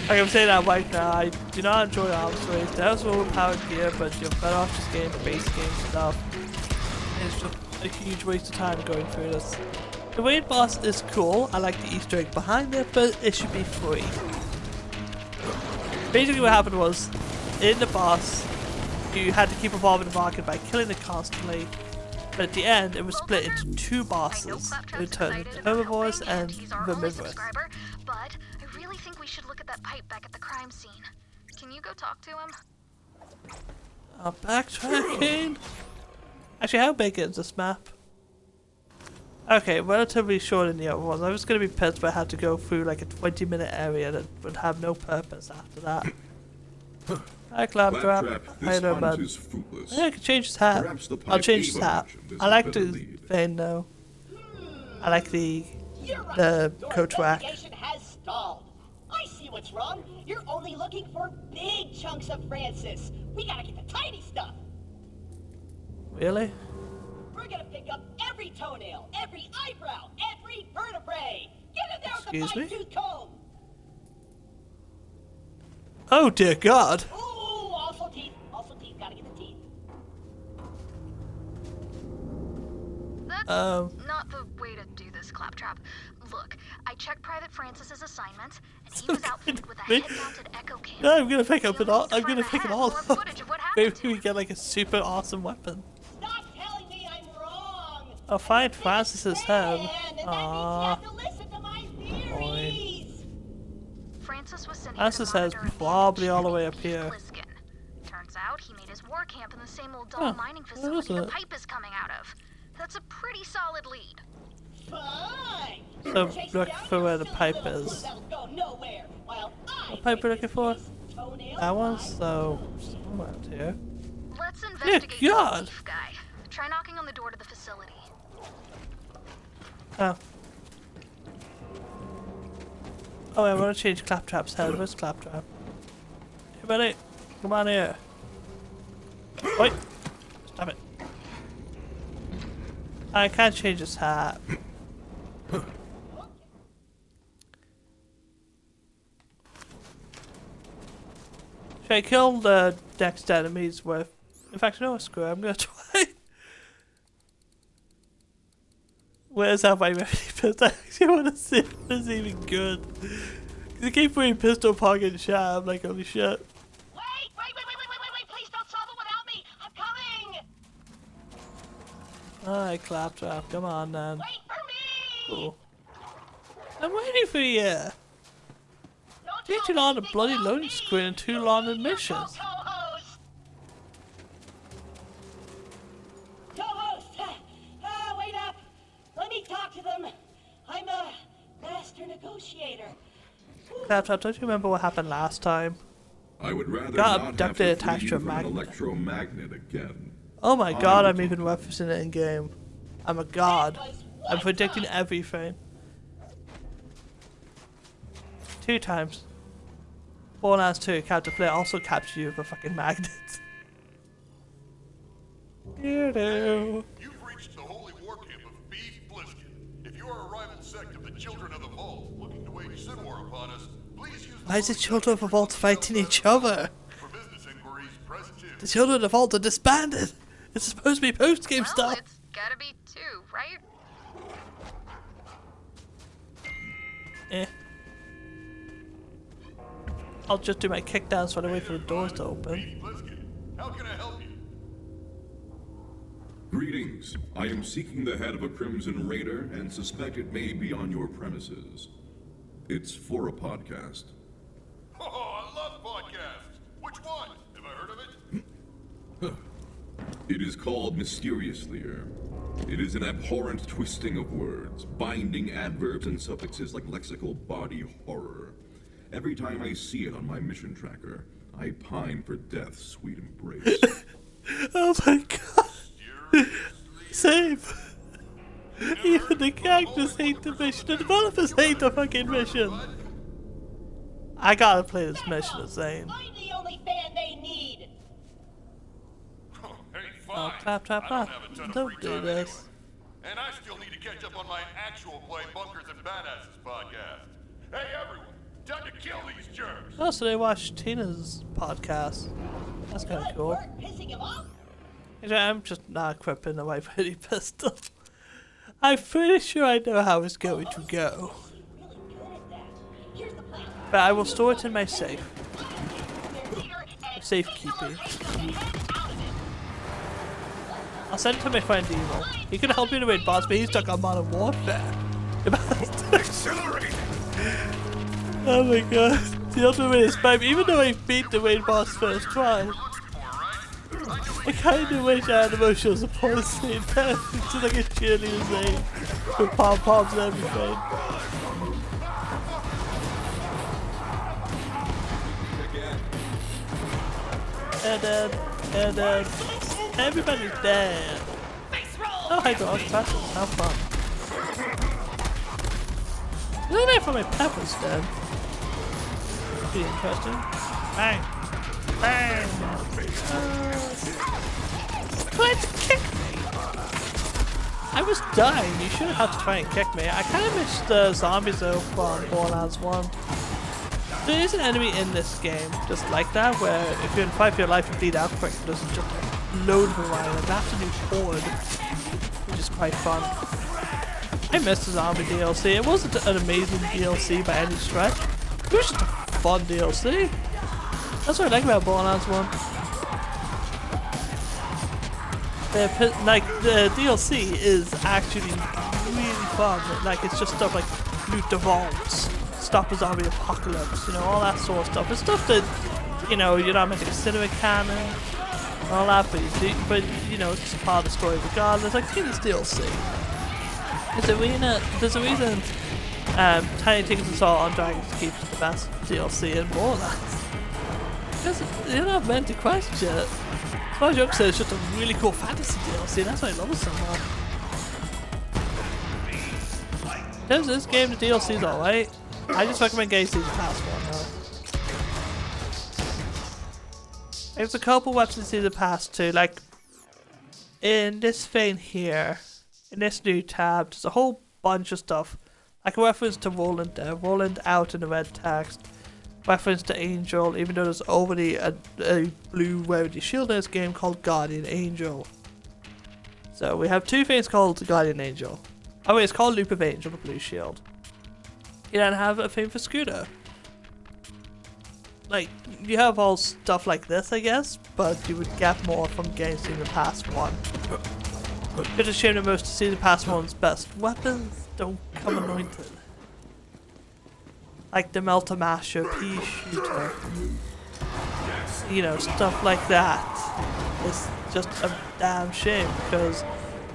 Like I'm saying that right now, I do not enjoy arms race. There's overpowered gear, but you're better off just getting the base game stuff. It's just a huge waste of time going through this. The raid boss is cool, I like the Easter egg behind it, but it should be free. Basically what happened was, in the boss, you had to keep evolving the market by killing it constantly, but at the end it was split into 2 bosses. It would turn into herbivores and vermivorous. But I really think we should look at that pipe back at the crime scene. Can you go talk to him? Backtracking? Actually, how big is this map? Okay, relatively short in the other ones. I was going to be pissed if I had to go through like a 20-minute area that would have no purpose after that. Hi, Claptrap. I know, man. Yeah, I can change his hat. I'll change his hat. I like the vein though. I like the coat rack. Has stalled. I see what's wrong. You're only looking for big chunks of Francis. We gotta get the tiny stuff. Really? We're gonna pick up every toenail, every eyebrow, every vertebrae. Get in there with the fine-tooth comb. Oh dear God. Ooh, also teeth. Also teeth. Gotta get the teeth. That's not the way to do this, Claptrap. Look, I checked Private Francis's assignment, and he was outfitted with a head-mounted echo camera. No, I'm gonna pick up it all. I'm gonna pick it all up. Maybe we get like a super awesome weapon. Stop telling me I'm wrong. I'll find Francis's head. Aww. Francis head is probably all the way up here. Turns out he made his war camp in the same old dull mining facility the pipe is coming out of. That's a pretty solid lead. Fine. So look for where the pipe is. What pipe are we looking for? That one? So somewhere out here. Let's investigate the thief guy. Try knocking on the door to the facility. Oh. Oh, I want to change Claptrap's head. Where's Claptrap? Hey, buddy. Come on here. Wait. Stop it. I can't change his hat. Should I kill the next enemies with... In fact, no, screw it. I'm gonna try. Where's how my remedy pistol? I actually want to see if this is even good. Because I keep putting pistol pocket in chat. I'm like, holy shit. Wait! Please don't solve it without me! I'm coming! Alright, Claptrap, come on then. Wait for me! Cool. I'm waiting for you! Don't Take tell too me long on a anything bloody about loading me. screen and too long in missions. Co-host! Wait up! Let me talk to them. I'm a master negotiator. Claptrap, don't you remember what happened last time? I would rather Got not abducted have and to attached flee to a from an magnet. electromagnet again. Oh my I god, will I'm even talk. referencing it in game. I'm a god. I'm predicting everything. 2 times. Borderlands 2, Captain Flare also captured you with a fucking magnet. You know. You've reached the holy war camp of Beef Bliskin. If you are a rival sect of the Children of the Vault looking to wage civil war upon us, please use Why is the Children of the Vault fighting each other? for business inquiries, press 2. The Children of the Vault are disbanded! It's supposed to be post-game Well, stuff! it's gotta be 2, right? Eh. I'll just do my kick dance while I wait for the doors to open. Beef Bliskin, how can I help you? Greetings. I am seeking the head of a Crimson Raider and suspect it may be on your premises. It's for a podcast. Oh, I love podcasts. Which one? Have I heard of it? It is called Mysteriously. It is an abhorrent twisting of words, binding adverbs and suffixes like lexical body horror. Every time I see it on my mission tracker, I pine for death's sweet embrace. Oh my god! Save! Even the characters hate the mission, the developers hate the fucking mission! I gotta play this mission, Zane. I'm the only fan they need. Hey, Oh, fine. Claptrap, I don't have a ton of don't free do time this. anyway. And I still need to catch up on my actual play Bunkers and Badasses podcast. Hey, everyone, time to kill these jerks. Oh, so they watched Tina's podcast. That's kinda Good cool. work pissing him off. I'm just not equipping the white pretty pistol. I'm pretty sure I know how it's going to go. Really good at that. Here's the plan. But I will store it in my safe. Their leader and Safekeeping. take the head out of it. I'll send it to my friend Evil. He could help me to win boss, but he's stuck on Modern Warfare. Accelerate! Oh my god. The ultimate way is spam. Even though I beat the main boss first try, I kinda wish I had emotional support scene there. It's just like a cheerleader scene with pom-poms and everything. And then, everybody's dead. Oh, hi, dog. That's how fun. Look at for my peppers then. Be interesting. Bang. Bang. Try to kick me. I was dying. You shouldn't have to try and kick me. I kind of missed the zombies though from Borderlands 1. There is an enemy in this game just like that, where if you're in fight for your life, you bleed out quick. There's just a load of around, like an absolute horde, which is quite fun. I missed the zombie DLC. It wasn't an amazing DLC by any stretch. It was just a fun DLC. That's what I like about Borderlands 1. The DLC is actually really fun. Like, it's just stuff like loot the vaults, stop a zombie apocalypse, you know, all that sort of stuff. It's stuff that, you know, you're not meant to consider a canon, and all that, but you know, it's just part of the story regardless. Like, see this DLC. There's a reason Tiny Things and Salt on Dragons keeps the best DLC in Borderlands. Because you're not meant to question it. As far as you're concerned, it's just a really cool fantasy DLC, and that's why I love it so much. In terms of this game, the DLC is alright. I just recommend getting Season Pass 1 though. There's a couple weapons in Season Pass 2, like in this vein here, in this new tab, there's a whole bunch of stuff. Like a reference to Roland there, Roland out in the red text. Reference to Angel, even though there's already a blue rarity shield in this game called Guardian Angel. So we have two things called Guardian Angel. Oh wait, it's called Loop of Angel, the blue shield. You then have a thing for Scooter. Like, you have all stuff like this, I guess, but you would get more from games in the past one. It's a shame that most season pass one's best weapons don't come anointed. Like the Melter Masher, Pea Shooter. You know, stuff like that. It's just a damn shame because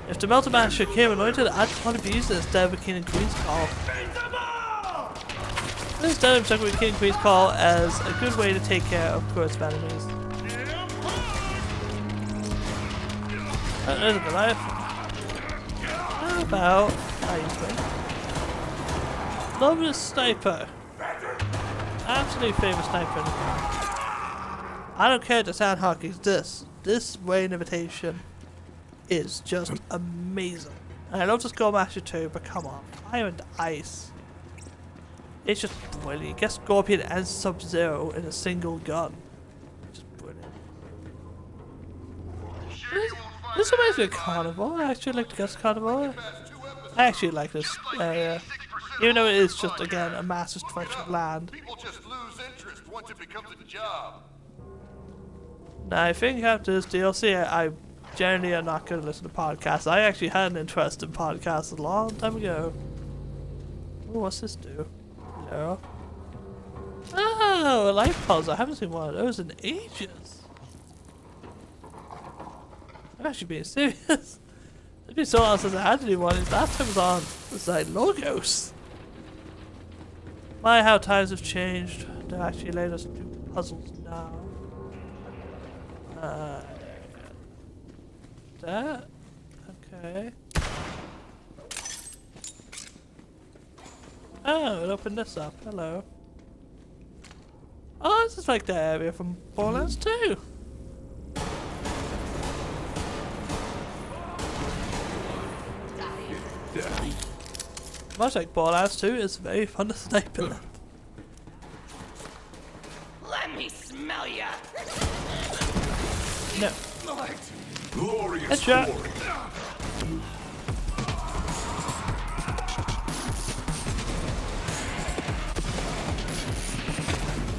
if the Melter Masher came anointed, I'd want to be using it instead of a King and Queen's Call. Instead, I'm talking about King and Queen's Call as a good way to take care of course of enemies. There's a Goliath. How about love this sniper. Absolute favorite sniper in the game. I don't care that Sandhawk exists. This Rain Invitation is just amazing. And I love the Skullmaster too, but come on. Fire and Ice. It's just brilliant. You get Scorpion and Sub-Zero in a single gun. Just brilliant. This reminds me of Carnivore. I actually like to get Carnivore. I actually like this area. Even though it is just, again, a massive stretch of land. People just lose interest once it becomes a job. Now, I think after this DLC, I generally am not going to listen to podcasts. I actually had an interest in podcasts a long time ago. Ooh, what's this do? Hello? Oh, a life puzzle. I haven't seen one of those in ages. I'm actually being serious. It's been so long since I had to do one. Last time was on the side Logos. My, how times have changed. They actually let us do puzzles now. That? Okay. Oh, it opened this up. Hello. Oh, this is like the area from Borderlands 2. Much like Borderlands 2, it's very fun to snipe in it. Let me smell ya! No. Glorious Headshot.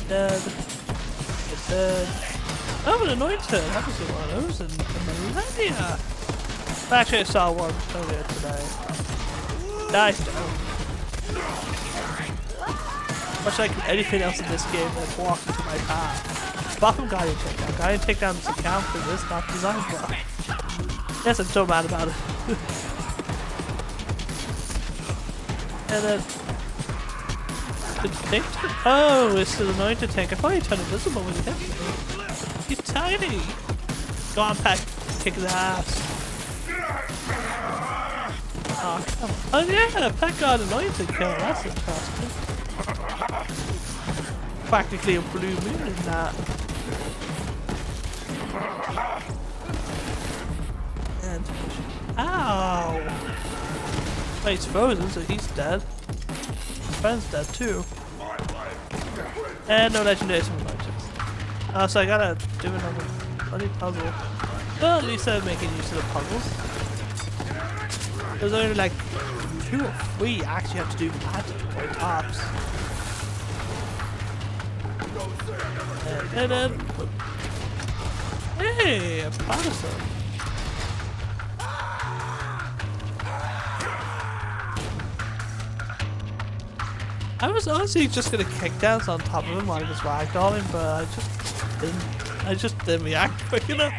Dead. It's dead. Oh, an anointed. I haven't seen one of those in millennia. Actually, I saw one earlier today. Nice. Much like anything else in this game that's walked into my path. Apart from Guardian Takedown. Guardian Takedown doesn't count because it's not designed for. Yes, I'm so mad about it. And then... the tank? Oh, it's the anointed tank. I thought you turned invisible when you hit me. He's tiny! Go on, Pack. Kick his ass. Oh, come on. Oh yeah, Pack got anointed kill. That's interesting. Practically a blue moon in that. And ow! Wait, he's frozen, so he's dead. His friend's dead too. And no legendaries from legends. So I gotta do another bloody puzzle. Well, at least I'm making use of the puzzles. There's only like 2 or 3 I actually have to do mandatory tops. And then... hey, a Patterson. I was honestly just gonna kick dance on top of him while he was ragdolling, but I just didn't react quick enough.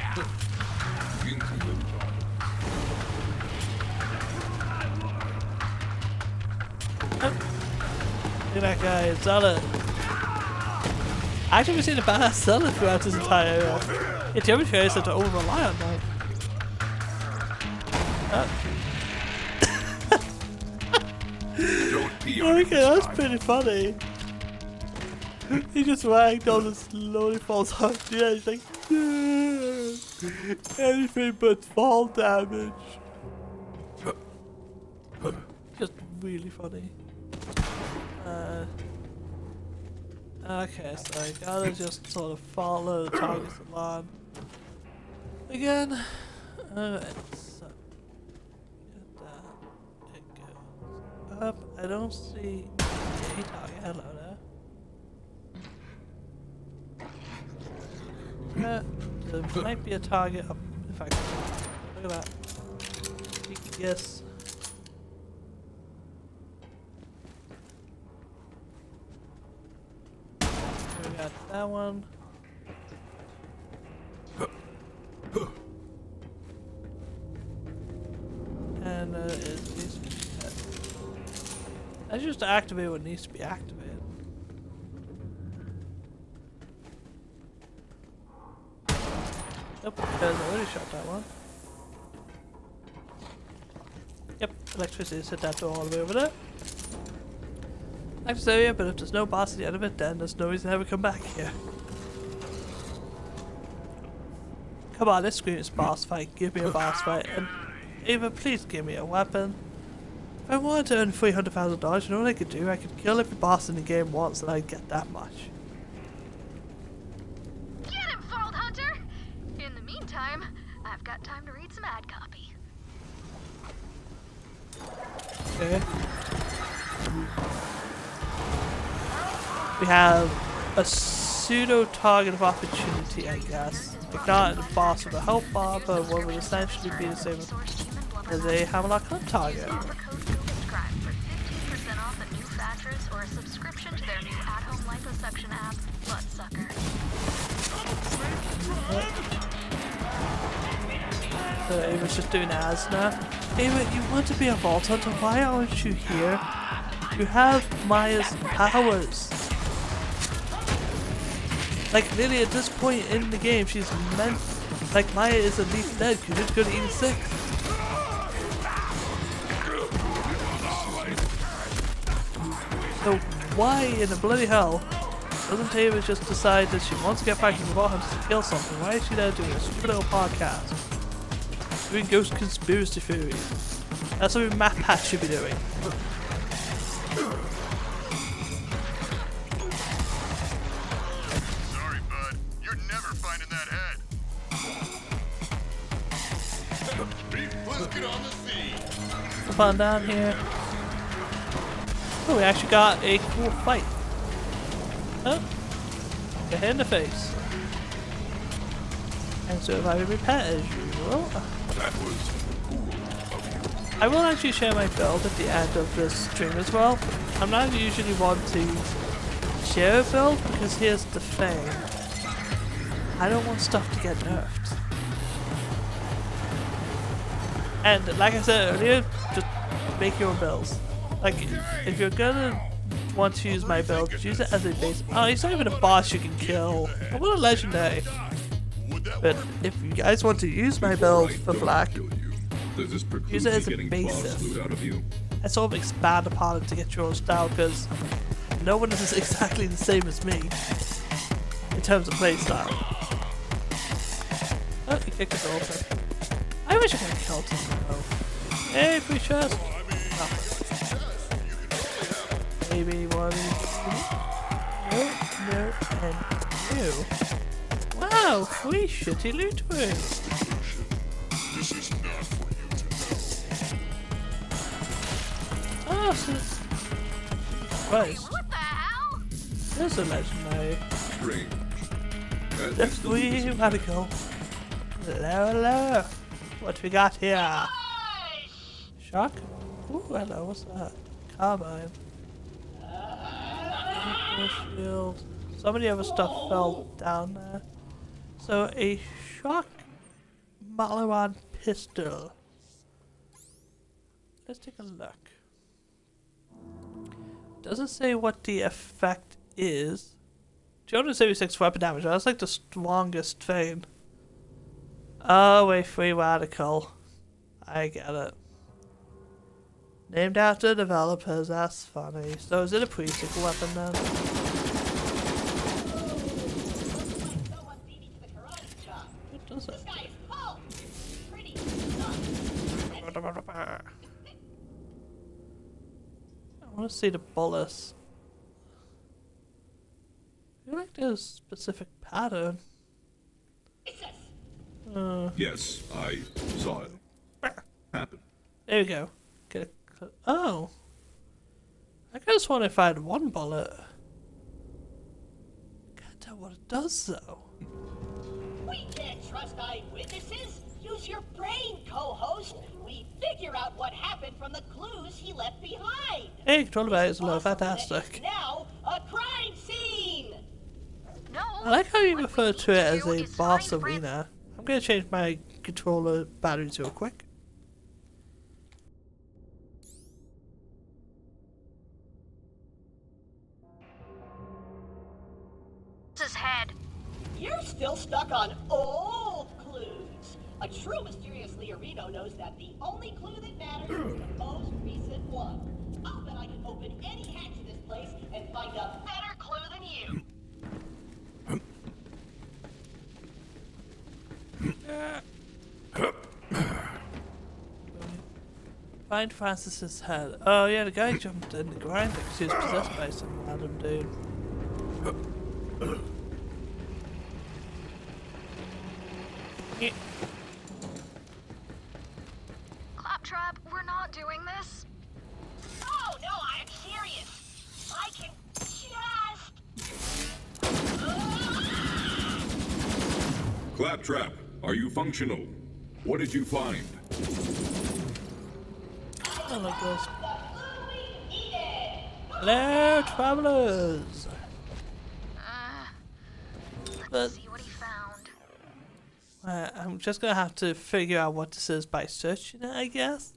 Look at that guy, Zelda. I actually haven't seen a badass Zelda throughout this entire area. Yeah, the other players had to over rely on that. Okay, that's pretty funny. He just ragdolled and slowly falls off the edge like anything but fall damage. Just really funny. Okay, so I gotta just sort of follow the targets along. Again. Alright, so get that. It goes up. I don't see a target. Hello there. There might be a target up. In fact, look at that. Sneaky guess. We got that one. And it needs to be set. That's just to activate what needs to be activated. Nope, because I already shot that one. Yep, electricity set that door all the way over there. Like this area, but if there's no boss at the end of it, then there's no reason to ever come back here. Come on, let's scream this boss fight. Give me a boss fight. And Ava, please give me a weapon. If I wanted to earn $300,000, you know what I could do? I could kill every boss in the game once and I'd get that much. Get him, Fault Hunter! In the meantime, I've got time to read some ad copy. Okay. We have a pseudo target of opportunity, I guess. Like not a boss with a health bar, but what would essentially be the same as a Hammerlock Hunt target. Offer code Subscribe for 15% off a new mattress or a subscription to their new at-home liposuction app, Buttsucker. So Ava's just doing ads now. Ava, you want to be a Vault Hunter? Why aren't you here? You have Maya's powers. Like, literally at this point in the game, she's meant... Like, Maya is at least dead, because it's going to eat 6. So, why in the bloody hell doesn't Ava just decide that she wants to get back to the Vault Hunters to kill something? Why is she there doing a stupid little podcast? Doing ghost conspiracy theories. That's something Matt Pat should be doing. Sorry, bud. You're never finding that head. Let's get on the scene. Fun down here. Oh, we actually got a cool fight. Oh, get hit in the face. And survive repair as usual. That was cool. I will actually share my build at the end of this stream as well. I'm not usually one to share a build because here's the thing. I don't want stuff to get nerfed. And like I said earlier, just make your own builds. Like, if you're gonna want to use my build, just use it as a base. Oh, he's not even a boss you can kill. I want a legendary. But if you guys want to use my build for Black, use it as a basis. And sort of expand upon it to get your own style, because no one is exactly the same as me in terms of playstyle. Oh, he kicked it open. I wish I could have killed him though. Hey, free chest! Oh. Maybe one. No, and 2. Wow, free shitty loot room. This is not for you to know. Oh, so... Christ. What the hell? There's a legendary. Strange. The free radical. Hello, hello. What we got here? Shock? Ooh, hello, what's that? Carbine. Shield. Some of the other stuff fell down there. So, a shock Malaran pistol. Let's take a look. Doesn't say what the effect is. 276 weapon damage. That's like the strongest thing. Oh, a free radical. I get it. Named after developers, that's funny. So is it a pre-sequel weapon then? What does it? I want to see the bullets. I feel like there's a specific pattern. Yes, I saw it happen. There we go. Get a oh. I just want to find one bullet. Can't tell what it does though. We can't trust eyewitnesses. Use your brain, co-host. We figure out what happened from the clues he left behind. Hey, control about it is Possible that fantastic. it's now a crime scene. No. I like how you refer to it as do a is boss find arena. I'm gonna change my controller batteries real quick. His head. You're still stuck on old clues. A true mysterious Leorino knows that the only clue that matters is the most recent one. I'll bet I can open any hatch in this place and find a better clue than you. Find Francis's head. Oh yeah, the guy jumped in the grinder because he was possessed by some random dude. Yeah. Claptrap, we're not doing this. Oh no, I'm serious. I can just. Claptrap, are you functional? What did you find? I like this. Hello, travelers. But See what he found. I'm just gonna have to figure out what this is by searching it, I guess.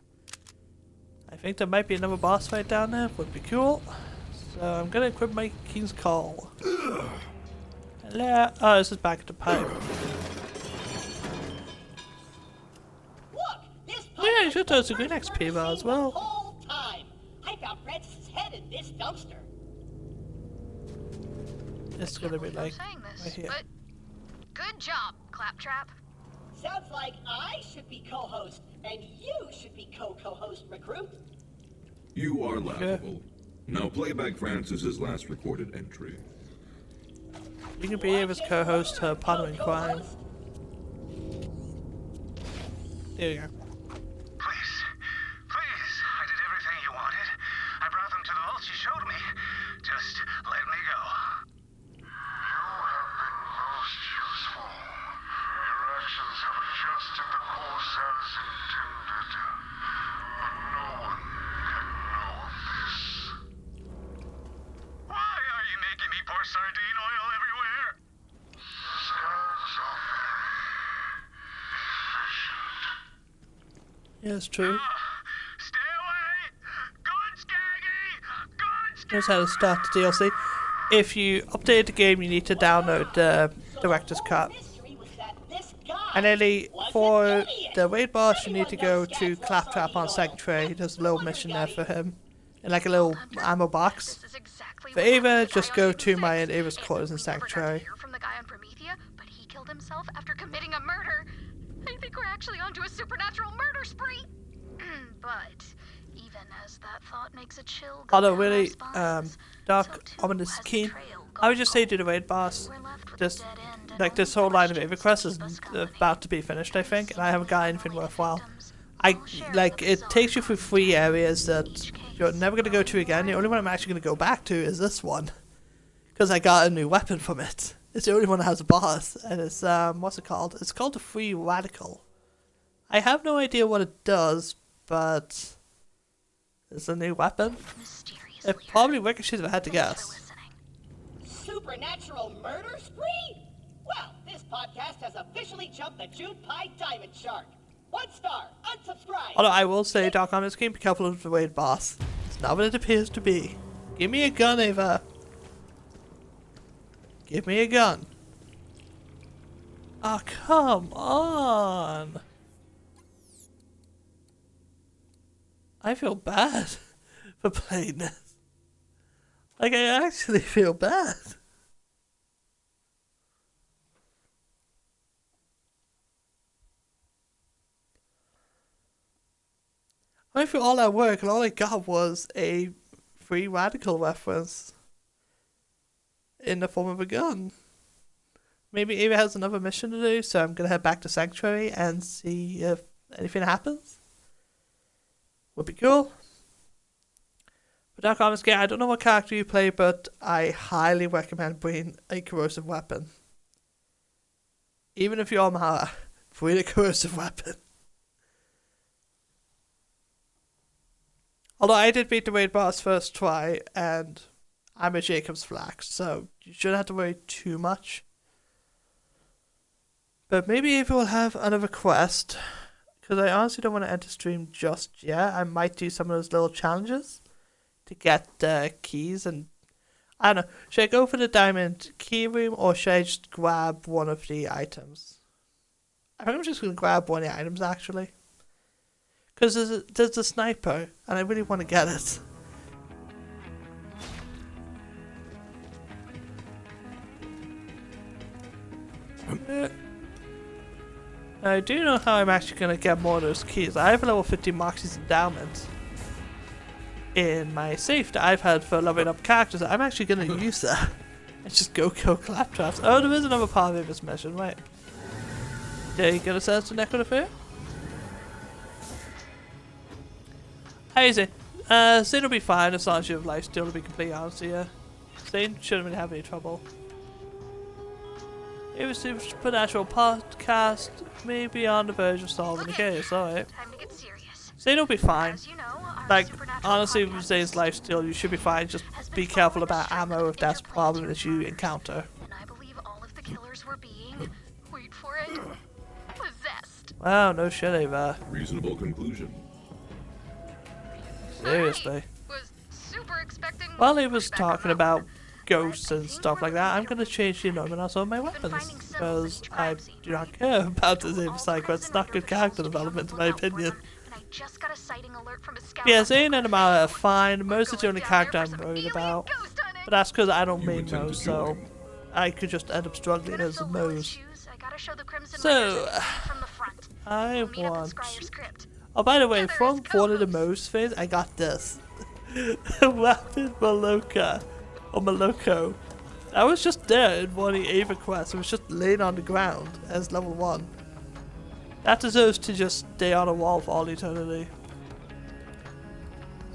I think there might be another boss fight down there. Would be cool. So I'm gonna equip my King's Call. Hello. Oh, this is back at the pipe. Look, this Oh yeah, you should throw us a green XP bar as well. whole time. I found Francis's head in this dumpster. It's gonna be like Saying this, right here. but good job, Claptrap. Sounds like I should be co-host and you should be co-host, recruit. You are laughable. Now play back Francis's last recorded entry. You can be Ava's co-host, her partner in crime. There you go. Please, please, I did everything you wanted. I brought them to the vault you showed me. Just let me go. You have been most useful. Your actions have adjusted the course as intended. But no one can know of this. Why are you making me pour sardine oil everywhere? Scans are very efficient. Yeah, it's true. Stay away! Good Skaggy! Good Here's how to start the DLC. If you update the game, you need to download the director's cut. And then for the raid boss, you need to go to Claptrap on Sanctuary. There's a little mission there for him. In like a little ammo box. For Ava, just go to my and Ava's quarters in Sanctuary. From the guy on Promethea, but he killed himself after committing a murder. I think we're actually onto a supernatural murder spree. But even as that thought makes a chill go Although down our really, spines, dark, ominous keen. I would just say do the raid boss. This, like this whole line of Ava quests is about to be finished, I think, and I haven't got anything worthwhile. It takes you through 3 areas that you're never going to go to again. The only one I'm actually going to go back to is this one. Because I got a new weapon from it. It's the only one that has a boss, and it's, what's it called? It's called the Free Radical. I have no idea what it does, but it's a new weapon. It probably ricochets if I had to guess. Supernatural murder spree? Well, this podcast has officially jumped the June Pie Diamond Shark. 1 star, unsubscribe. Although I will say, Dark Ominous King, be careful of the raid boss. It's not what it appears to be. Give me a gun, Ava. Give me a gun. Oh, come on. I feel bad for playing this. Like, I actually feel bad. I went through all that work and all I got was a Free Radical reference in the form of a gun. Maybe Ava has another mission to do, so I'm gonna head back to Sanctuary and see if anything happens. Would be cool. But Dark Ominous King, I don't know what character you play, but I highly recommend bringing a corrosive weapon. Even if you're Mara, really coercive weapon. Although I did beat the raid boss first try, and I'm a Jacob's Flax, so you shouldn't have to worry too much. But maybe if we'll have another quest, because I honestly don't want to enter stream just yet. I might do some of those little challenges to get keys, and I don't know. Should I go for the diamond key room, or should I just grab one of the items? I think I'm just going to grab one of the items, actually. Because there's a sniper, and I really want to get it. I do know how I'm actually going to get more of those keys. I have a level 50 Moxie's endowment in my safe that I've had for leveling up characters. I'm actually going to use that. And just go kill claptraps. Oh, there is another part of this mission, right? Did you get a sense to Necro the Fair? How is it? Zane will be fine as long as you have life still, to be completely honest with you. Zane shouldn't really have any trouble. It was a supernatural podcast, maybe on the verge of solving the case, alright. Zane will be fine. Like, honestly, with Zane's life steal, you should be fine. Just be careful about ammo if that's a problem that you encounter. And I believe all of the killers were being, wait for it, possessed. Wow, no shit, Ava. Reasonable conclusion. Seriously. Was super expecting While he was talking about ghosts and stuff like that, I'm going to change the anointment on my weapons, because I do not care about the Ava Psycho. It's not good character development, in my opinion. Just got a sighting alert from a scout. Yeah, Zane and Amara are fine. Mo's is the only character I'm worried about. But that's because I don't main Mo, so I could just end up struggling as Mo's. So, I want... Oh, by the way, from one of the Mo's things, I got this. Weapon Maloka. Or Maloko. I was just there in one of the Ava quests. It was just laying on the ground as level 1. That deserves to just stay on a wall for all eternity.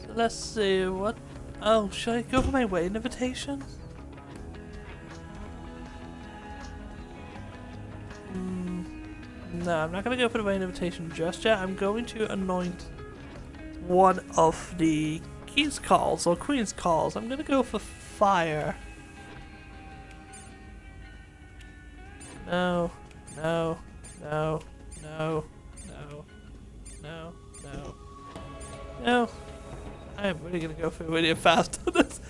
So let's see, what... Oh, should I go for my wedding invitation? No, I'm not going to go for the wedding invitation just yet. I'm going to anoint one of the King's Calls, or Queen's Calls. I'm going to go for fire. No, no, no. No, no, no, no, no. I'm really gonna go for really fast on this.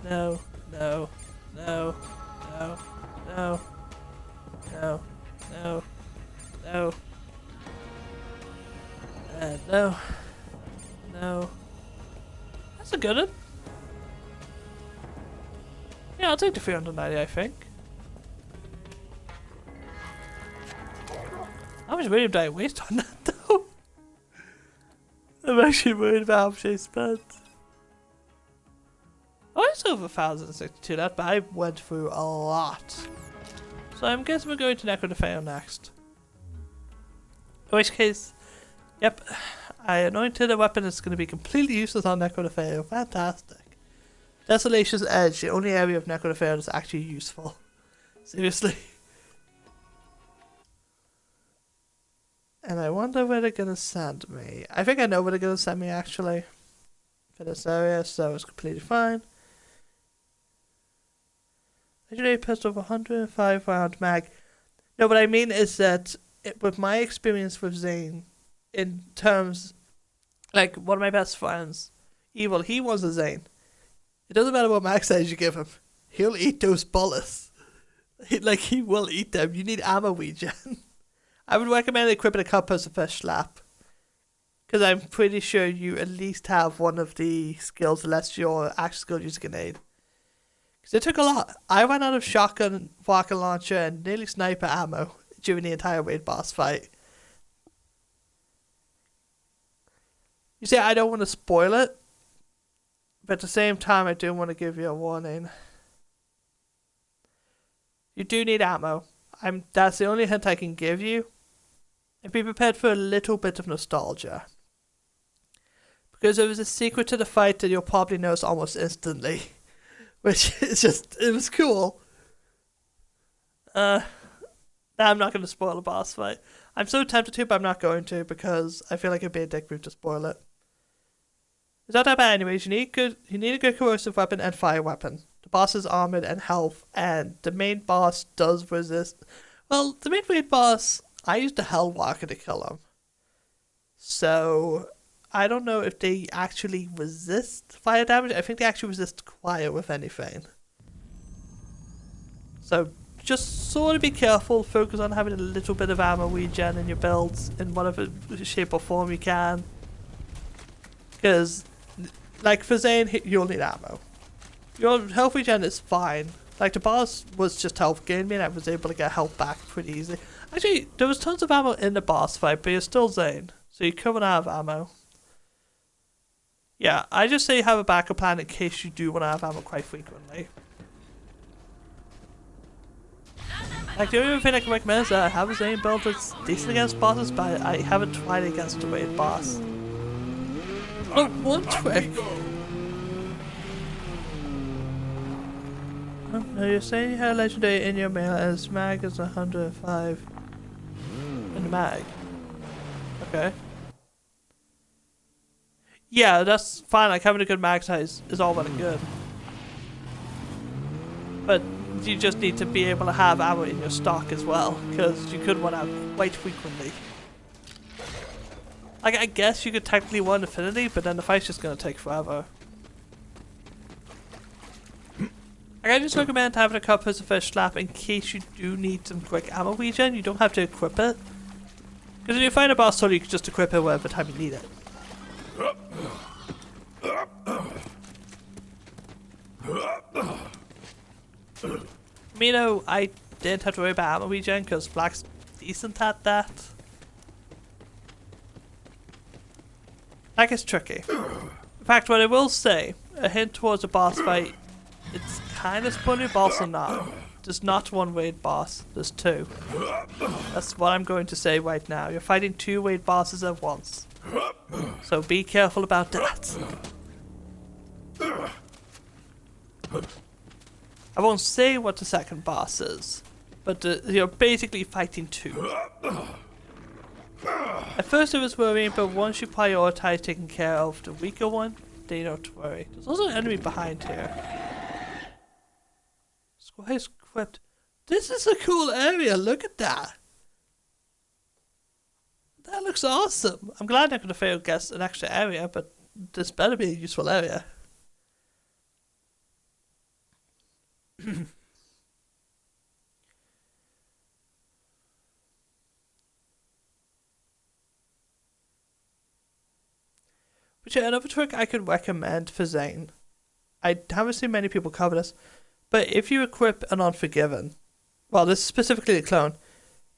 No, no, no, no, no, no, no, no, no, no. That's a good one. Yeah, I'll take the 390, I think. How much radium did I waste on that though? I'm actually worried about how much I spent. Oh, it's over 1,062 that, but I went through a lot. So I'm guessing we're going to Necro the Fail next. In which case, yep, I anointed a weapon that's going to be completely useless on Necro the Fail. Fantastic. Desolation's Edge, the only area of Necro the Fail that's actually useful. Seriously. And I wonder where they're gonna send me. I think I know where they're gonna send me actually. For this area, so it's completely fine. Legendary pistol of 105 round mag. No, what I mean is that with my experience with Zane, in terms, like one of my best friends, Evil, he was a Zane. It doesn't matter what mag size you give him, he'll eat those bullets. He will eat them. You need ammo regen. I would recommend equipping a compass of fish slap. Because I'm pretty sure you at least have one of the skills unless your actual skill uses a grenade. Because it took a lot. I ran out of shotgun, rocket launcher, and nearly sniper ammo during the entire raid boss fight. You see, I don't want to spoil it. But at the same time, I do want to give you a warning. You do need ammo. That's the only hint I can give you. And be prepared for a little bit of nostalgia. Because there was a secret to the fight that you'll probably notice almost instantly. Which is just, it was cool. I'm not going to spoil the boss fight. I'm so tempted to, but I'm not going to because I feel like it'd be a dick move to spoil it. It's not that bad anyways. You need a good corrosive weapon and fire weapon. The boss is armored and health, and the main boss does resist. Well, the main raid boss, I used the Hellwalker to kill him. So, I don't know if they actually resist fire damage. I think they actually resist fire with anything. So, just sort of be careful. Focus on having a little bit of ammo regen in your builds in whatever shape or form you can. Because, like for Zane, you'll need ammo. Your health regen is fine. Like the boss was just health gain me and I was able to get health back pretty easy. Actually, there was tons of ammo in the boss fight, but you're still Zane. So you're coming out of ammo. Yeah, I just say have a backup plan in case you do want to have ammo quite frequently. Like the only thing I can recommend is that I have a Zane build that's decent against bosses, but I haven't tried it against the raid boss. Oh, one trick! Oh, you're saying you had a legendary in your mail as mag is 105 in the mag. Okay. Yeah, that's fine, like having a good mag size is all well and good. But you just need to be able to have ammo in your stock as well, because you could run out quite frequently. Like, I guess you could technically run Affinity, but then the fight's just gonna take forever. Like, I just recommend having a Cutpurse of Fish Slap in case you do need some quick ammo regen. You don't have to equip it. Because if you find a boss soul, you can just equip it whatever time you need it. You know, I didn't have to worry about ammo regen because Black's decent at that. Like, it's tricky. In fact, what I will say, a hint towards a boss fight, it's kind of spawning boss or not. There's not one raid boss, there's two. That's what I'm going to say right now. You're fighting two raid bosses at once. So be careful about that. I won't say what the second boss is, but you're basically fighting two. At first it was worrying, but once you prioritize taking care of the weaker one, then you don't have to worry. There's also an enemy behind here. Squire's Crypt. This is a cool area, look at that! That looks awesome! I'm glad I could have failed guess an extra area, but this better be a useful area. But yeah, another trick I could recommend for Zane. I haven't seen many people cover this, but if you equip an Unforgiven, well, this is specifically a clone.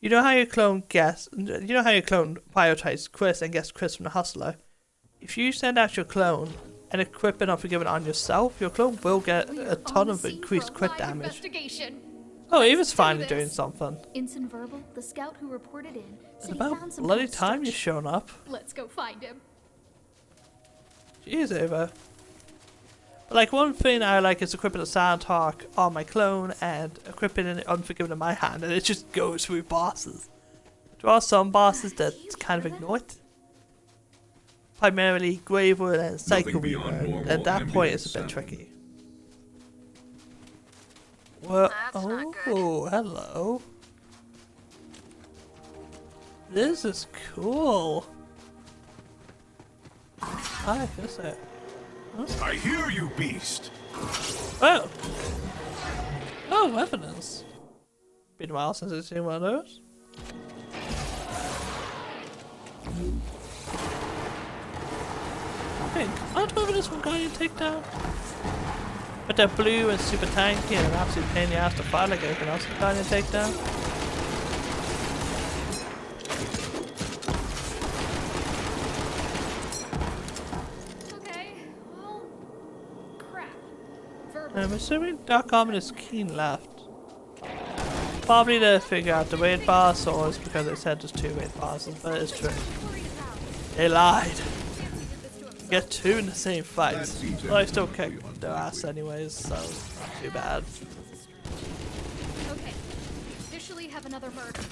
You know how your clone prioritizes Chris and gets Chris from the Hustler. If you send out your clone and equip an Unforgiven on yourself, your clone will get a ton of increased crit damage. Oh, he was finally doing something. Ensign Verbal, the scout who reported in, It's about bloody time you're showing up. Let's go find him. Jeez, Ava. But like, one thing I like is equipping a Sandhawk on my clone and equipping an Unforgiven in my hand, and it just goes through bosses. There are some bosses that kind of ignore it. Primarily Gravewood and Psycho Weaver. At that point, it's a bit tricky. Well, oh, hello. This is cool. Hi, what's that? Huh? I hear you, beast. Oh. Oh, evidence. Been a while since I've seen one of those. I think, aren't evidence from Guardian Takedown? But they're blue and super tanky and an absolute pain in the ass to fight like everything else in Guardian Takedown. I'm assuming Dark Armor is Keen left. Probably to figure out the raid boss, or it's because they said there's two raid bosses, but it's true. They lied. You get two in the same fight. Well, I still kick their ass anyways, so not too bad. Okay, officially have another murder.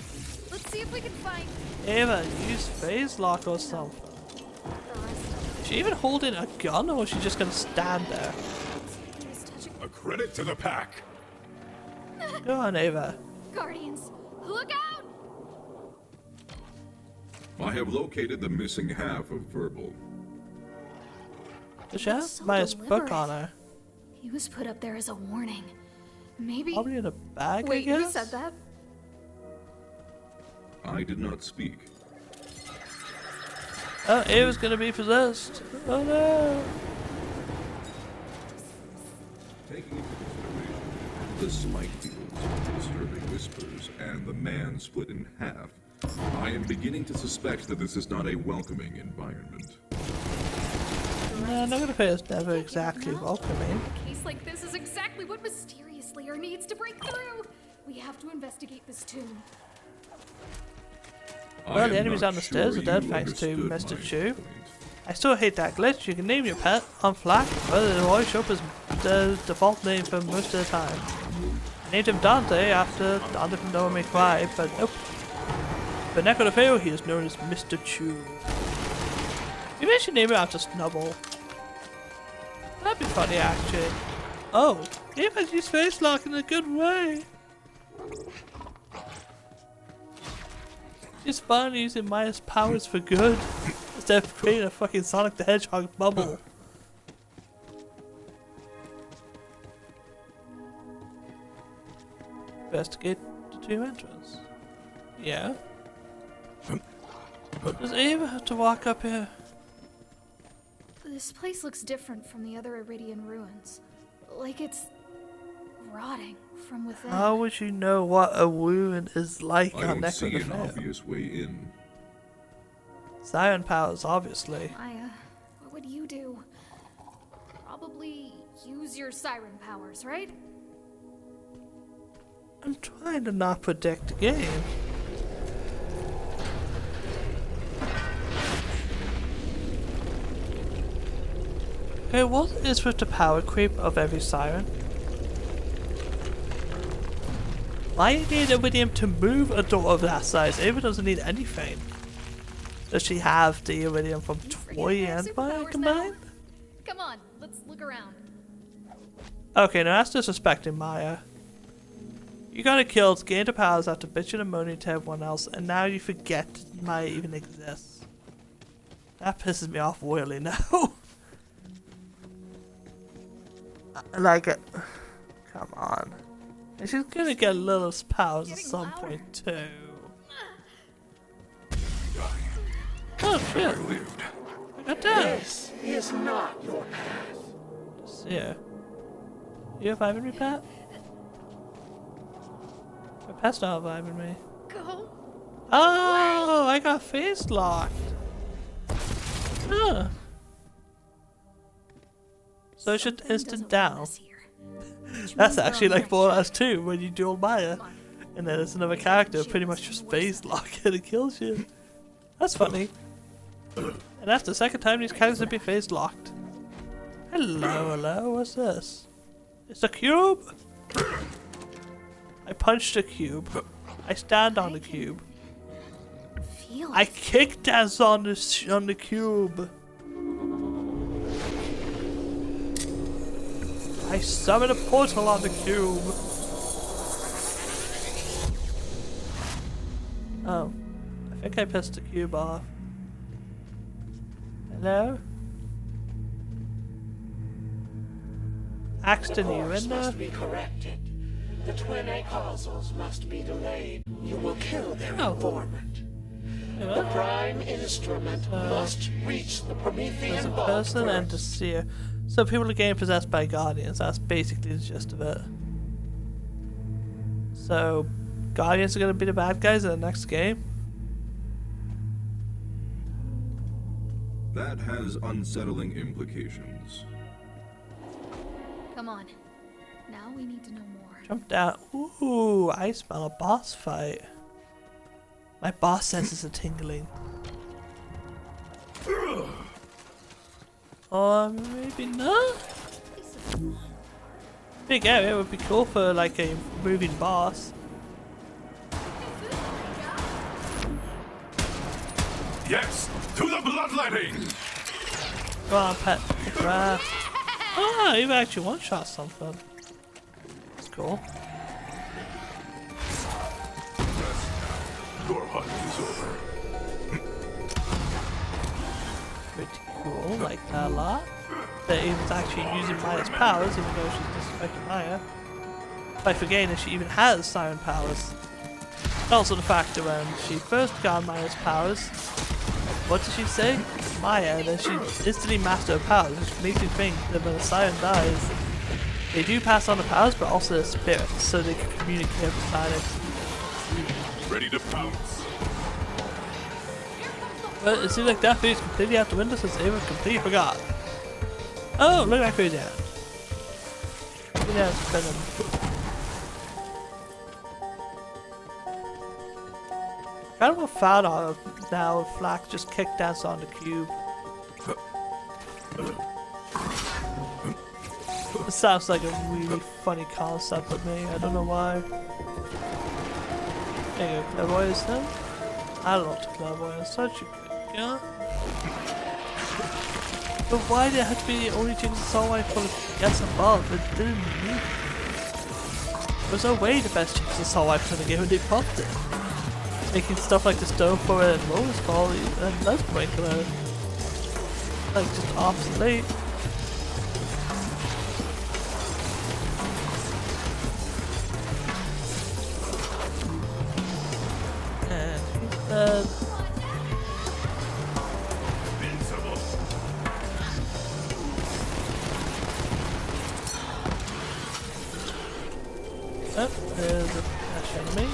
Let's see if we can find Ava, use phase lock or something. the rest of Is she even holding a gun or is she just gonna stand there? He was touching A credit to the pack. Go on, Ava. Guardians. Look out! I have located the missing half of Verbal. Does she have so Maya's book deliberate. on her? He was put up there as a warning. Maybe. Probably in a bag, Wait, I who guess? said that? I did not speak. Oh, Ava's gonna be possessed. Oh no! Taking into consideration the smite fields, disturbing whispers, and the man split in half, I am beginning to suspect that this is not a welcoming environment. No, not gonna say it's never exactly welcoming. A case like this is exactly what Mysterious Layer needs to break through. We have to investigate this tomb. Well, the enemies on the stairs are dead thanks to Mr. Chu. I still hate that glitch. You can name your pet on Flack, but it'll always show up as the default name for most of the time. I named him Dante after Dante from Devil May Cry, but nope. For Neko the Fail, he is known as Mr. Chu. Maybe I should name him after Snubble. That'd be funny, actually. Oh, Ava's used face lock in a good way. She's finally using Maya's powers for good, instead of creating a fucking Sonic the Hedgehog bubble. Investigate the tomb entrance. Yeah. Does Ava have to walk up here? This place looks different from the other Iridian ruins. Like it's rotting from within. How would you know what a ruin is like I on don't see Neko the an Fail? obvious way in. Siren powers, obviously. Maya, what would you do? Probably use your siren powers, right? I'm trying to not predict the game. Okay, what is with the power creep of every siren? Why do you need Iridium to move a door of that size? Ava doesn't need anything. Does she have the Iridium from Toy and Maya combined? Come on, let's look around. Okay, now that's disrespecting Maya. You got it killed, gained the powers after bitching and moaning to everyone else, and now you forget Maya even exists. That pisses me off royally now. I like it. Come on. And she's gonna get little powers at some point too. Oh shit. I got down. This is not your path. Yeah. You reviving me, Pat? My pet's not reviving me. Go. Oh, I got face locked. Huh. So it should instant down. That's actually like Borderlands 2 when you duel Maya. And then there's another character who pretty much just face lock and it kills you. That's funny. And that's the second time these characters have been face locked. Hello, hello, what's this? It's a cube! I punched a cube. I stand on the cube. I kicked ass on the cube. I summoned a portal on the cube. Oh, I think I pissed the cube off. Hello? Axton, you in there? Must be corrected. The twin acausals must be delayed. You will kill their informant. Yeah. The prime instrument must reach the There's Promethean a vault person and a first. seer. So people are getting possessed by guardians. That's basically the gist of it. So guardians are going to be the bad guys in the next game. That has unsettling implications. Come on. Now we need to know more. Jump down. Ooh, I smell a boss fight. My boss senses are tingling. Or maybe not? Big area would be cool for like a moving boss. Yes, to the bloodletting! Go on, pet. Kick her ass. Oh, you've actually one-shot something. That's cool. Your hunt is over. Pretty cool, like that a lot. That Ava's actually using Maya's powers, even though she's disrespecting Maya. By forgetting that she even has siren powers. And also the fact that when she first got Maya's powers, what did she say? Maya, then she instantly mastered her powers, which makes you think that when a siren dies, they do pass on the powers, but also their spirits, so they can communicate with sirens. Ready to pounce. But it seems like that phase completely out the window since Ava completely forgot. Oh, look at that crazy hand. Crazy hand spinning. Kind of a fan of now if Flack just kick dance on the cube. It sounds like a really funny concept with me, I don't know why. There you go, clairvoyance then. I love the clairvoyance, such a good gun. But why did it have to be the only Jinx Assault Rifle that gets above? It didn't need it. There's no way the best Jinx Assault Rifle in the game when they popped it. Making stuff like the Stone Forward and Lotus Ball and less pointless. Like just obsolete. And he's dead. Oh, there's a flash enemy.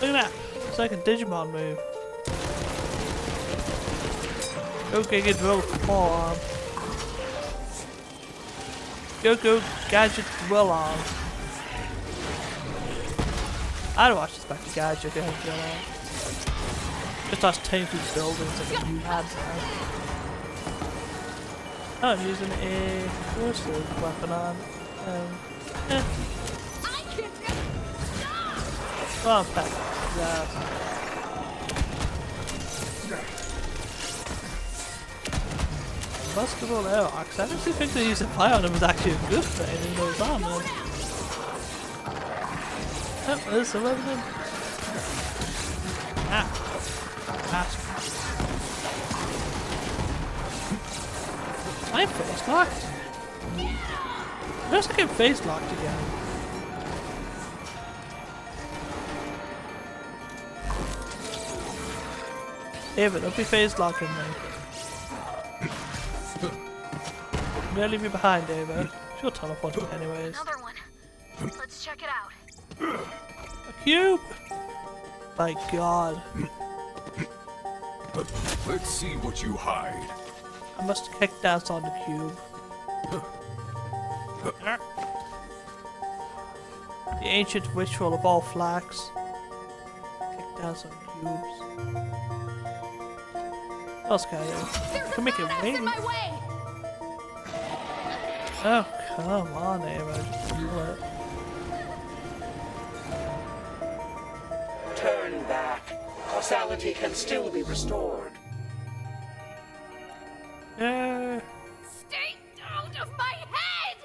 Look at that! It's like a Digimon move. Go Giga Drill Forearm. Go Gadget Drill Arm. I'd watch this back to Gadget Drill Arm. Just starts tearing through buildings like a mad man. Oh, I'm using a explosive weapon on. Go on, Peck. Yeah. Basketball airlocks. I actually think that using fire on him was actually a good thing in those armors. Oh, there's the revenant. Ah. I'm face locked. Where's I get face locked again? Ava, don't be phase locking me. I'm gonna leave you behind, Ava. She'll teleport me anyways. Another one. Let's check it out. A cube! My god. Let's see what you hide. I must kick dance on the cube. The ancient ritual of all flags. Kick dance on cubes. What else can I do? I can make it rain. Oh, come on, Ava. Just do it. Turn back. Causality can still be restored. Yeah. Stay out of my head!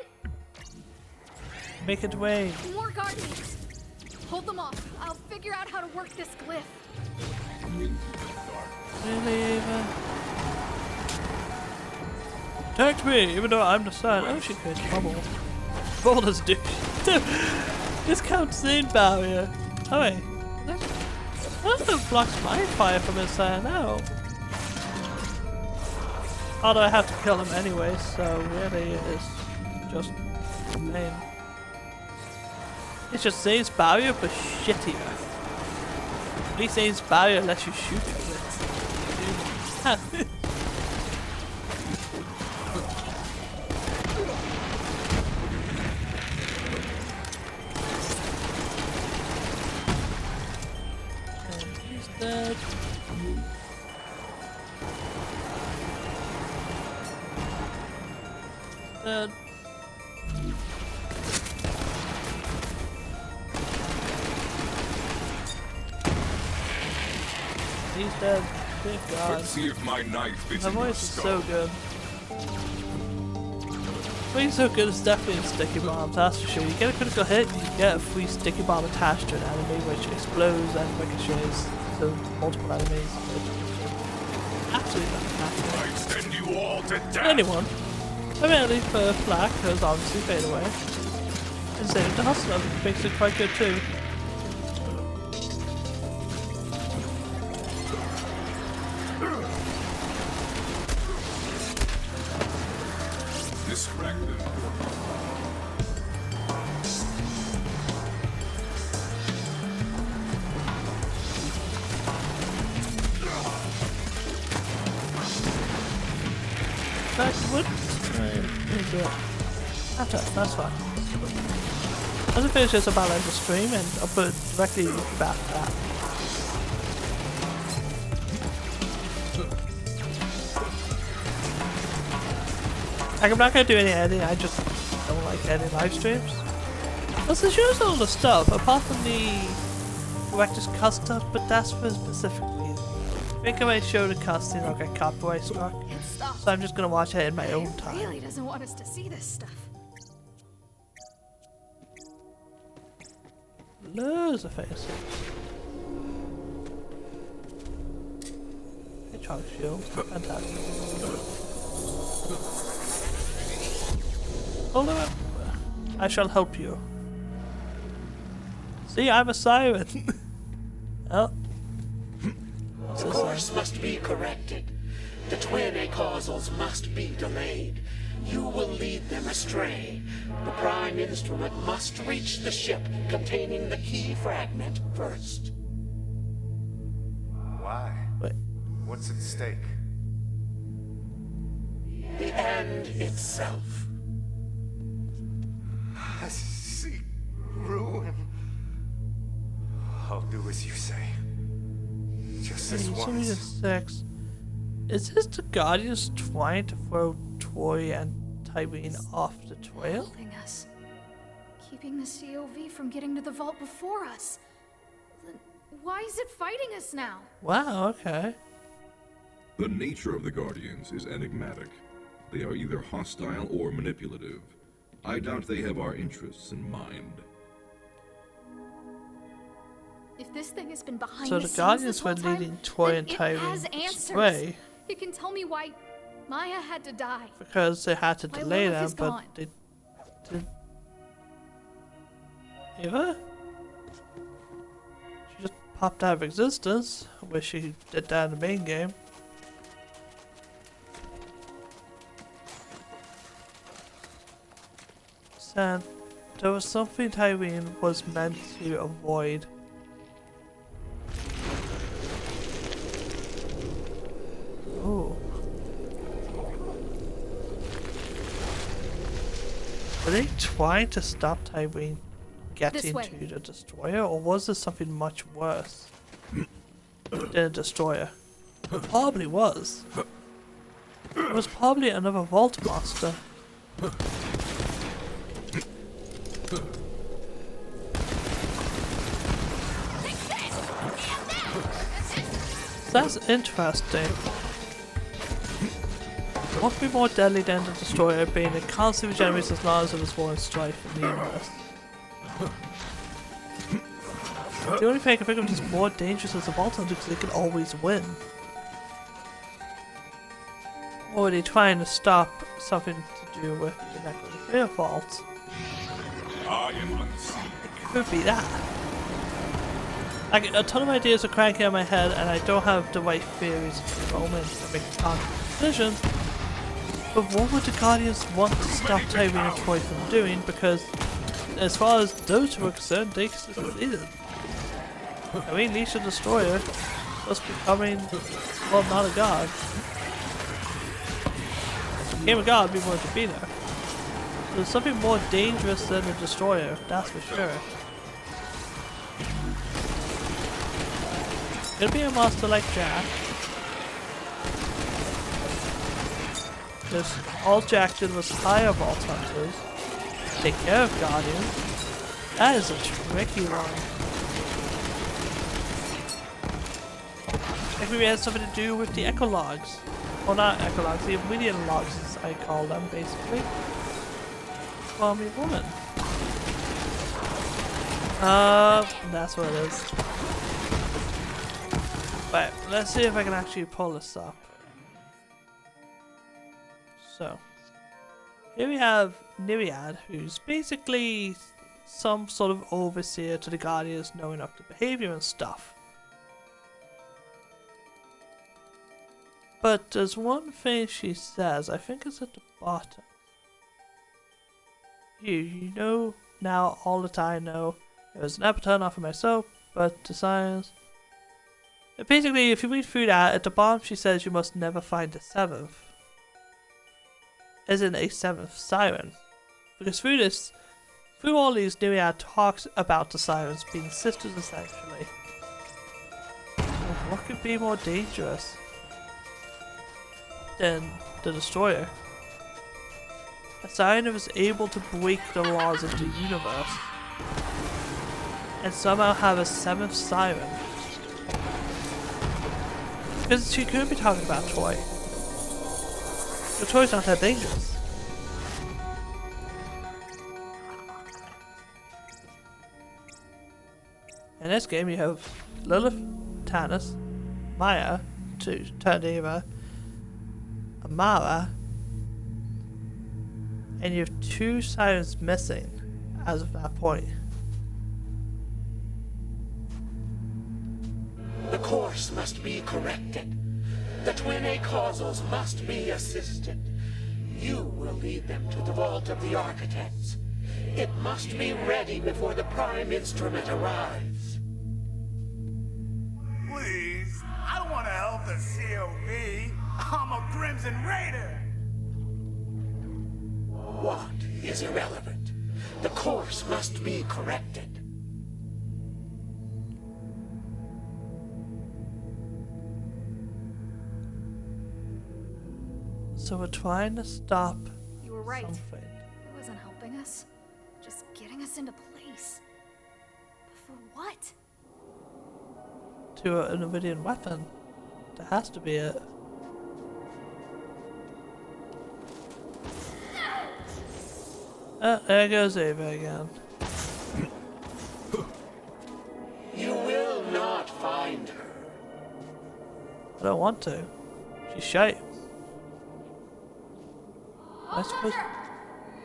Make it rain. More guardians. Hold them off. I'll figure out how to work this glyph. Really, Ava? Protect me, even though I'm the sun. Oh, she creates bubble. Bubble does do. This counts the barrier. Oh wait. That blocks my fire from inside now. Although I have to kill him anyway, so really it's just main. It's just Zane's barrier but shittier. At least Zane's barrier lets you shoot with it. Dead. Dead. He's dead. Thank God. Let's see if my knife fits My in your voice is skull. so good. Being so good is definitely in sticky bombs, that's for sure. You get a critical hit, you get a free sticky bomb attached to an enemy which explodes and ricochets to multiple enemies, which is absolutely fantastic. I send you all to death. Anyone, primarily for Black, because obviously fade away. And same to Hustler, which makes it quite good too. Distracted. That's wood. That's fine. As I finish this about the stream and I'll put directly about that. Like, I'm not gonna do any editing, I just don't like editing live streams. Plus it shows all the stuff, apart from the director's cut stuff, but that's for a specific reason. I think if I show the cutscene I'll get copyright struck. So I'm just gonna watch it in my own time. Really doesn't want us to see this stuff. Loads of faces. Hey, Charlie Shield. Fantastic. Hold up. I shall help you. See, I'm a siren. Oh. What's The this course then? must be corrected. The twin A-causals must be delayed. You will lead them astray. The prime instrument must reach the ship containing the key fragment first. Why? Wait. What's at stake? The end itself. I see ruin. I'll do as you say. Just this once. 6. Is this the Guardians trying to throw Troy and Tyreen off the trail? Holding us. Keeping the COV from getting to the vault before us. Then why is it fighting us now? Wow, okay. The nature of the Guardians is enigmatic. They are either hostile or manipulative. I doubt they have our interests in mind. If this thing has been behind So the the scenes Guardians this were whole time, leading Troy then and it Tyreen has answers. astray It can tell me why Maya had to die. because they had to Why delay Lilith them, is but gone. they did. Eva? She just popped out of existence. I wish she did that in the main game. Sam, there was something Tyreen was meant to avoid. Oh. Were they trying to stop Tyreen getting way. to the destroyer, or was there something much worse than a destroyer? It probably was. It was probably another vault monster. That's interesting. What would be more deadly than the destroyer being a constant regenerates as long as it was war and strife in the universe? The only thing I can think of is more dangerous as a vault hunter because they can always win. Or are they trying to stop something to do with the Necrophobia vault? I am unseen. It could be that. Like, a ton of ideas are cranking in my head and I don't have the right theories at the moment to make decisions. But what would the Guardians want to stop Tyreen and Troy from doing? Because as far as those two are concerned, they succeeded. I mean, Nisha Destroyer was becoming, well, not a god. If he became a god, people wanted to be there. So there's something more dangerous than a destroyer, that's for sure. Could be a monster like Jack. Because all Jack did was hire Vault Hunters, take care of Guardians. That is a tricky one. Like maybe it has something to do with the ecologs. Well, not ecologs, the obsidian logs as I call them, basically. Call me woman. That's what it is. But let's see if I can actually pull this up. So, here we have Nereid, who's basically some sort of overseer to the Guardians, knowing of the behavior and stuff. But there's one thing she says, I think it's at the bottom. You know now all that I know. It was an appetite not for myself, but to science. Basically, if you read through that, at the bottom she says you must never find the seventh. As in a seventh siren. Because through all these, Nereid talks about the sirens being sisters essentially. So what could be more dangerous than the Destroyer? A siren was able to break the laws of the universe and somehow have a seventh siren. Because she could be talking about Troy. But Troy's not that dangerous. In this game you have Lilith, Tannis, Maya, Tadeva, Amara, and you have 2 sirens missing as of that point. The course must be corrected. The twin A-causals must be assisted. You will lead them to the vault of the architects. It must be ready before the prime instrument arrives. Please, I don't want to help the COV. I'm a Crimson Raider. What is irrelevant? The course must be corrected. So we're trying to stop You were right. something. It wasn't helping us. Just getting us into place. But for what? To an Iridian weapon. That has to be it. There goes Ava again. You will not find her. I don't want to. She's shite. I suppose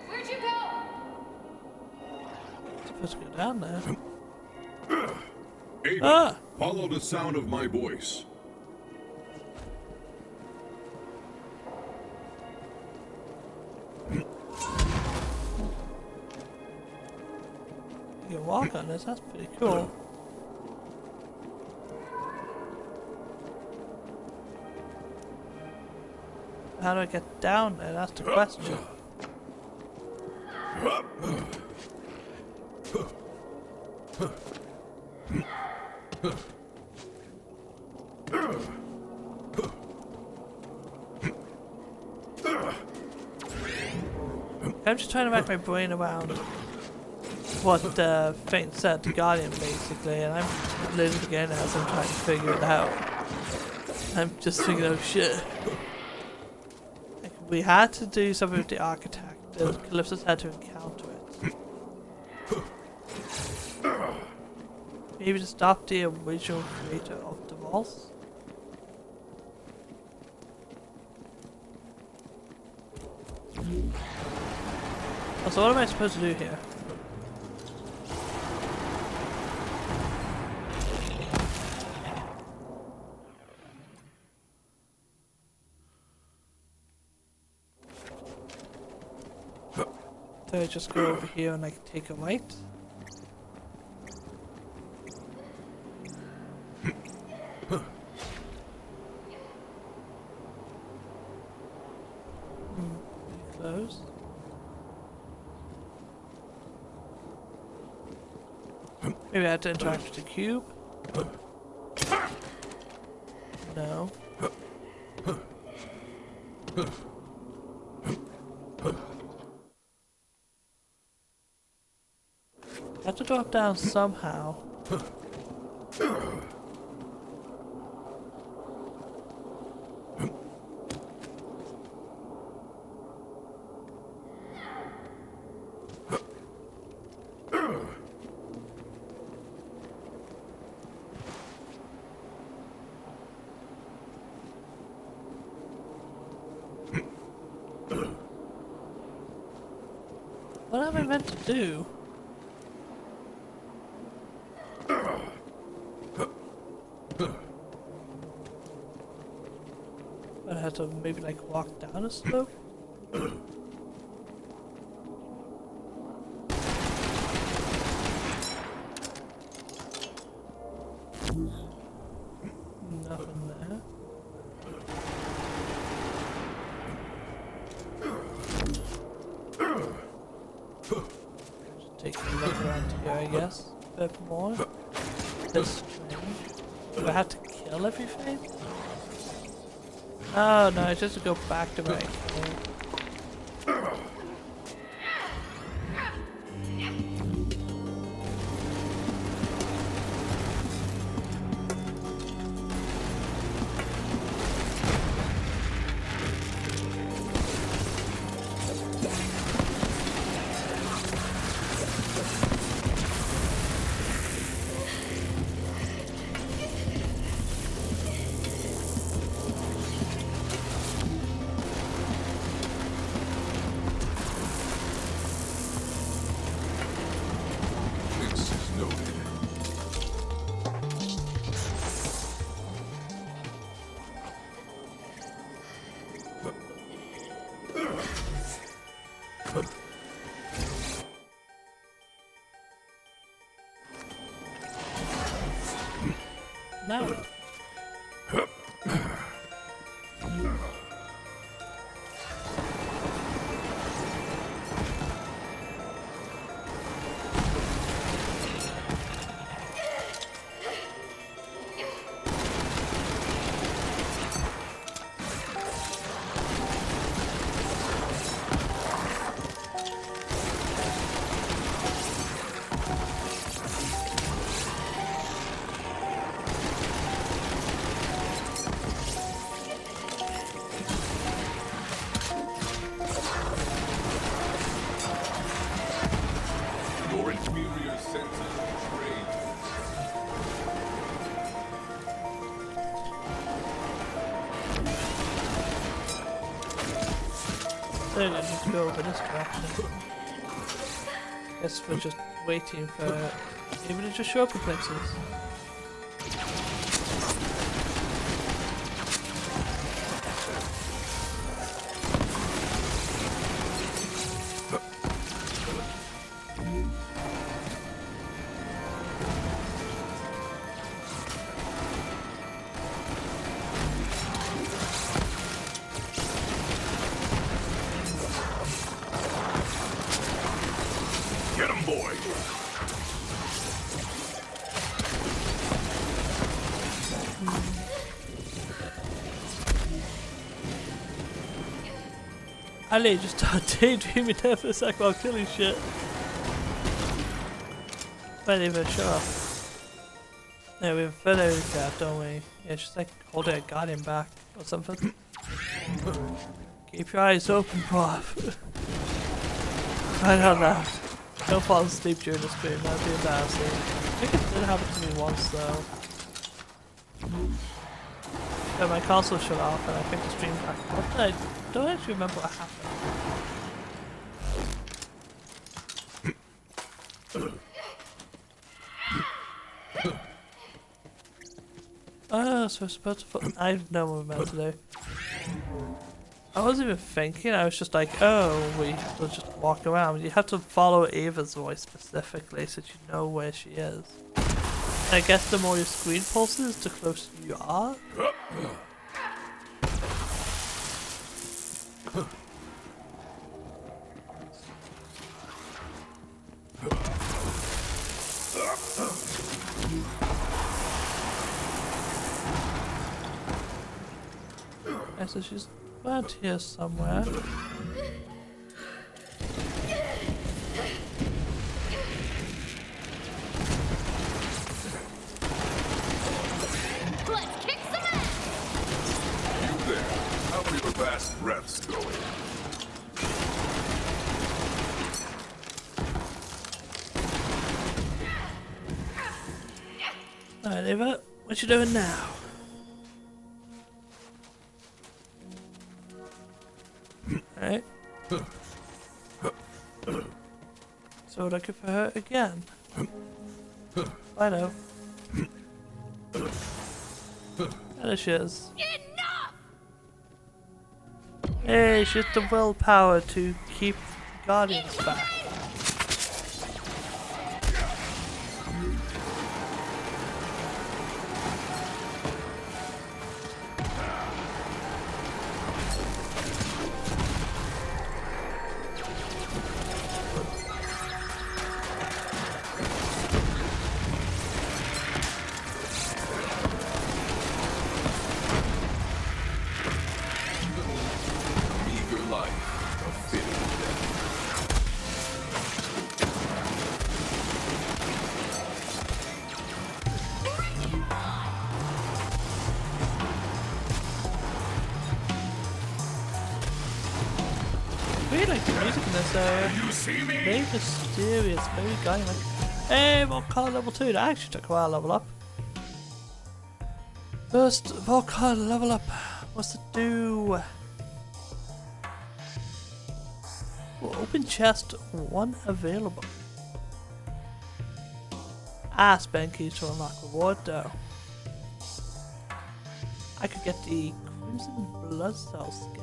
Where'd you go? I'm supposed to go down there. Ava, follow the sound of my voice. You can walk on this, that's pretty cool. How do I get down there? That's the question. I'm just trying to wrap my brain around what Fate said to Guardian basically, and I'm losing again as I'm trying to figure it out. I'm just thinking, oh shit. Like, we had to do something with the architect. The Calypso's had to encounter it. Maybe to stop the original creator of the vaults. So what am I supposed to do here? Do I just go over here and like take a right? Close. Maybe I have to interact with the cube. No. I have to drop down somehow. What am I meant to do? I had to maybe like walk down a slope? Nothing there. Just take a look around here, I guess. A bit more. That's strange. Do I have to kill everything? Oh no, it's just to go back to my cave. Now. Your inferior senses betrayed you. I don't need to go over this direction. Guess we're just waiting for maybe to just show up in places. Get him, boy! I literally just started daydreaming there for a sec while killing shit. Not even sure. Yeah, we have fellow cat, don't we? Yeah, it's just like holding a guardian back or something. Keep your eyes open, Prof. I don't know. Don't fall asleep during the stream, that'd be embarrassing. I think it did happen to me once though. But my console shut off and I picked the stream back up. I don't actually remember what happened. Oh, so we're supposed to put. I have no what we're meant to do. I wasn't even thinking, I was just like, oh, we have to just walk around. You have to follow Ava's voice specifically so that you know where she is. And I guess the more your screen pulses, the closer you are. Okay, so she's around here somewhere. Let's kick some ass! You there. How are your fast breaths going? Alright, Ava, what you doing now? Alright. So looking for her again. I know. There she is. Enough! Hey, she's the willpower to keep Guardians back. Meager life, a fitting death. Really like the music in this area. Very mysterious, very guy like. Hey, Volcano level 2. That actually took a while to level up. First Volcano level up. What's it do? Well, open chest 1 available. Spend keys to unlock reward though. I could get the Crimson Blood Cell skin.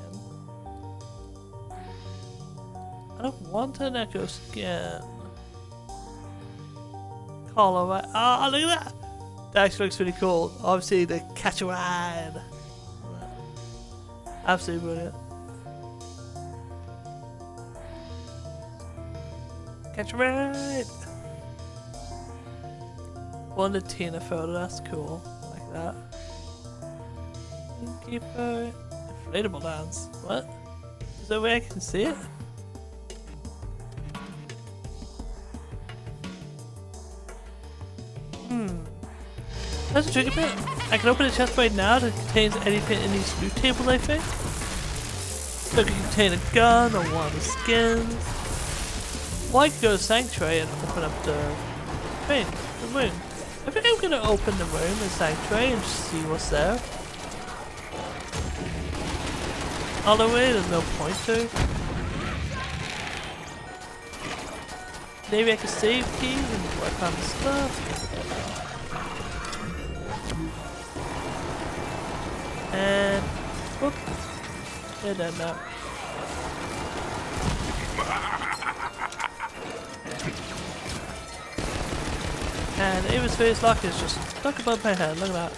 I don't want an Echo skin. Colorway. Oh, look at that! That actually looks really cool. Obviously, the catch a ride. Absolutely brilliant. Catch a ride! One the Tina photo, that's cool. Like that. Keeper. Inflatable dance. What? Is there a way I can see it? That's a tricky bit. I can open a chest right now that contains anything in these loot tables, I think. So it can contain a gun or one of the skins. Or I could go to Sanctuary and open up the thing, the room. I think I'm gonna open the room in Sanctuary and just see what's there. Although there's no point to. Maybe I can save keys and work on the stuff. And whoop, they're dead now. And Ava's face lock is just stuck above my head. Look at that.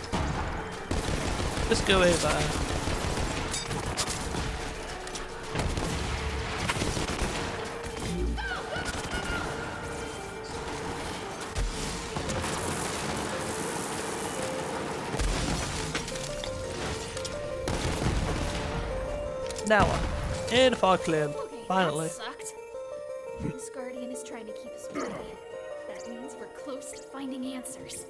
Just go Ava. Now what? In fog cleared. Finally. That sucked. This guardian is trying to keep us busy. That means we're close to finding answers.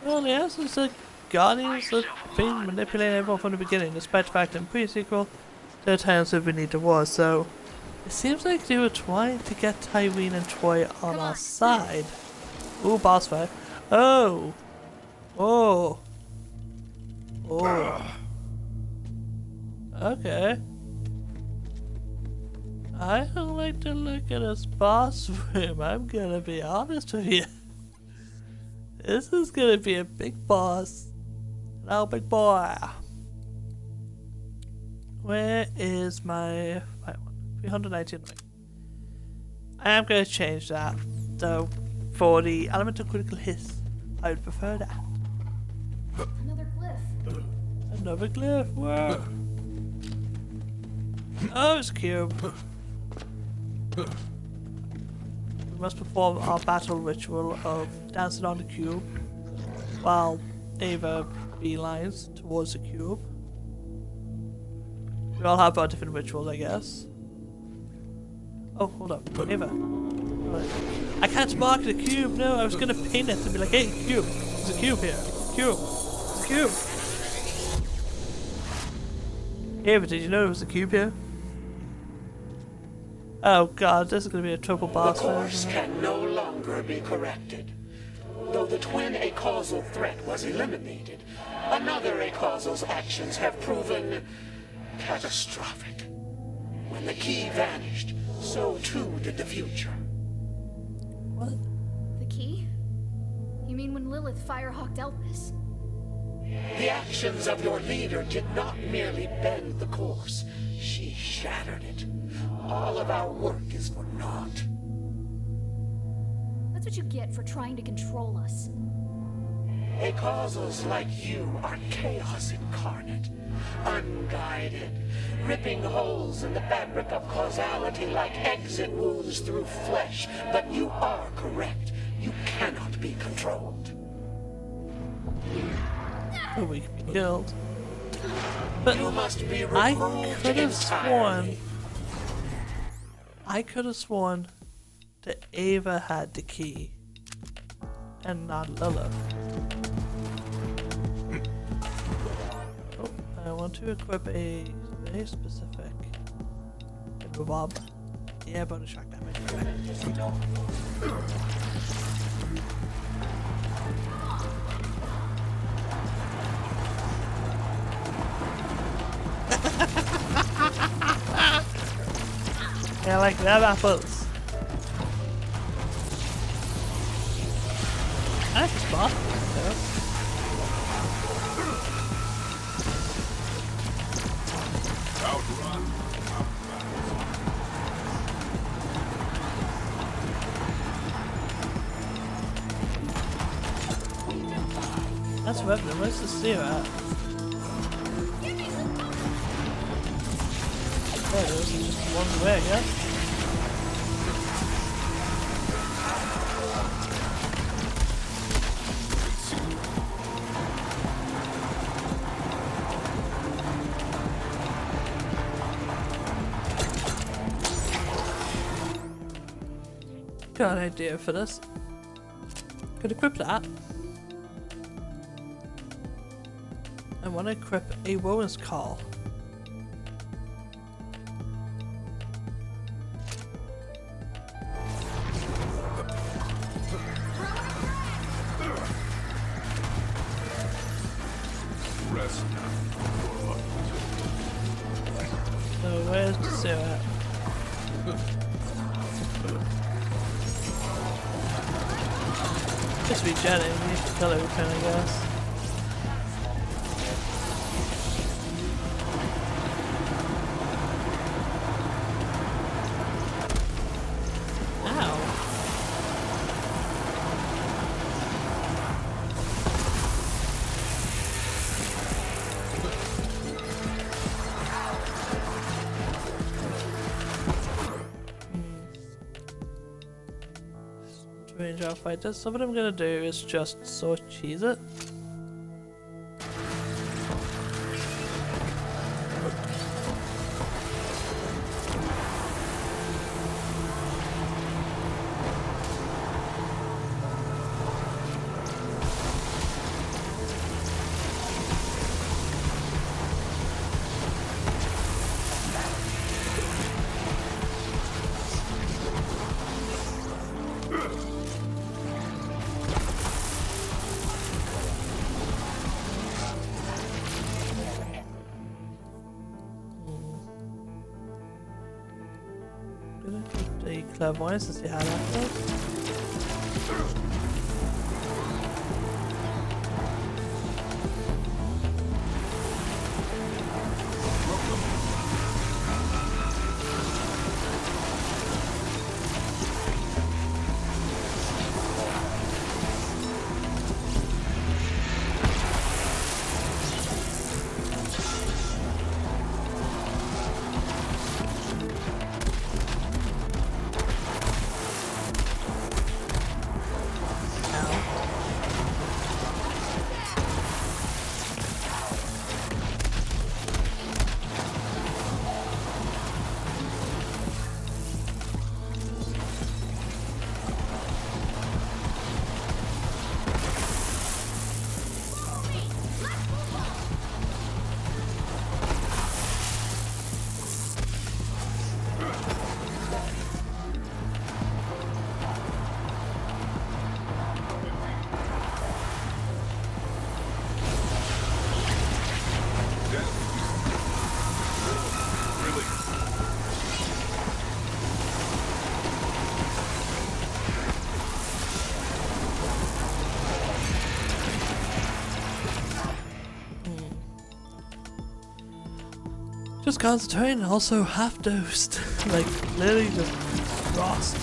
Well, yeah, since the Guardians have been manipulating everyone from the beginning, despite the fact in pre-sequel, there are times when we need the war, so it seems like they were trying to get Tyreen and Troy on our side. Ooh, boss fight. Oh! Oh! Oh! Okay. I don't like to look at this boss room, I'm gonna be honest with you. This is gonna be a big boss. Now, big boy. Where is my one? 319 ring. I am gonna change that, though, for the elemental critical hiss. I would prefer that. Another glyph. Another glyph. Whoa. Oh, it's a cube. We must perform our battle ritual of dancing on the cube. while Ava beelines towards the cube. We all have our different rituals, I guess. Oh, hold up. Ava. Right. I can't mark the cube, no, I was gonna paint it and be like, hey, cube. There's a cube here. Cube. There's a cube. Ava, did you know there was a cube here? Oh god, this is gonna be a triple boss. The course can no longer be corrected. Though the twin acausal threat was eliminated, another acausal's actions have proven catastrophic. When the key vanished, so too did the future. What? The key? You mean when Lilith firehawked Elpis? The actions of your leader did not merely bend the course, she shattered it. All of our work is for naught. That's what you get for trying to control us. Acausals like you are chaos incarnate, unguided, ripping holes in the fabric of causality like exit wounds through flesh. But you are correct. You cannot be controlled. Oh, we can be killed. But you must be I removed could have entirely. sworn that Ava had the key and not Lilith. Oh, I want to equip a very specific revolver. Yeah, bonus shock damage. Yeah, like them apples. I like the spot. That's revenue. Where's the steer at? There it is. It's just one way, yeah? Got an idea for this. Could equip that. I want to equip a Woman's Call. So where's the sewer at? Just be Jenny, we need to kill everything, I guess. Range our fighters. So what I'm gonna do is just sort cheese it. The clairvoyance to see how that goes. was concentrating, also half dosed. Like, literally just lost.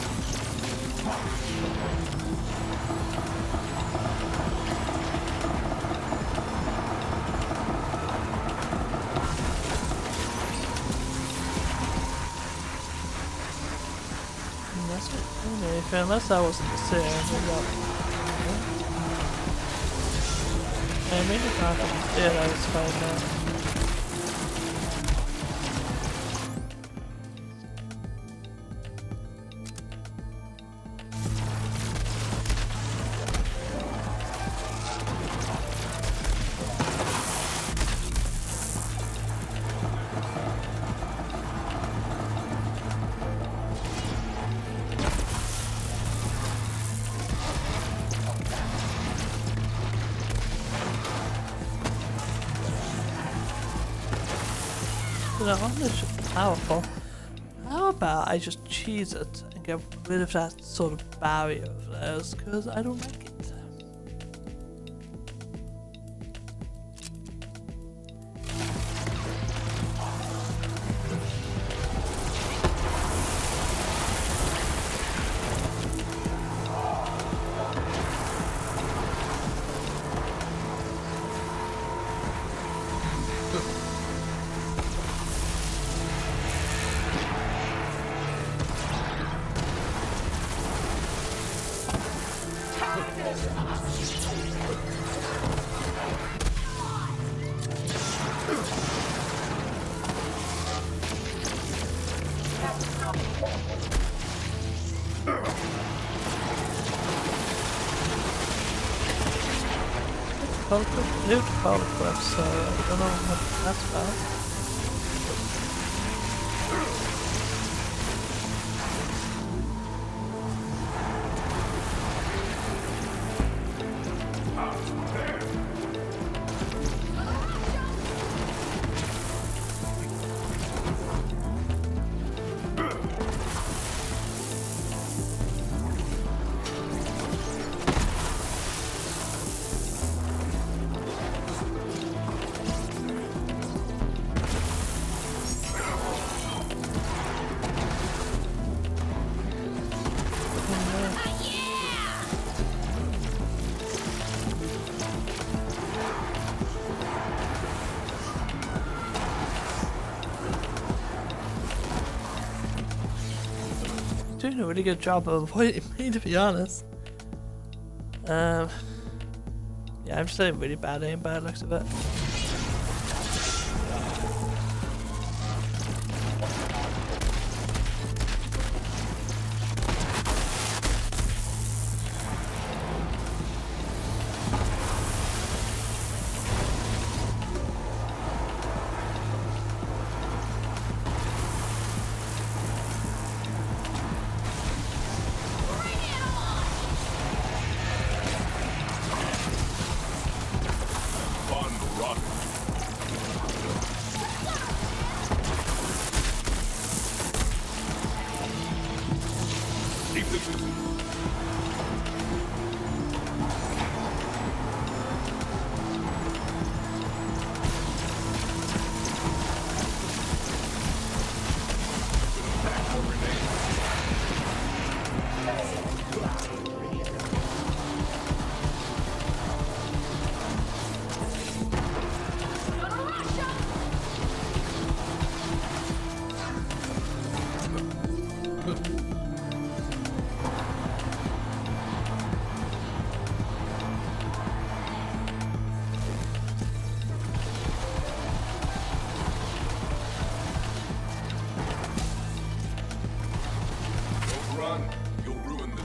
Unless I wasn't there, I made it not there, I was fine now. Powerful. How about I just cheese it and get rid of that sort of barrier of theirs, because I don't like it. New power clip, so I don't know what that's about. Doing a really good job of avoiding me, to be honest. Yeah, I'm just a really bad aim by the looks of it. Don't run. You'll ruin the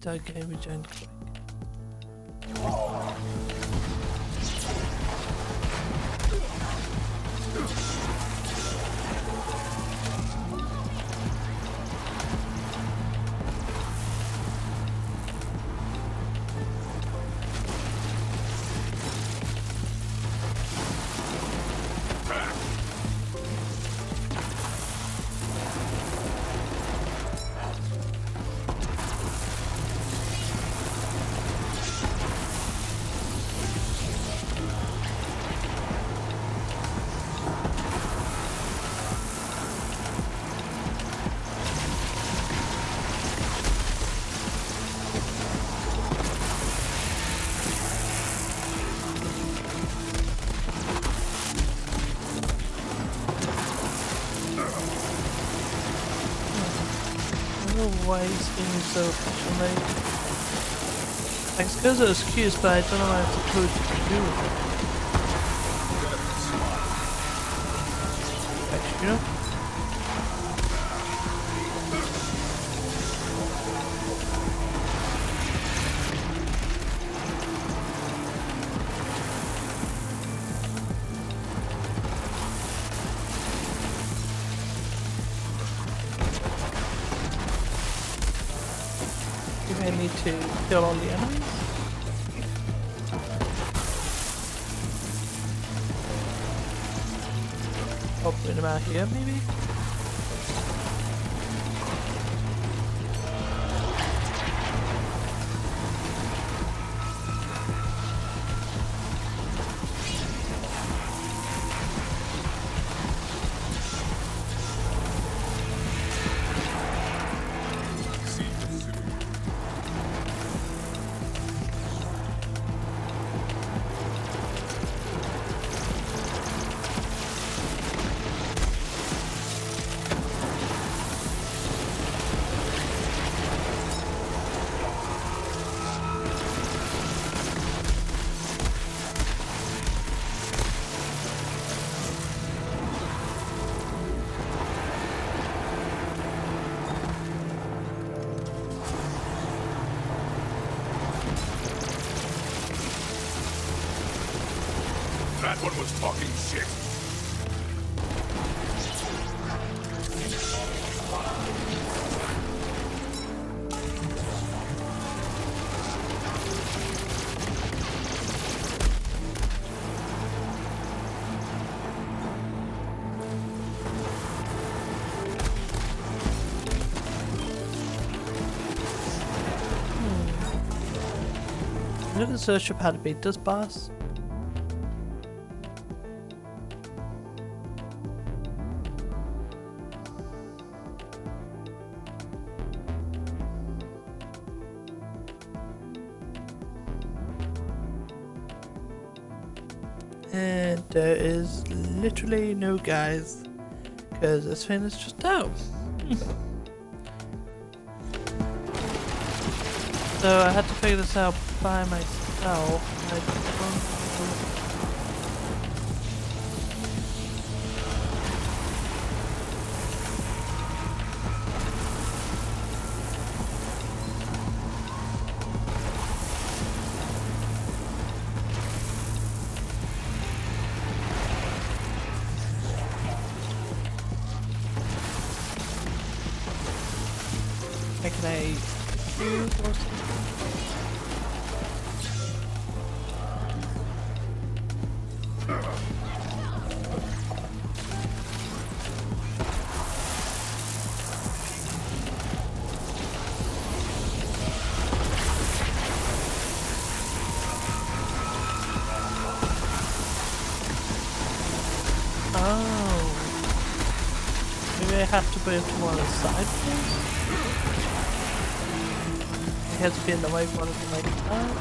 that game we joined quick. Why he's being so efficiently. Thanks because it was cues, but I don't know what I'm supposed to do with it. Actually, you know? I need to kill all the enemies. I'll bring them out here, maybe? That one was talking shit. I'm gonna search up how to beat this boss. And there is literally no guys, because this thing is just out. So I had to figure this out by myself. Can I shoot or something? Oh. Maybe I have to put it to one of the side things? It has to be in the right one at the right time.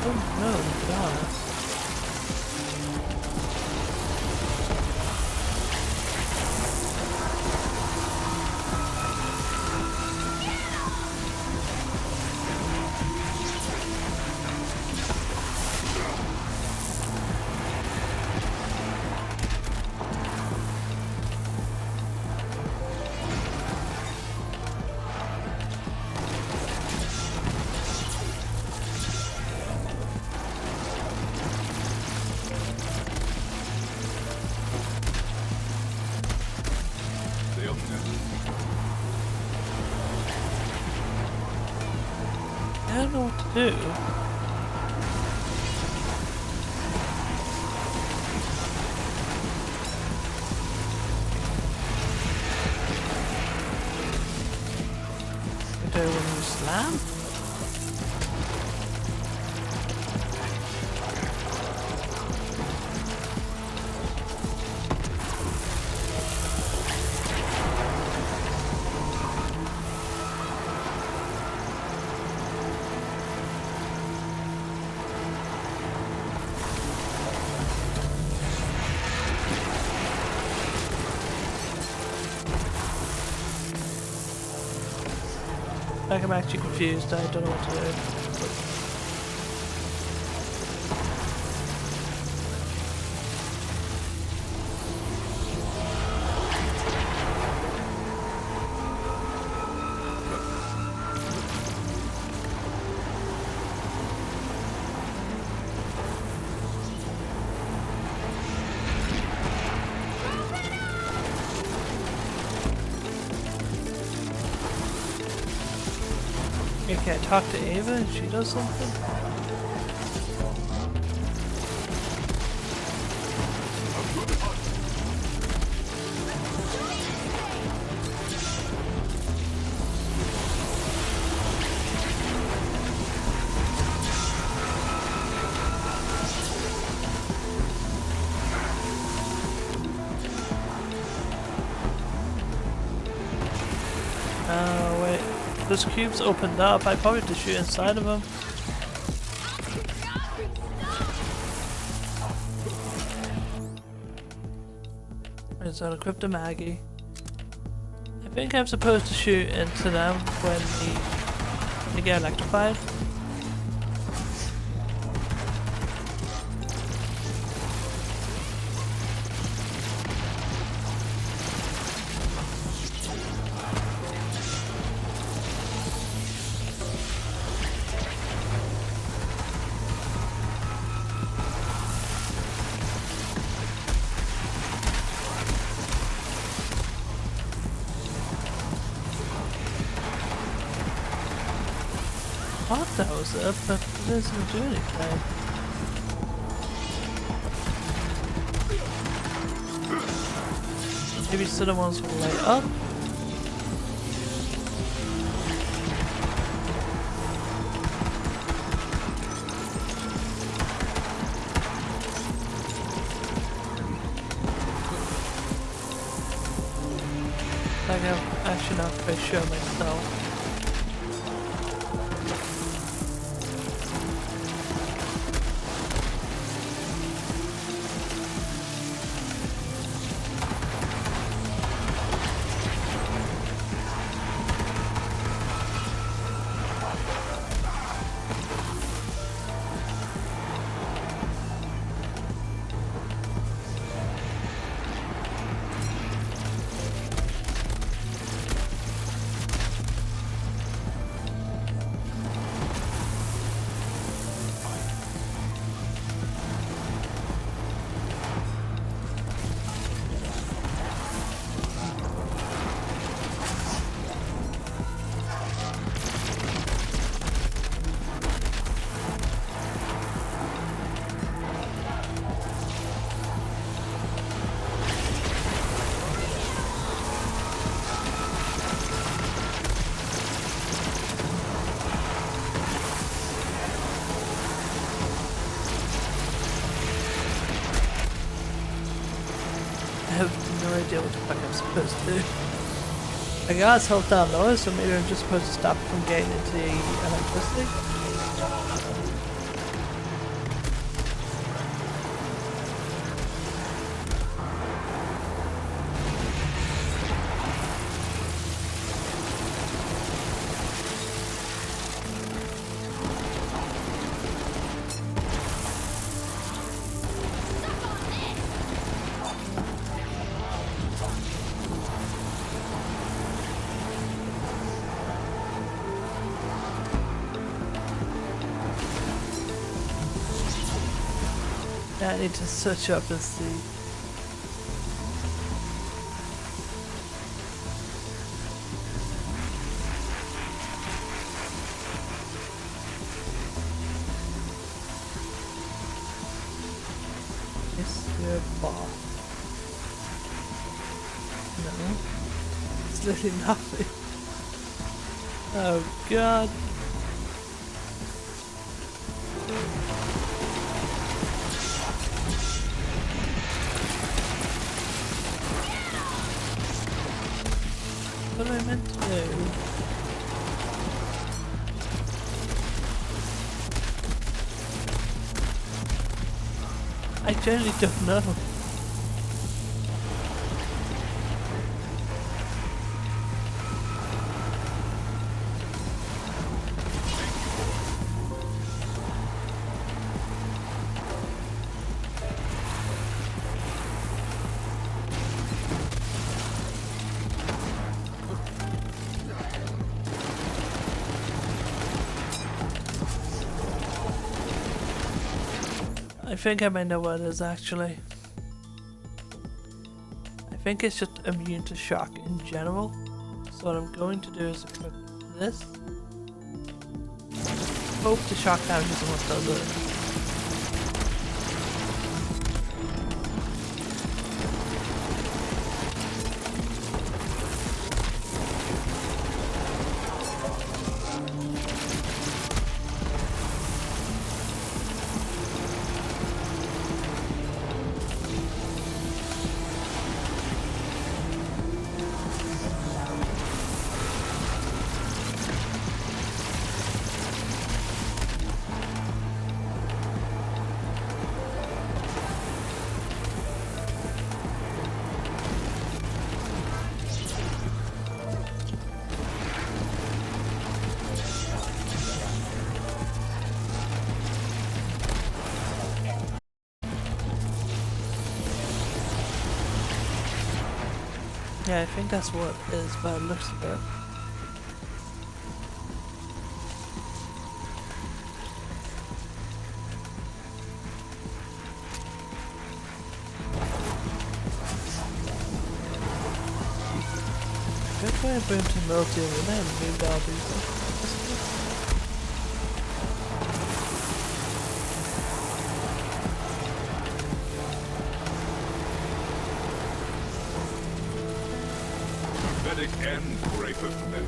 Oh no, God. up now. I don't know what to do. Do when you slam? Like I'm actually confused, I don't know what to do. Can I talk to Ava and she does something? Oh wait. This cube's opened up, I probably have to shoot inside of him. It's on equip the Maggie. I think I'm supposed to shoot into them when they get electrified. I thought that was up, but it doesn't do anything. Maybe it's the ones will light up. Like I'm actually not quite sure myself. I have no idea what the fuck I'm supposed to do. I got it's hold down those, so maybe I'm just supposed to stop from getting into the electricity. I need to search up and see. your boss. No. It's literally nothing. Oh god. What am I meant to do? I generally don't know. I think I might know what it is actually. I think it's just immune to shock in general. So what I'm going to do is equip this. Hope the shock damage isn't what does it. Yeah, I think that's what it is by the looks of it. Good way to bring to multi and then moved out these. And breaketh men.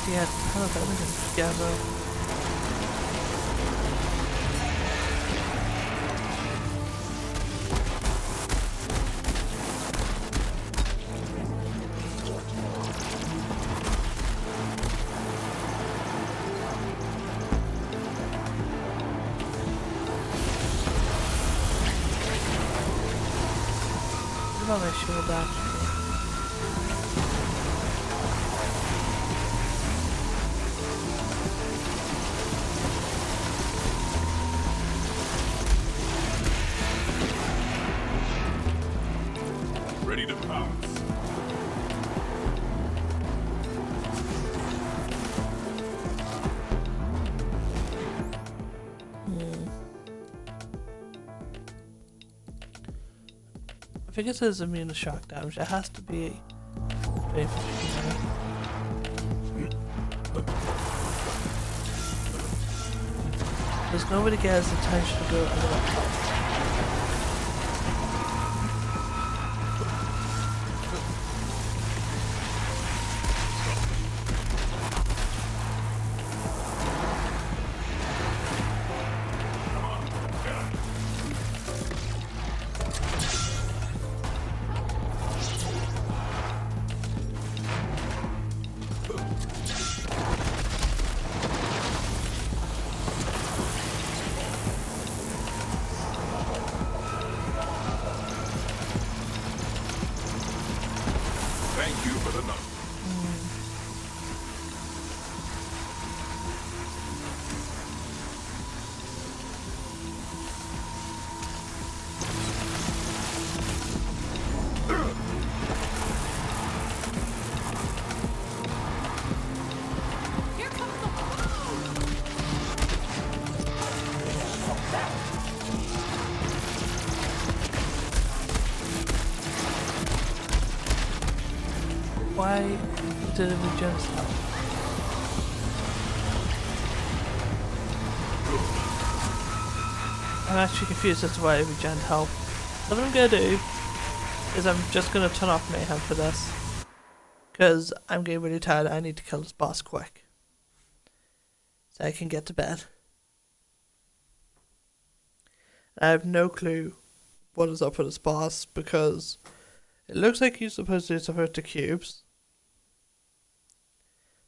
Yeah, ton of everything together. What about my shield actually? Ready to pounce. I think it says immune to shock damage. It has to be There's nobody gets attention to go under that. Thank you for the number. Why did we just help? I'm actually confused as to why we didn't help. So what I'm gonna do is I'm just gonna turn off Mayhem for this. Because I'm getting really tired. I need to kill this boss quick. So I can get to bed. I have no clue what is up with this boss because it looks like he's supposed to do something with the cubes.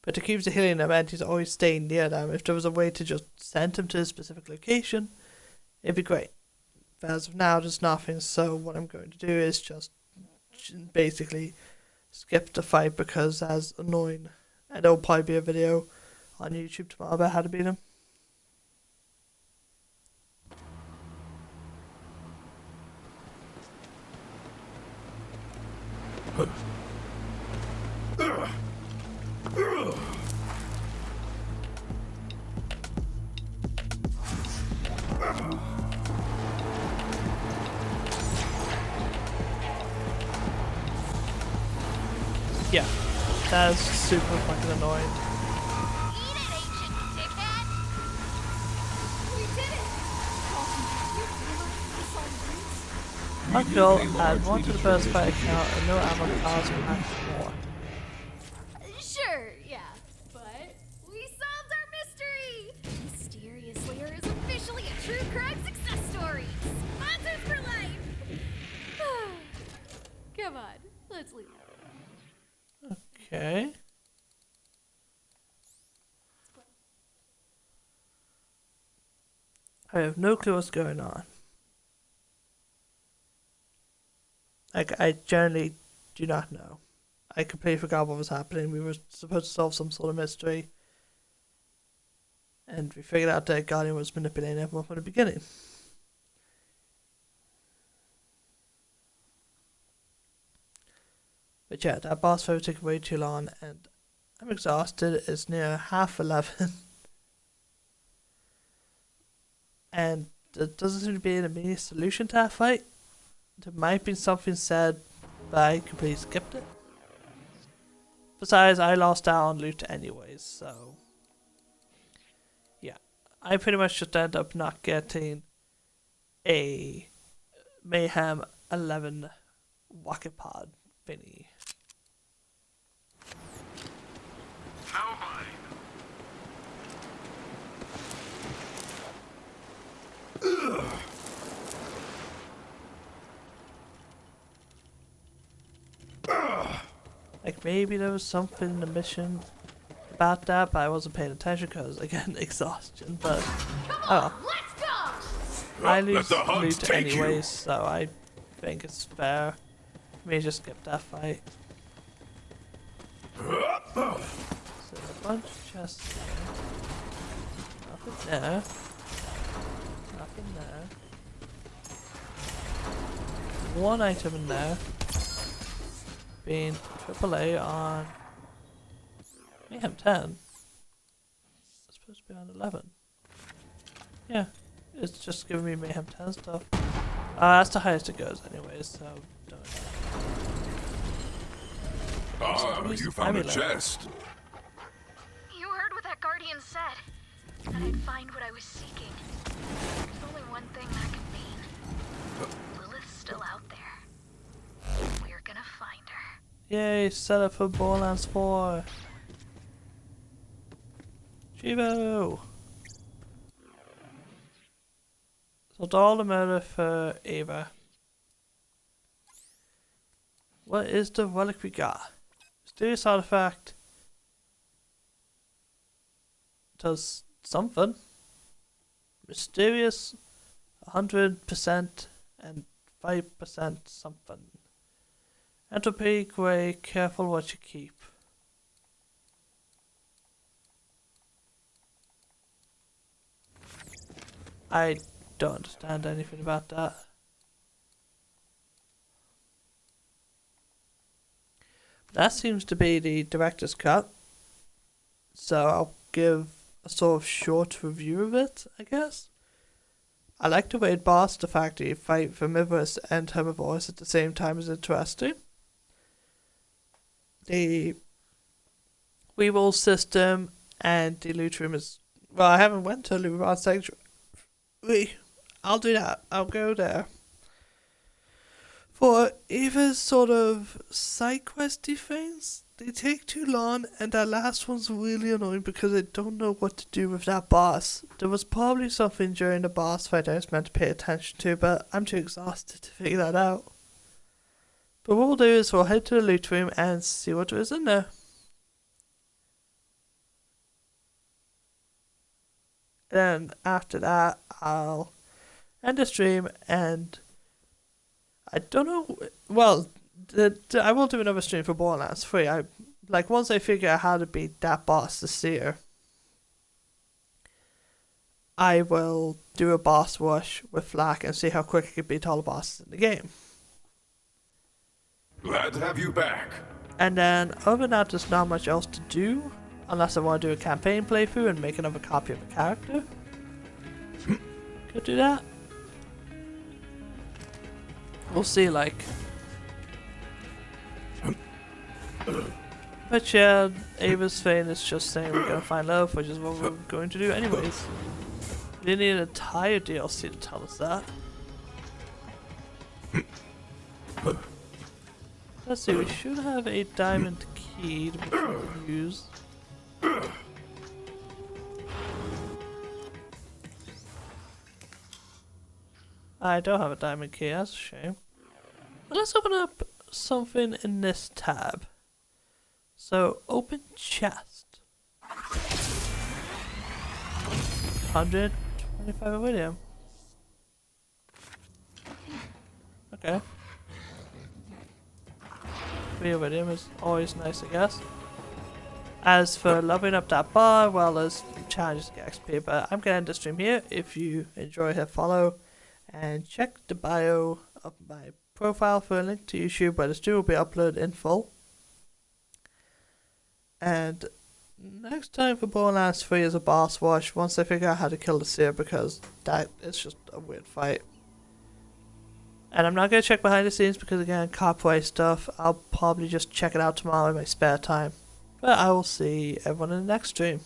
But the cubes are healing him and he's always staying near them. If there was a way to just send him to a specific location, it'd be great. But as of now, there's nothing, so what I'm going to do is just basically skip the fight because that's annoying. And there'll probably be a video on YouTube tomorrow about how to beat him. Yeah, that is super fucking annoying. Eat it, ancient dickhead! We did it! Uncle, add 1 to the first fight account and no ammo cards will match more. Sure, yeah, but we solved our mystery! Mysterious Lair is officially a true crime success story! Sponsors for life! Come on, let's leave. Okay. I have no clue what's going on. Like, I generally do not know. I completely forgot what was happening. We were supposed to solve some sort of mystery. And we figured out that Guardian was manipulating everyone from the beginning. But yeah, that boss fight took way too long and I'm exhausted. It's near 11:30. And there doesn't seem to be an immediate solution to that fight. There might be something said, but I completely skipped it. Besides, I lost out on loot anyways, so yeah. I pretty much just ended up not getting a Mayhem 11 rocket pod thingy. Now mine. Like maybe there was something in the mission about that, but I wasn't paying attention because again exhaustion. But oh, I lose loot anyways, so I think it's fair for me to just skip that fight. So a bunch of chests there. Nothing there. Nothing there. One item in there. Being AAA on Mayhem 10. It's supposed to be on 11. Yeah, it's just giving me Mayhem 10 stuff. That's the highest it goes anyways, so don't. You found a chest. You heard what that guardian said. That I'd find what I was seeking. There's only one thing that can mean. Lilith's still out there. We're gonna find her. Yay, set up for Borderlands 4. Chivo! So all the murder for Ava. What is the relic we got? Mysterious artifact. Does something. Mysterious 100% and 5% something. Entropy, grey, careful what you keep. I don't understand anything about that. That seems to be the director's cut. So I'll give a sort of short review of it, I guess. I like the raid boss, the fact that you fight Vermivorous and Herbivores at the same time is interesting. the reroll system and the loot room is... Well, I haven't went to the loot room sanctuary. I'll do that. I'll go there. For either sort of side questy things, they take too long, and that last one's really annoying because I don't know what to do with that boss. There was probably something during the boss fight I was meant to pay attention to, but I'm too exhausted to figure that out. But what we'll do is we'll head to the loot room and see what there is in there. Then after that, I'll end the stream, and I don't know. Well, I will do another stream for Borderlands 3. Once I figure out how to beat that boss this year, I will do a boss rush with Flak and see how quick I can beat all the bosses in the game. Glad to have you back. And then, other than that, there's not much else to do, unless I want to do a campaign playthrough and make another copy of a character. Could do that. We'll see, like. But yeah, Ava's Fane is just saying we're gonna find love, which is what we're going to do anyways. We didn't need an entire DLC to tell us that. Let's see, we should have a diamond key to use. I don't have a diamond key, that's a shame. But let's open up something in this tab. So, open chest. 125 iridium. Okay. 3 iridium is always nice, I guess. As for leveling up that bar, well, there's challenges to get XP, but I'm gonna end the stream here. If you enjoy, hit follow. And check the bio of my profile for a link to YouTube where the stream will be uploaded in full. And next time for Borderlands 3 is a boss rush once I figure out how to kill the seer, because that is just a weird fight. And I'm not going to check behind the scenes because, again, copyright stuff. I'll probably just check it out tomorrow in my spare time. But I will see everyone in the next stream.